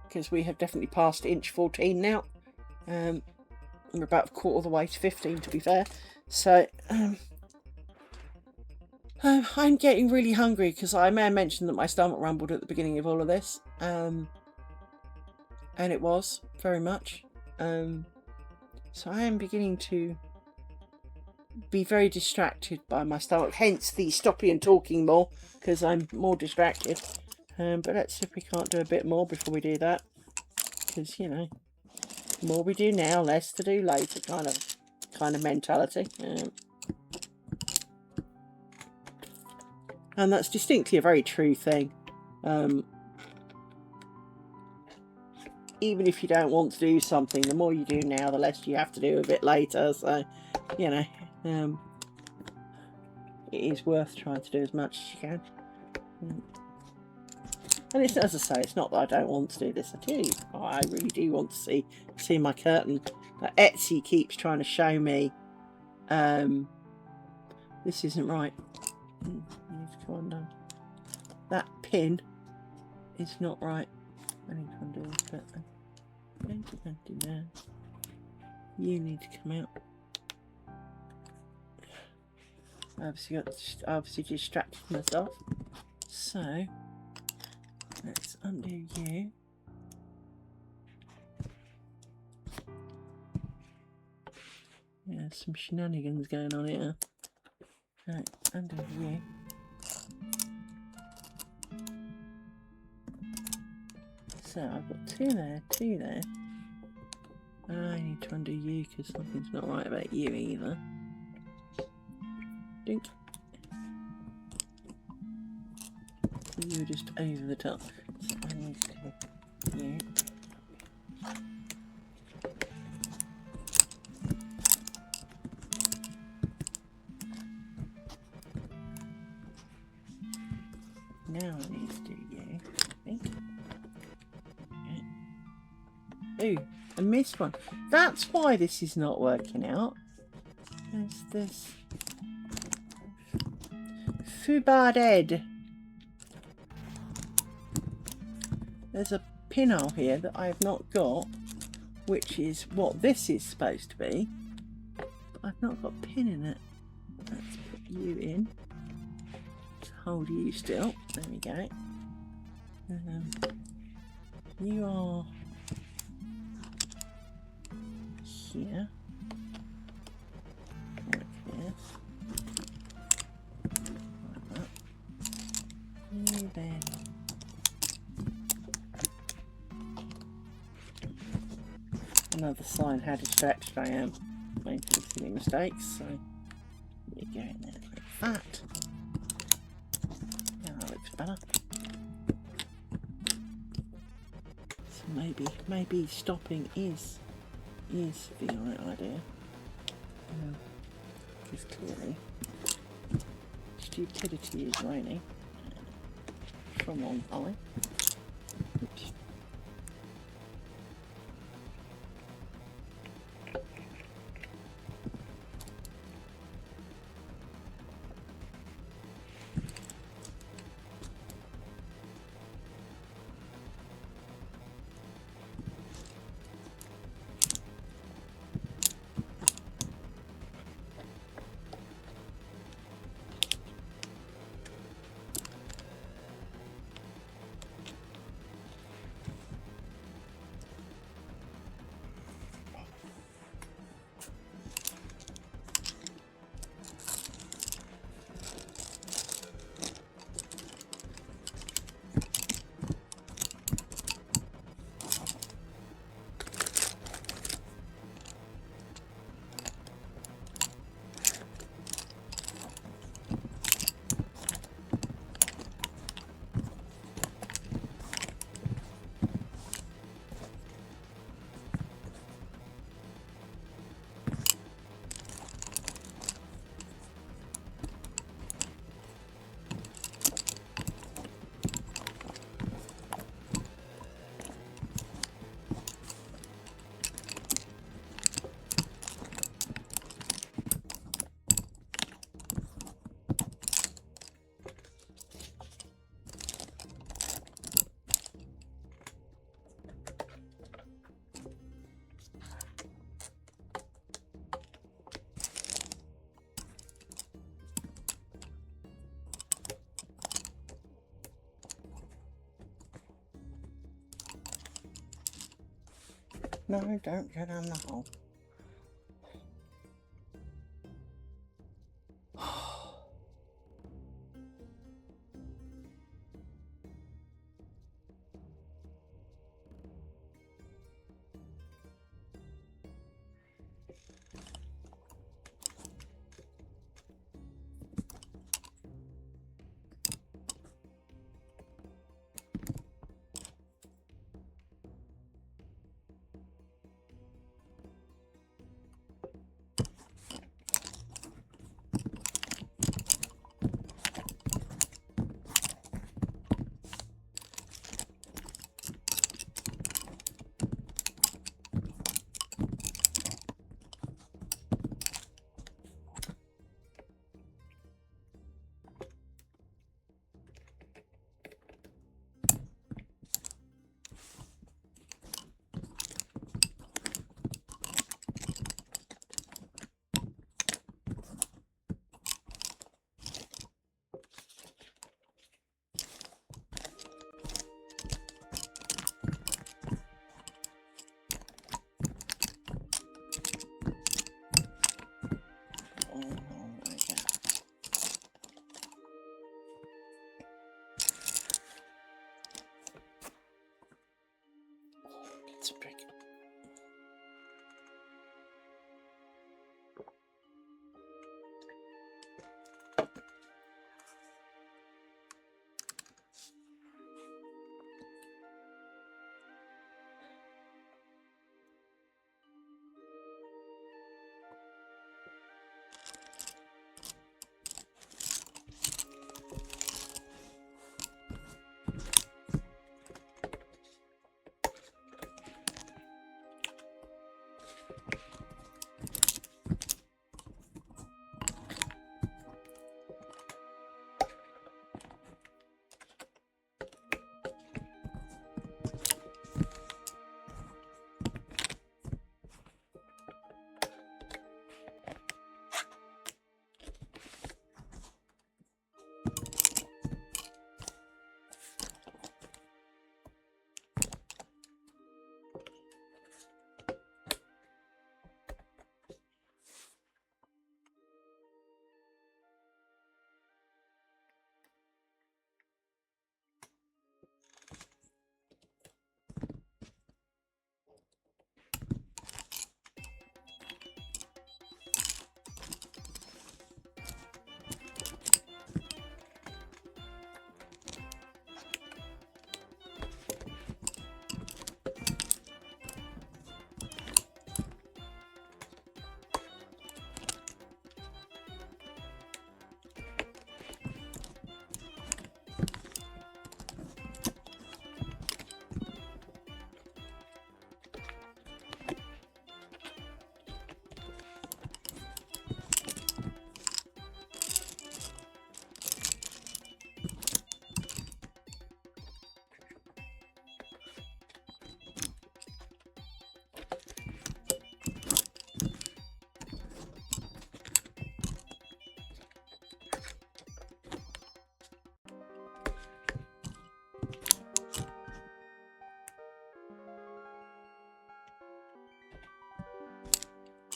Because we have definitely passed inch 14 now. We're about a quarter of the way to 15, to be fair. So I'm getting really hungry, because I may have mentioned that my stomach rumbled at the beginning of all of this. And it was very much. So I am beginning to be very distracted by my stomach, hence the stopping and talking more, because I'm more distracted. But let's see if we can't do a bit more before we do that, because, you know, the more we do now, less to do later, kind of mentality. And that's distinctly a very true thing. Even if you don't want to do something, the more you do now, the less you have to do a bit later. So, you know, it is worth trying to do as much as you can. And it's, as I say, it's not that I don't want to do this. I do. I really do want to see my curtain. Etsy keeps trying to show me this isn't right. You need to come undone. That pin is not right. I need to undo this bit then. You need to come out. I obviously distracted myself. So let's undo you. Yeah, some shenanigans going on here. Right, undo you. So I've got two there. I need to undo you because something's not right about you either. Dink. You were just over the top. So I need to you. Now I need to do you, I think. Okay. Ooh, I missed one. That's why this is not working out. There's this Fubarded. There's a pinhole here that I have not got, which is what this is supposed to be. But I've not got a pin in it. Let's put you in. Hold you still. There we go. You are here. Like this. Like that. You then. Another sign how distracted I am. Making silly mistakes. So you go in there like that. That looks better. So maybe stopping is the right idea. Because clearly stupidity is reigning from on high. Oops. No, don't go down the hole.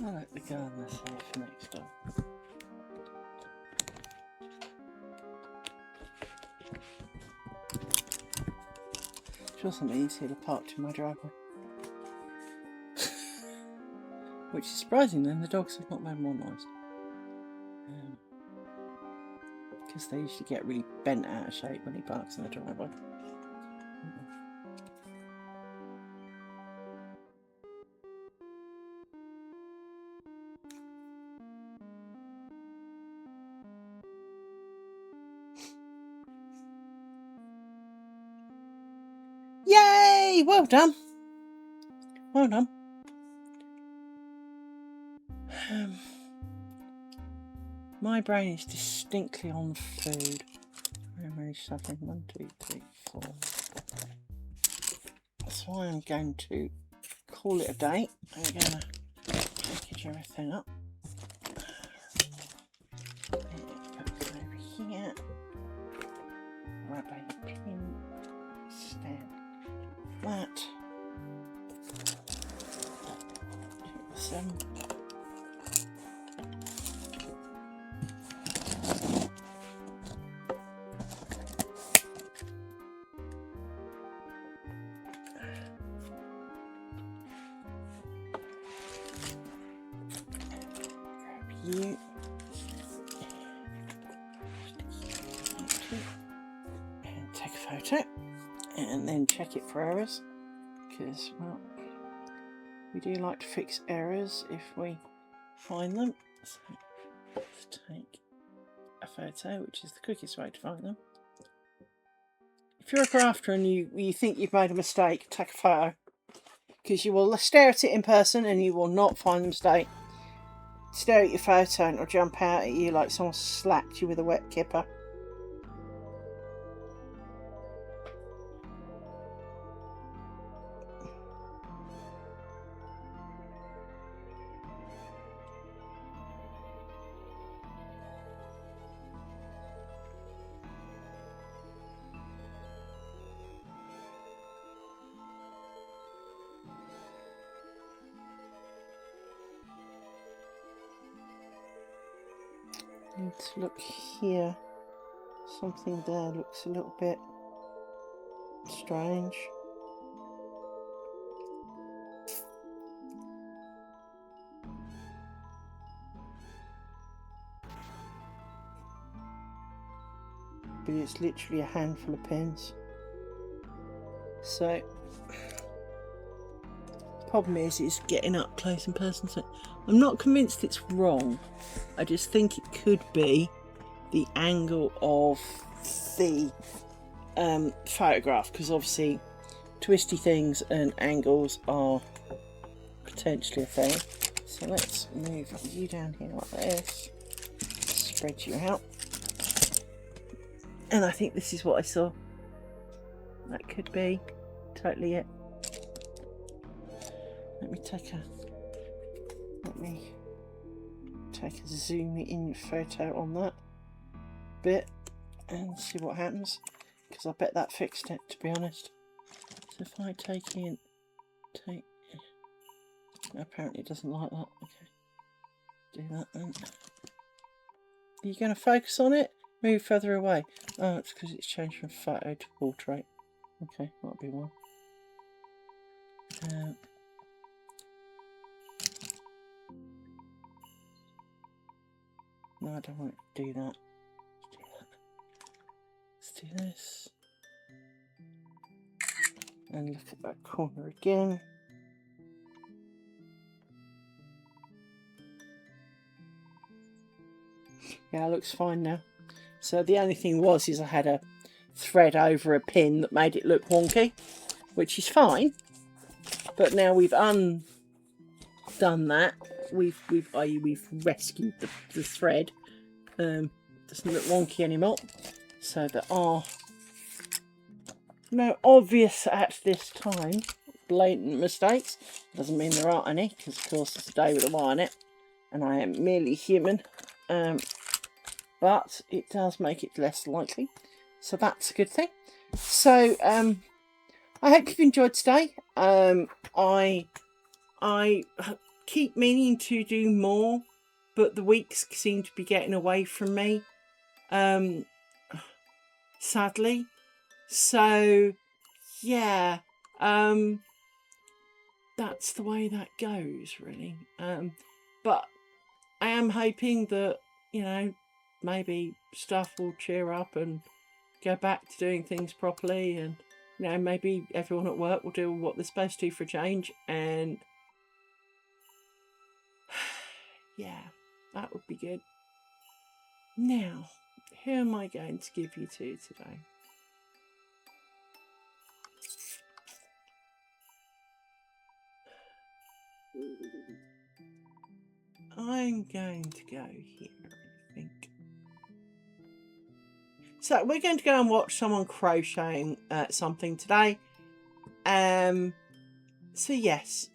I like the gardener safe next door. Which wasn't easy to park to my driveway. Which is surprising then, the dogs have not made more noise. Because they usually get really bent out of shape when he parks in the driveway. Yay! Well done. Well done. My brain is distinctly on food. I managed something. 1, 2, 3, 4. That's why I'm going to call it a day. I'm going to package everything up. Put it over here. Grab a pin. Stand that. Some. You and take a photo and then check it for errors, because, well, we do like to fix errors if we find them. So let's take a photo, which is the quickest way to find them. If you're a grafter and you think you've made a mistake, take a photo, because you will stare at it in person and you will not find the mistake. Stare at your photo and it'll jump out at you like someone slapped you with a wet kipper. Need to look here. Something there looks a little bit strange. But it's literally a handful of pins. So the problem is getting up close and personal. So I'm not convinced it's wrong. I just think it could be the angle of the photograph, because obviously twisty things and angles are potentially a thing. So let's move you down here like this, spread you out, and I think this is what I saw. That could be totally it. Let me take a zoom in photo on that bit and see what happens, because I bet that fixed it, to be honest. So if I apparently it doesn't like that. Okay, do that then. Are you going to focus on it? Move further away. Oh, it's because it's changed from photo to portrait. Okay, that'll be one. No, I don't want to do that. Let's do this. And look at that corner again. Yeah, it looks fine now. So the only thing is I had a thread over a pin that made it look wonky, which is fine. But now we've undone that. We've rescued the thread. Doesn't look wonky anymore. So there are no obvious at this time blatant mistakes. Doesn't mean there aren't any, because of course it's a day with a Y on it, and I am merely human. But it does make it less likely, so that's a good thing. So I hope you've enjoyed today. I keep meaning to do more, but the weeks seem to be getting away from me. Sadly. So yeah, that's the way that goes, really. But I am hoping that, you know, maybe stuff will cheer up and go back to doing things properly, and, you know, maybe everyone at work will do what they're supposed to for a change, and yeah, that would be good. Now, who am I going to give you to today? I'm going to go here, I think. So we're going to go and watch someone crocheting something today. So yes,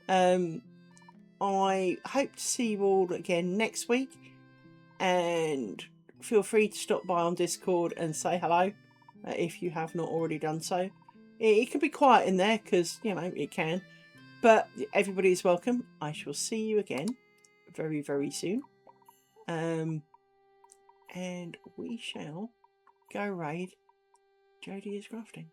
I hope to see you all again next week, and feel free to stop by on Discord and say hello if you have not already done so. It can be quiet in there because, you know, it can, but everybody is welcome. I shall see you again very, very soon. And we shall go raid Jodie is Crafting.